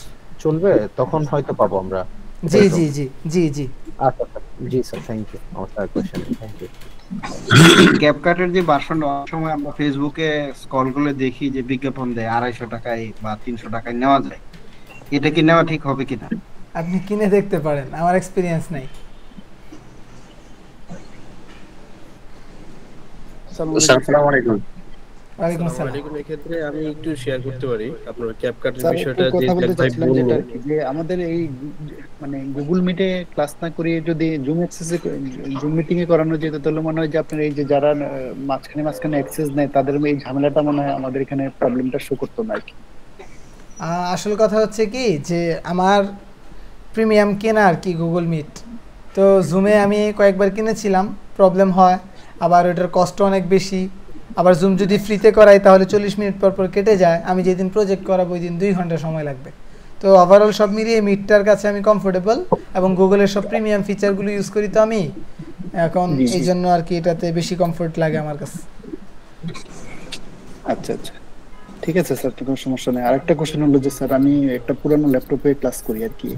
চলবে তখন হয়তো পাবো আমরা। জি জি জি জি জি আচ্ছা জি স্যার, থ্যাংক ইউ। আমার কোশ্চেন, থ্যাংক ইউ। ক্যাপকাটের যে ভার্সন অনেক সময় আমরা ফেসবুকে স্ক্রল করে দেখি যে বিজ্ঞাপন দেয় 250 টাকায় বা 300 টাকায় নেওয়া যায়, এটা কি নেওয়া ঠিক হবে কিনা? আপনি কিনে দেখতে পারেন, আমার এক্সপেরিয়েন্স নাই। আসসালামু আলাইকুম। ওয়ালাইকুম আসসালাম। আসসালামু আলাইকুম। এক্ষেত্রে আমি একটু শেয়ার করতে পারি আপনার ক্যাপকাটের স্যার বিষয়টা একটু যে কথা বলতে ভাই চাচ্ছিলাম যেটা বলল। আর কি, যে আমাদের এই মানে গুগল মিটে ক্লাস না করিয়ে যদি জুম অ্যাক্সেসে জুম মিটিং এ করানো যেত তাহলে মনে হয় যে আপনার এই যে যারা মাঝখানে অ্যাক্সেস নেয় তাদের এই ঝামেলাটা মনে হয় আমাদের এখানে প্রবলেমটা শো করতো না আর কি। আসল কথা হচ্ছে কি যে আমার প্রিমিয়াম কেনা আর কি গুগল মিট, তো জুমে আমি কয়েকবার কিনেছিলাম, প্রবলেম হয়, আবার ওটার কষ্ট অনেক বেশি, আবার জুম যদি ফ্রিতে করাই তাহলে 40 মিনিট পর পর কেটে যায়, আমি যেদিন প্রজেক্ট করাবো ওই দিন 2 ঘন্টা সময় লাগবে। তো ওভারঅল সব মিলিয়ে মিটটার কাছে আমি কমফোর্টেবল, এবং গুগলের সব প্রিমিয়াম ফিচারগুলো ইউজ করি তো আমি এখন, এই জন্য আর কি এটাতে বেশি কমফোর্ট লাগে আমার কাছে। আচ্ছা আচ্ছা ঠিক আছে স্যার, কোনো সমস্যা নেই। আরেকটা কোশ্চেন হলো যে স্যার আমি একটা পুরানো ল্যাপটপে ক্লাস করি আর কি,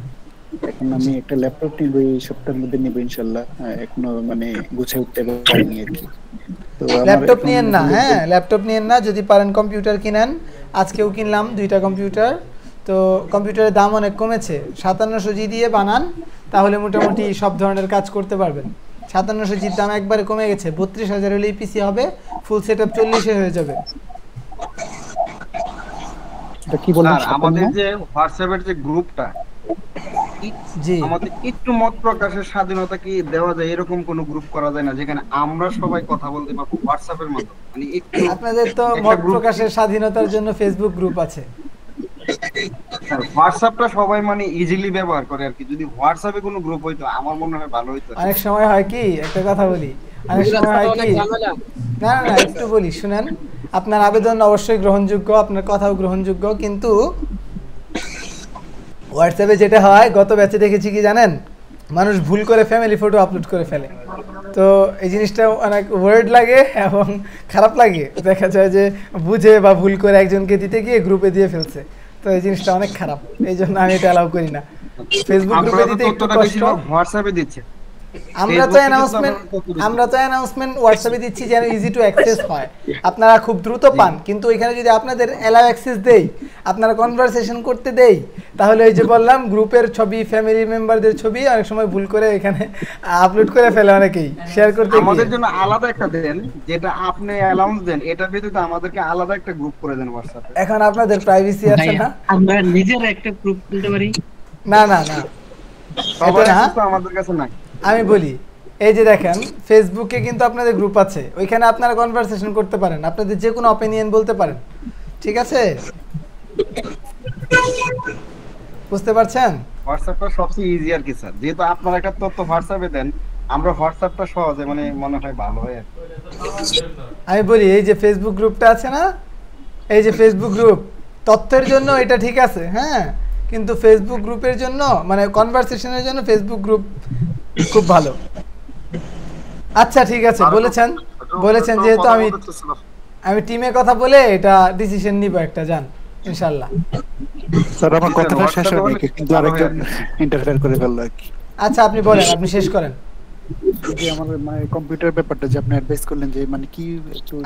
এখন আমি একটা ল্যাপটপ নিব এই সপ্তাহের মধ্যে নিব ইনশাআল্লাহ, এখনো মানে গুছিয়ে উঠতে পারিনি আর কি। তো ল্যাপটপ নিয়েন না, হ্যাঁ ল্যাপটপ নিয়েন না, যদি পারেন কম্পিউটার কিনেন। আজকেও কিনলাম 2টা কম্পিউটার, তো কম্পিউটারের দাম অনেক কমেছে। 5700 জি দিয়ে বানান তাহলে মোটামুটি সব ধরনের কাজ করতে পারবেন। 5700 জির দাম একবারে কমে গেছে, 32,000 হলেই পিসি হবে, ফুল সেটআপ 40-এ হয়ে যাবে। কি বলেন আমাদের যে হোয়াটসঅ্যাপের যে গ্রুপটা, জি আমাদের একটু মত প্রকাশের স্বাধীনতা কি দেওয়া যায়? এরকম কোন গ্রুপ করা যায় না যেখানে আমরা সবাই কথা বলতে পারবো হোয়াটসঅ্যাপের মাধ্যমে? মানে একটু আপনাদের তো মত প্রকাশের স্বাধীনতার জন্য ফেসবুক গ্রুপ আছে, হোয়াটসঅ্যাপটা সবাই মানে ইজিলি ব্যবহার করে আর কি। যদি হোয়াটসঅ্যাপে কোনো গ্রুপ হইতো আমার মনে হয় ভালো হইতো। অনেক সময় হয় কি, একটা কথা বলি, অনেক সময় হয় কি, না না একটু বলি শুনেন, আপনার আবেদন অবশ্যই গ্রহণযোগ্য, আপনার কথাও গ্রহণযোগ্য, কিন্তু হোয়াটসঅ্যাপে যেটা হয়, গত ব্যাচে দেখেছি কি জানেন, মানুষ ভুল করে ফ্যামিলি ফটো আপলোড করে ফেলে। তো এই জিনিসটা অনেক ওয়ার্ড লাগে এবং খারাপ লাগে, দেখা যায় যে বুঝে বা ভুল করে একজনকে দিতে গিয়ে গ্রুপে দিয়ে ফেলছে, তো এই জিনিসটা অনেক খারাপ, এই জন্য আমি এটা অ্যালাউ করি না। ফেসবুক গ্রুপে দিতে একটু কষ্ট, হোয়াটসঅ্যাপে দিচ্ছে। আমরা তো অ্যানাউন্সমেন্ট হোয়াটসঅ্যাপে দিচ্ছি যেন ইজি টু অ্যাক্সেস হয়, আপনারা খুব দ্রুত পান, কিন্তু এখানে যদি আপনাদের অ্যালাউ অ্যাক্সেস দেই, আপনারা কনভারসেশন করতে দেই, তাহলে ওই যে বললাম গ্রুপের ছবি, ফ্যামিলি মেম্বারদের ছবি অনেক সময় ভুল করে এখানে আপলোড করে ফেলে অনেকেই শেয়ার করতে গিয়ে। আমাদের জন্য আলাদা একটা দেন, যেটা আপনি অ্যালাউন্স দেন, এটা ভিত্তিতে আমাদেরকে আলাদা একটা গ্রুপ করে দেন হোয়াটসঅ্যাপে। এখন আপনাদের প্রাইভেসি আছে না, আমরা নিজেরা একটা গ্রুপ খুলতে পারি। না না না, সবার তো আমাদের কাছে নাই। আমি বলি, এই যে দেখেন ফেসবুকে কিন্তু আপনাদের গ্রুপ আছে, ওইখানে আপনারা কনভারসেশন করতে পারেন, আপনাদের যে কোনো অপিনিয়ন বলতে পারেন, ঠিক আছে? বুঝতে পারছেন? হোয়াটসঅ্যাপটা সবচেয়ে ইজি আর কি স্যার, যেহেতু আপনারা একটা তথ্য হোয়াটসঅ্যাপে দেন, আমরা হোয়াটসঅ্যাপটা সহজে মানে মনে হয় ভালো হয় আর কি। আমি বলি, এই যে ফেসবুক গ্রুপটা আছে না, এই যে ফেসবুক গ্রুপ তথ্যের জন্য এটা ঠিক আছে, হ্যাঁ, কিন্তু ফেসবুক গ্রুপের জন্য মানে কনভারসেশনের জন্য ফেসবুক গ্রুপ খুব ভালো। আচ্ছা ঠিক আছে, বলেছেন যেহেতু আমি টিমে কথা বলে এটা ডিসিশন নিব একটা, জান ইনশাআল্লাহ। স্যার আমার কথাটা শেষ হয়নি কিন্তু আরেকজন ইন্টারফেয়ার করে ফেললো আর কি। আচ্ছা আপনি বলেন, আপনি শেষ করেন। যে আমার মানে কম্পিউটার ব্যাপারটা যে আপনি অ্যাডভাইস করলেন যে মানে কি,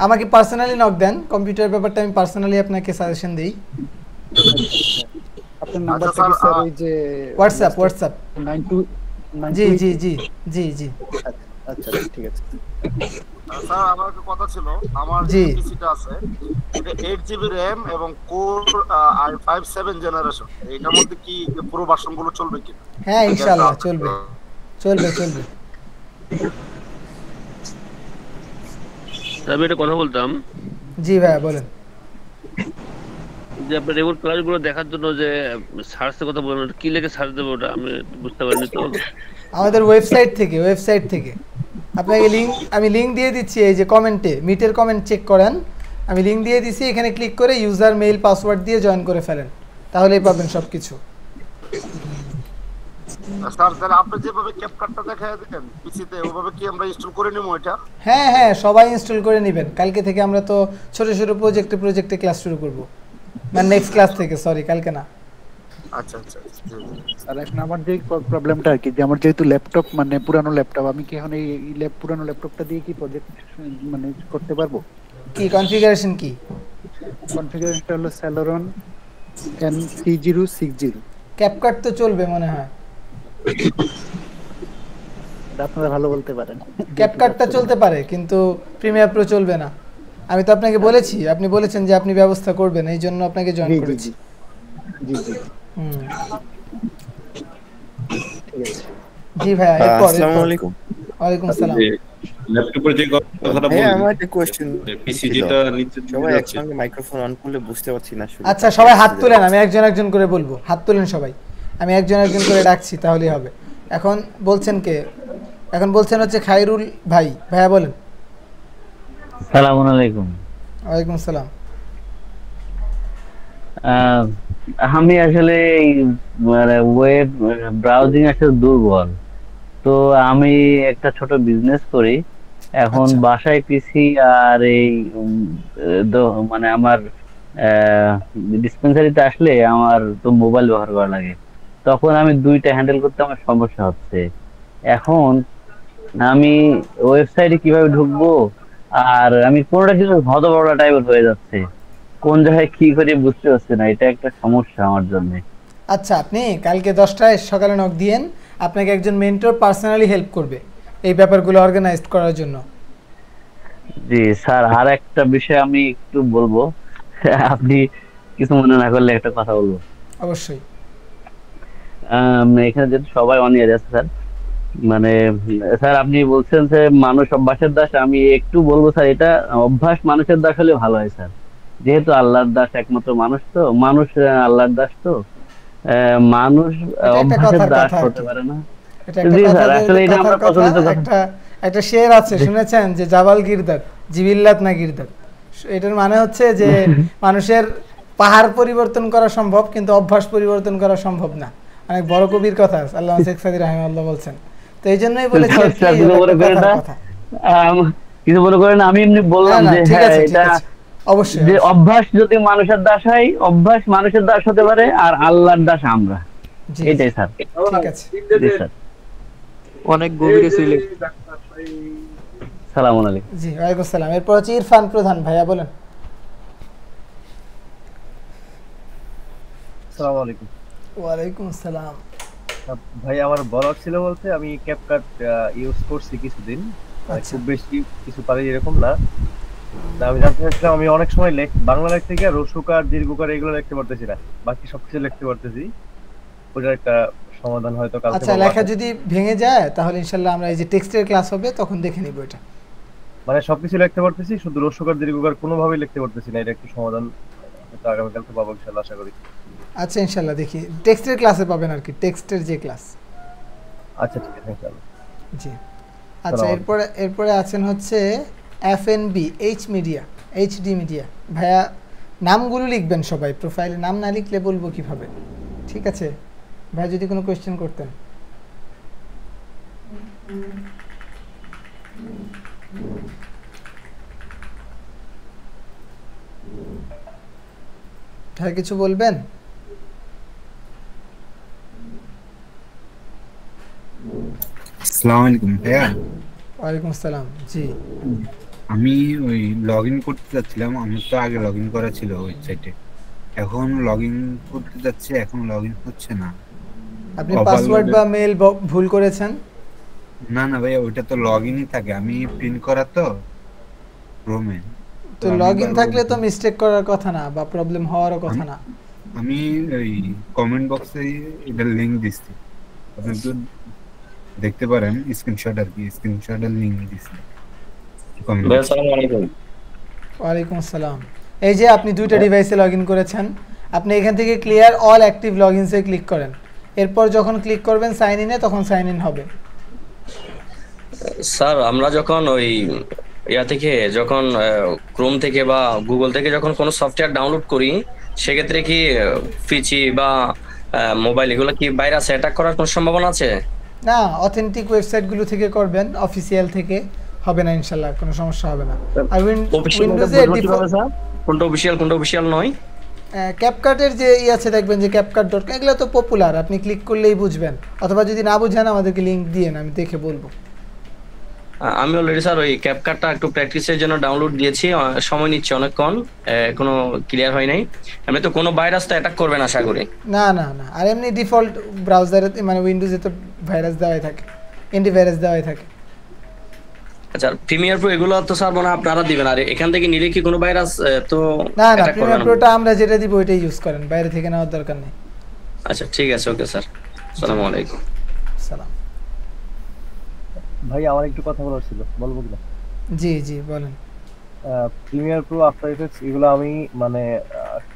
আমাকে পার্সোনালি নক দেন, কম্পিউটার ব্যাপারটা আমি পার্সোনালি আপনাকে সাজেশন দেই। আপনার নাম্বারটা কি স্যার ওই যে হোয়াটসঅ্যাপ 92 জি জি জি জি জি আচ্ছা ঠিক আছে স্যার। আমার একটা কথা ছিল, আমার যে পিসিটা আছে এটা 8GB RAM এবং কোর i5 7 জেনারেশন, এটার মধ্যে কি পুরো ভার্সনগুলো চলবে কি? হ্যাঁ ইনশাআল্লাহ চলবে। আমি একটা কথা বলতাম। জি ভাই বলেন। যে আপনার রেগুলার ক্লাসগুলো দেখার জন্য যে সার্চের কথা বলেন, কি লিখে সার্চ দেব ওটা আমি বুঝতে পারিনি তো। আমাদের ওয়েবসাইট থেকে আপনাকে আমি লিংক দিয়ে দিচ্ছি, এই যে কমেন্টে, মিটের কমেন্ট চেক করেন, আমি লিংক দিয়ে দিছি, এখানে ক্লিক করে ইউজার মেইল পাসওয়ার্ড দিয়ে জয়েন করে ফেলেন, তাহলেই পাবেন সবকিছু। স্যার তাহলে আপনি যেভাবে ক্যাপকাটটা দেখায় দেন পিসিতে, ওইভাবে কি আমরা ইনস্টল করে নিব এটা? হ্যাঁ সবাই ইনস্টল করে নেবেন, কালকে থেকে আমরা তো ছোট ছোট প্রজেক্টে ক্লাস শুরু করব, মানে নেক্সট ক্লাস থেকে, সরি কালকে না। আচ্ছা আর এখন আমার যে প্রবলেমটা আর কি, যে আমার যেহেতু ল্যাপটপ মানে পুরানো ল্যাপটপ, আমি কি এখন এই পুরানো ল্যাপটপটা দিয়ে কি প্রজেক্ট মানে করতে পারবো? কি কনফিগারেশন কি? কনফিগারেশনটা হলো Celeron N3060। ক্যাপকাট তো চলবে মনে হয়। এটা আপনারা ভালো বলতে পারেন। ক্যাপকাটটা চলতে পারে কিন্তু প্রিমিয়ার প্রো চলবে না। আমি তো আপনাকে বলেছি, আপনি বলেছেন যে আপনি ব্যবস্থা করবেন, এই জন্য আপনাকে জয়েন করেছি। জি জি ঠিক আছে। জি ভাইয়া, এরপর আসসালামু আলাইকুম। ওয়ালাইকুম আসসালাম। ল্যাপটপের যে কথাটা হ্যাঁ, বললেন, আমার একটা কোশ্চেন পিসি ছিল। যেটা নিচে সবাই যাচ্ছে। একসঙ্গে মাইক্রোফোন অন করলে বুঝতে পারছি না আসলে। আচ্ছা সবাই হাত তুলেন, আমি একজন একজন করে বলবো। হাত তুলেন সবাই, আমি একজন একজন করে ডাকছি তাহলেই হবে। এখন বলছেন কে? এখন বলছেন হচ্ছে খায়রুল ভাই। ভাইয়া বলেন। আসসালামু আলাইকুম। ওয়ালাইকুম আসসালাম। আমি আসলে মানে ওয়েব ব্রাউজিং আসলে দুর্বল, তো আমি একটা ছোট বিজনেস করি এখন। বাসায় পিসি আর এই মানে আমার ডিসপেন্সারিতে আসলে আমার তো মোবাইল ব্যবহার করা লাগে, তখন আমি দুইটা হ্যান্ডেল করতে আমার সমস্যা হচ্ছে। এখন আমি ওয়েবসাইটে কিভাবে ঢুকবো, আর আমি কোনটা কিছু হতবড়া টাইপের হয়ে যাচ্ছে, কোন জায়গায় কি করে বুঝতে পারছি না, এটা একটা সমস্যা আমার জন্য। আচ্ছা, আপনি কালকে 10টায় সকালে নক দিয়েন, আপনাকে একজন মেন্টর পার্সোনালি হেল্প করবে এই ব্যাপারগুলো অর্গানাইজ করার জন্য। জি স্যার, আর একটা বিষয় আমি একটু বলবো, আপনি কিছু মনে না করলে একটা কথা বলবো। অবশ্যই। এখানে যেহেতু সবাই অন ইয়ার আছে স্যার, মানে স্যার আপনি বলছেন যে মানুষ অভ্যাসের দাস, আমি একটু বলবো স্যার, এটা অভ্যাস মানুষের দাস হলে ভালো হয় স্যার, যেহেতু আল্লাহর দাস একমাত্র মানুষ, তো মানুষ আল্লাহর দাস, তো মানুষ অভ্যাসের দাস হতে পারে না। জি স্যার, আসলে এটা আমরা প্রচলিত একটা শের আছে, শুনেছেন যে জাবাল গিরদাত জিবিল্লাত না গিরদাত। এটার মানে হচ্ছে যে মানুষের পাহাড় পরিবর্তন করা সম্ভব কিন্তু অভ্যাস পরিবর্তন করা সম্ভব না। অনেক বড় কবির কথা আল্লামা শেখ সাদী রাহিমাহুল্লাহ বলছেন। তো এই জন্যই বলেছি কিছু মনে করেন, আমি এমনি বললাম যে হ্যাঁ এটা অবশ্যই, যে অভ্যাস যদি মানুষের দাস হয়, অভ্যাস মানুষের দাস হতে পারে, আর আল্লাহর দাস আমরা। এটাই স্যার। ঠিক আছে, জি স্যার। অনেক গভীরে ছিলেন। সালাম আলাইকুম। জি ওয়ালাইকুম আসসালাম। এরপর হচ্ছে ইরফান প্রধান। ভাইয়া বলেন। আসসালামু আলাইকুম। ওয়ালাইকুম আসসালাম। ভাই আমার বলার ছিল বলতে, আমি ক্যাপকাট ইউজ করছি কিছুদিন, খুব বেশি কিছু পারি এরকম না। আমি জানতে চাচ্ছিলাম, আমি অনেক সময় বাংলা লিখতে গিয়ে রসুকার দীর্ঘকার এগুলো লিখতে পারতেছি না, বাকি সবকিছু লিখতে পারতেছি। ওটার একটা সমাধান হয়তো কালকে। আচ্ছা, লেখা যদি ভেঙে যায় তাহলে ইনশাআল্লাহ আমরা এই যে টেক্সটের ক্লাস হবে তখন দেখে নিব এটা। মানে সবকিছু লিখতে পারতেছি, শুধু রসুকার দীর্ঘকার কোনোভাবেই লিখতে পারতেছি না, এটা একটু সমাধান হয়তো আগামীকাল তো পাবো ইনশাআল্লাহ, আশা করি। আচ্ছা ইনশাআল্লাহ দেখি টেক্সটের ক্লাসে পাবেন আর কি, টেক্সটের যে ক্লাস। আচ্ছা ঠিক আছে ইনশাআল্লাহ। জি আচ্ছা, এরপরে আছেন হচ্ছে এফএনবি এইচডি মিডিয়া। ভাইয়া নামগুলো লিখবেন সবাই, প্রোফাইলে নাম না লিখলে বলবো কিভাবে, ঠিক আছে? ভাই যদি কোনো কোয়েশ্চেন করতেন। ভাই কিছু বলবেন? আসসালামু আলাইকুম ভাইয়া। ওয়ালাইকুম আসসালাম। জি আমি ওই লগইন করতে যাচ্ছিলাম, আমার তো আগে লগইন করা ছিল ওয়েবসাইটে, এখন লগইন করতে যাচ্ছি, এখন লগইন হচ্ছে না। আপনি পাসওয়ার্ড বা মেল ভুল করেছেন? না না ভাইয়া, ওইটা তো লগইনই থাকে, আমি প্রিন্ট করা তো ক্রোমে। তো লগইন থাকলে তো মিস্টেক করার কথা না বা প্রবলেম হওয়ারও কথা না। আমি ওই কমেন্ট বক্সে এটা লিংক দিচ্ছি, আপনি একটু দেখতে পারেন, স্ক্রিনশট আর কি, স্ক্রিনশটের লিংক দিচ্ছি। আসসালামু আলাইকুম। ওয়ালাইকুম আসসালাম। এই যে আপনি দুইটা ডিভাইসে লগইন করেছেন, আপনি এখান থেকে ক্লিয়ার অল অ্যাক্টিভ লগইনসে ক্লিক করেন। এরপর যখন ক্লিক করবেন সাইন ইনে, তখন সাইন ইন হবে। স্যার আমরা যখন ওই থেকে যখন ক্রোম থেকে বা গুগল থেকে যখন কোনো সফটওয়্যার ডাউনলোড করি, সেক্ষেত্রে কি পিসি বা মোবাইল এগুলো কি ভাইরাস অ্যাটাক করার কোনো সম্ভাবনা আছে? না, অথেন্টিক ওয়েবসাইটগুলো থেকে করবেন, অফিসিয়াল থেকে হবে না ইনশাআল্লাহ, কোনো সমস্যা হবে না। আর উইন্ডোজে কোনটা অফিসিয়াল নয়? ক্যাপকাটের যে আছে দেখবেন যে CapCut.com, এগুলো তো পপুলার, আপনি ক্লিক করলেই বুঝবেন, অথবা যদি না বুঝেন আমাদেরকে লিংক দিয়েন, আমি দেখে বলবো। আমি অলরেডি স্যার ওই ক্যাপকাটটা একটু প্র্যাকটিসের জন্য ডাউনলোড দিয়েছি, সময় নিচ্ছে অনেকক্ষণ, কোনো ক্লিয়ার হয় নাই। আমি তো কোনো ভাইরাস তো অ্যাটাক করবে না আশা করি। না না না, আর এমনি ডিফল্ট ব্রাউজারে মানে উইন্ডোজে তো ভাইরাস দেওয়াই থাকে, অ্যান্টিভাইরাস দেওয়াই থাকে। আচ্ছা প্রিমিয়ার প্রো এগুলো তো স্যার মনে হয় আপনারা দিবেন, আর এখান থেকে নিলে কি কোনো ভাইরাস তো না না, অ্যাটাক করবে প্রিমিয়ার না? প্রোটা আমরা যেটা দিব ওইটাই ইউজ করেন, বাইরে থেকে নেওয়ার দরকার নেই। আচ্ছা ঠিক আছে, ওকে স্যার, আসসালামু আলাইকুম। সালাম। ভাই আমার একটু কথা বলার ছিল, বলবো কিনা? জি জি বলেন। প্রিমিয়ার প্রো, আফটার ইফেক্টস এগুলো আমি মানে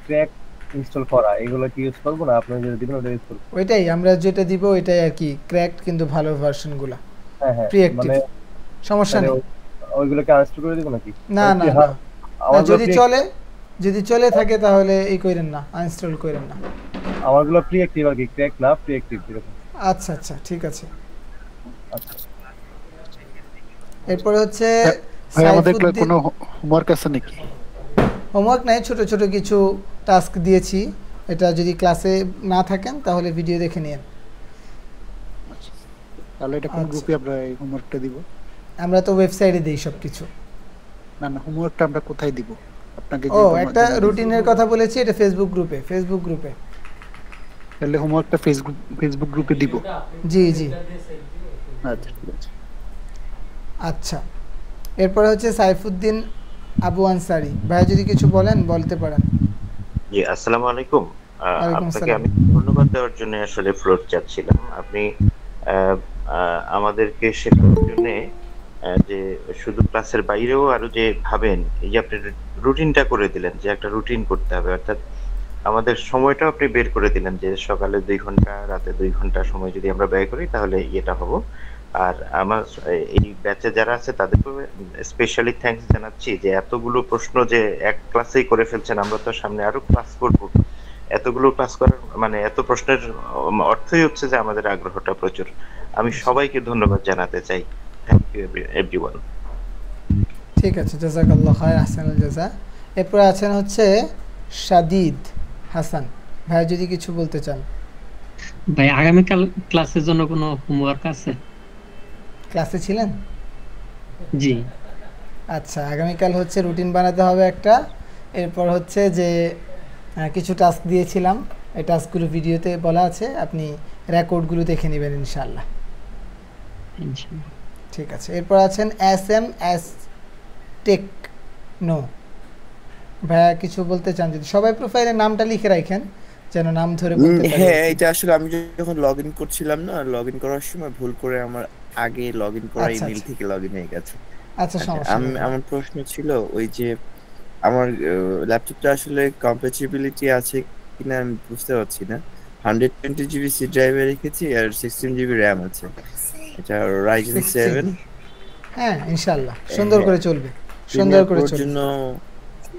ক্র্যাক ইনস্টল করা এগুলো কি ইউজ করব না? আপনি যেটা দিবেন ওটা ইউজ করব? ওইটাই আমরা যেটা দিব ওইটাই আর কি, ক্র্যাকড কিন্তু ভালো ভার্সনগুলো। হ্যাঁ হ্যাঁ, প্রিঅ্যাক্টিভ, মানে সমস্যা নেই। ওইগুলোকে আনইনস্টল করে দিব নাকি? না না না, যদি চলে থাকে তাহলে এই কইরেন না, আনইনস্টল কইরেন না। আমারগুলো প্রিঅ্যাক্টিভ আর কি, ক্র্যাক না প্রিঅ্যাক্টিভ এরকম। আচ্ছা আচ্ছা ঠিক আছে। এরপরে হচ্ছে ভাই আমাদের কোনো হোমওয়ার্ক আছে নাকি? হোমওয়ার্ক নাই, ছোট ছোট কিছু টাস্ক দিয়েছি, এটা যদি ক্লাসে না থাকেন তাহলে ভিডিও দেখে নিন। তাহলে এটা কোন গ্রুপে আমরা এই হোমওয়ার্কটা দিব? আমরা তো ওয়েবসাইটে দেই সবকিছু। না না, হোমওয়ার্কটা আমরা কোথায় দিব? আপনাকে একটা রুটিনের কথা বলেছি, এটা ফেসবুক গ্রুপে। তাহলে হোমওয়ার্কটা ফেসবুক গ্রুপে দিব? জি জি আচ্ছা ঠিক আছে। আচ্ছা, এরপরে হচ্ছে সাইফুদ্দিন আবু আনসারী ভাই, যদি কিছু বলতে পারেন। জি আসসালামু আলাইকুম। ওয়ালাইকুম আপনাকে আসসালাম। আমি ধন্যবাদ দেওয়ার জন্য আসলে ফ্লোর চাচ্ছিলাম। আপনি আমাদেরকে শেখানোর জন্য যে শুধু ক্লাসের বাইরেও আরো যে ভাবেন, এই যে আপনি রুটিনটা করে দিলেন, যে একটা রুটিন করতে হবে, অর্থাৎ আমাদের সময়টাও আপনি বের করে দিলেন যে সকালে 2 ঘন্টা, রাতে 2 ঘন্টা সময় যদি আমরা ব্যয় করি তাহলে এটা হবো। আর আমার এই ব্যাচে যারা আছে তাদেরকে স্পেশালি থ্যাঙ্কস জানাচ্ছি যে এতগুলো প্রশ্ন যে এক ক্লাসেই করে ফেলছেন। আমরা তো সামনে আরো ক্লাস করব, এতগুলো ক্লাস করার মানে এত প্রশ্নের অর্থই হচ্ছে যে আমাদের আগ্রহটা প্রচুর। আমি সবাইকে ধন্যবাদ জানাতে চাই। Thank you everyone. ঠিক আছে, জাযাকাল্লাহ খায়র, আহসানুল জাযা। এরপর আছেন হচ্ছে শাদিদ হাসান ভাই, যদি কিছু বলতে চান। ভাই আগামীকাল ক্লাসের জন্য কোনো হোমওয়ার্ক আছে? ক্লাসে ছিলেন? জি। আচ্ছা, আগামীকাল হচ্ছে রুটিন বানাতে হবে একটা, এরপর হচ্ছে যে কিছু টাস্ক দিয়েছিলাম, এই টাস্কগুলো ভিডিওতে বলা আছে, আপনি রেকর্ডগুলো দেখে নেবেন ইনশাআল্লাহ। ঠিক আছে, এরপর আছেন SMS টেকনো ভাইয়া, কিছু বলতে চান? যদি সবাই প্রোফাইলে নামটা লিখে রাখেন যেন নাম ধরে বলতে পারি। হ্যাঁ, এটা আসলে আমি যখন লগইন করছিলাম না, লগইন করার সময় ভুল করে আমার আগে লগইন করা ইমেল থেকে লগইন হয়ে গেছে। আচ্ছা সমস্যা নেই। আমার প্রশ্ন ছিল ওই যে আমার ল্যাপটপটা আসলে কম্প্যাটিবিলিটি আছে কিনা আমি বুঝতে পারছি না। 120 জিবি সি ড্রাইভে রেখেছি আর 16 জিবি র‍্যাম আছে। এটা Ryzen 7। হ্যাঁ ইনশাআল্লাহ সুন্দর করে চলবে, সুন্দর করে চলবে।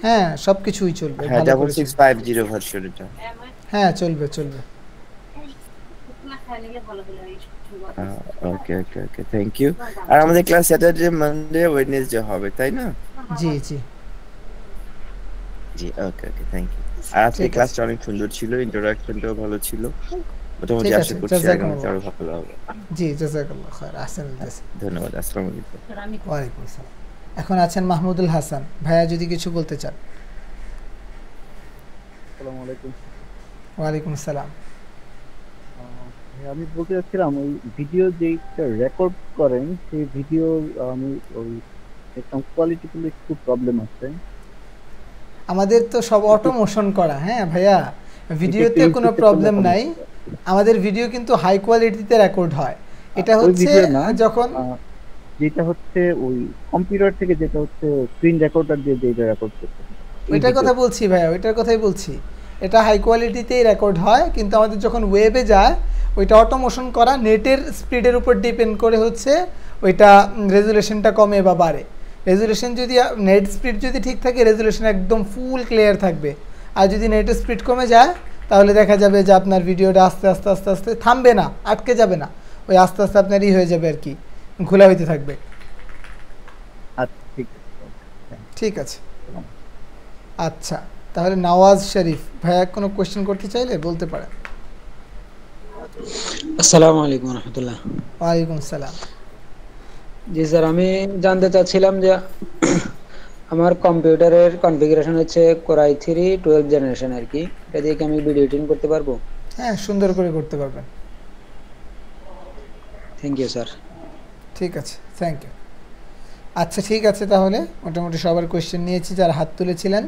হ্যাঁ সবকিছুই চলবে ভালো করে। 6650 ভার্সন এটা। হ্যাঁ চলবে। ওকে, থ্যাংক ইউ। আর আমাদের ক্লাস স্যাটারডে, মানডে, ওয়েডনেসডে হবে, তাই না? জি। ওকে, থ্যাংক ইউ। আর আজকে ক্লাসটা অনেক সুন্দর ছিল, ইন্টারঅ্যাকশনটাও ভালো ছিল। মোটামুটি আশা করছি আগামীতে আরো ভালো হবে। জি, জাযাকাল্লাহ খায়র, আহসানুল জাযা। ধন্যবাদ। আসসালামু আলাইকুম। ওয়া আলাইকুম আসসালাম। এখন আছেন মাহমুদুল হাসান ভাইয়া, যদি কিছু বলতে চান। আসসালামু আলাইকুম। ওয়া আলাইকুম আসসালাম। আমি বলতে চাচ্ছিলাম ওই ভিডিও যেটা রেকর্ড করেন সেই ভিডিও আমি ওই একদম কোয়ালিটিগুলো একটু প্রবলেম আছে। আমাদের তো সব অটোমেশন করা। হ্যাঁ ভাইয়া, ভিডিওতে কোনো প্রবলেম নাই, আমাদের ভিডিও কিন্তু হাই কোয়ালিটিতে রেকর্ড হয়। এটা হচ্ছে যখন যেটা হচ্ছে ওই কম্পিউটার থেকে যেটা হচ্ছে স্ক্রিন রেকর্ডার দিয়ে যেটা রেকর্ড করতে, ওইটার কথা বলছি ভাইয়া, ওইটার কথাই বলছি। এটা হাই কোয়ালিটিতেই রেকর্ড হয়, কিন্তু আমাদের যখন ওয়েবে যায় ওইটা অটোমেশন করা, নেটের স্পিডের উপর ডিপেন্ড করে হচ্ছে ওইটা রেজুলেশনটা কমে বা বাড়ে। রেজুলেশন যদি নেট স্পিড যদি ঠিক থাকে, রেজুলেশন একদম ফুল ক্লিয়ার থাকবে। আর যদি নেটের স্পিড কমে যায় তাহলে দেখা যাবে যে আপনার ভিডিওটা আস্তে আস্তে থামবে না, আটকে যাবে না, ওই আস্তে আস্তে আপনার হয়ে যাবে আর কি, ঘোলা হইতে থাকবে। ঠিক আছে। আচ্ছা, তাহলে নওয়াজ শরীফ ভাইয়া কোনো কোশ্চেন করতে চাইলে বলতে পারেন। আসসালামু আলাইকুম রাহমাতুল্লাহ। ওয়া আলাইকুম সালাম। জি স্যার, আমি জানতে চাচ্ছিলাম যে আমার কম্পিউটারের কনফিগারেশন হচ্ছে Core i3 12th জেনারেশন আর কি, এটা দিয়ে কি আমি ভিডিও এডিটিং করতে পারবো? হ্যাঁ সুন্দর করে করতে পারবেন। Thank you sir. ঠিক আছে, থ্যাংক ইউ। আচ্ছা ঠিক আছে, তাহলে মোটামুটি সবার কোয়েশ্চেন নিয়েছি। যারা হাত তুলেছিলেন,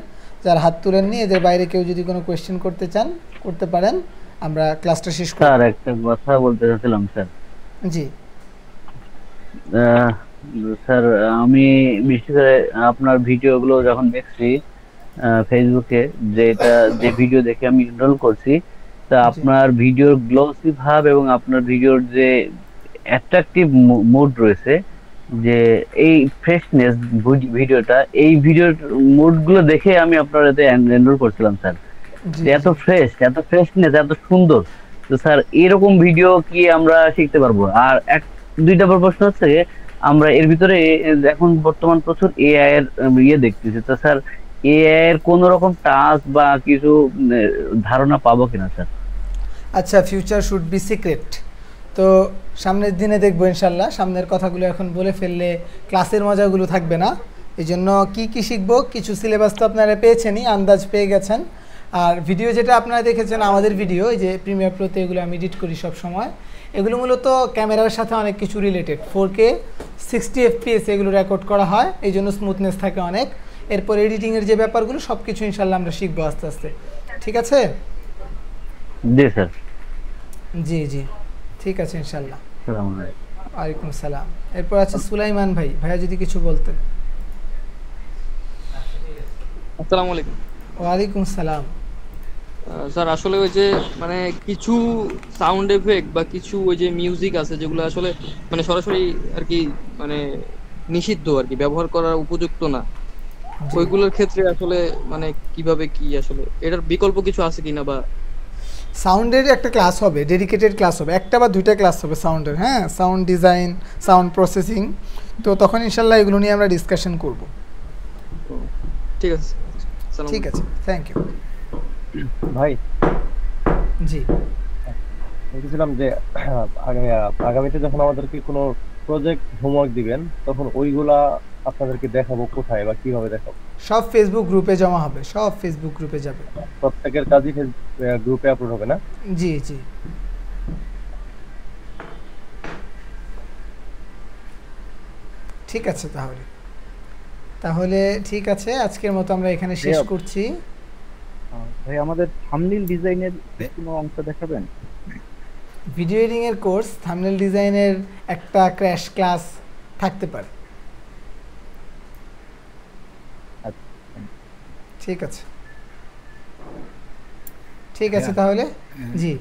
যারা হাত তুলেননি, এদের বাইরে কেউ যদি কোনো কোয়েশ্চেন করতে চান করতে পারেন, আমরা ক্লাসটা শেষ করি। স্যার একটা কথা বলতে চাচ্ছিলাম স্যার। জি স্যার আমি বিশেষ করে আপনার ভিডিওগুলো যখন দেখছি ফেসবুকে, যে ভিডিও দেখে আমি এনরোল করছি, তা আপনার ভিডিওর গ্লোসি ভাব এবং আপনার ভিডিওর যে অ্যাট্রাকটিভ মুড রয়েছে, যে এই ফ্রেশনেস ভিডিওটা, এই ভিডিওর মুডগুলো দেখে আমি আপনার এতে এনরোল করছিলাম স্যার। এত ফ্রেশনেস, এত সুন্দর। তো স্যার এরকম ভিডিও কি আমরা শিখতে পারবো? আর দুইটা প্রশ্ন হচ্ছে, আমরা এর ভিতরে এখন বর্তমান প্রচুর এআই এর দেখতেছি, তো স্যার এআই এর কোন রকম টাস্ক বা কিছু ধারণা পাবো কিনা স্যার? আচ্ছা, ফিউচার শুড বি সিক্রেট। তো সামনের দিনে দেখবো ইনশাল্লাহ। সামনের কথাগুলো এখন বলে ফেললে ক্লাসের মজাগুলো থাকবে না। এই জন্য কী শিখবো, কিছু সিলেবাস তো আপনারা পেয়েছেনই, আন্দাজ পেয়ে গেছেন। আর ভিডিও যেটা আপনারা দেখেছেন আমাদের ভিডিও, এই যে প্রিমিয়ার প্রোতে এগুলো আমি এডিট করি সব সময়, এগুলো মূলত ক্যামেরার সাথে অনেক কিছু রিলেটেড। 4K 60 FPS এগুলো রেকর্ড করা হয়, এই জন্য স্মুথনেস থাকে অনেক। এরপর এডিটিংয়ের যে ব্যাপারগুলো সব কিছু ইনশাল্লাহ আমরা শিখবো আস্তে আস্তে। ঠিক আছে? জি স্যার। জি জি ঠিক আছে ইনশাল্লাহ। আসসালামু আলাইকুম। ওয়ালাইকুম সালাম। এরপর আছে সুলাইমান ভাইয়া যদি কিছু বলতেন। আসসালামু আলাইকুম। ওয়ালাইকুম সালাম। স্যার আসলে ওই যে মানে কিছু সাউন্ড এফেক্ট বা কিছু ওই যে মিউজিক আছে যেগুলো আসলে মানে সরাসরি আর কি মানে নিষিদ্ধ আর কি, ব্যবহার করার উপযুক্ত না, ওইগুলোর ক্ষেত্রে আসলে মানে কিভাবে কি আসলে এটার বিকল্প কিছু আছে কিনা? বা সাউন্ডের একটা ক্লাস হবে, ডেডিকেটেড ক্লাস হবে, একটা বা দুইটা ক্লাস হবে সাউন্ডের। হ্যাঁ, সাউন্ড ডিজাইন, সাউন্ড প্রসেসিং। তো তখন ইনশাল্লাহ এগুলো নিয়ে আমরা ডিসকাশন করব। ঠিক আছে, ঠিক আছে, থ্যাংক ইউ ভাই। জি বলছিলাম যে আগামীতে যখন আমাদেরকে কোনো প্রজেক্ট হোমওয়ার্ক দিবেন, তখন ওইগুলা আপনাদেরকে দেখাবো কোথায় বা কিভাবে দেখাবো? সব ফেসবুক গ্রুপে জমা হবে, সব ফেসবুক গ্রুপে যাবে। প্রত্যেকের কাজই গ্রুপে আপলোড হবে না? জি জি ঠিক আছে। তাহলে ঠিক আছে, আজকের মতো আমরা এখানে শেষ করছি। ভাই আমাদের থাম্বনেল ডিজাইনের কোনো অংশ দেখাবেন? ভিডিও এডিটিং এর কোর্স, থাম্বনেল ডিজাইনের একটা ক্র্যাশ ক্লাস থাকতে পারে। ঠিক আছে, ঠিক আছে তাহলে। জি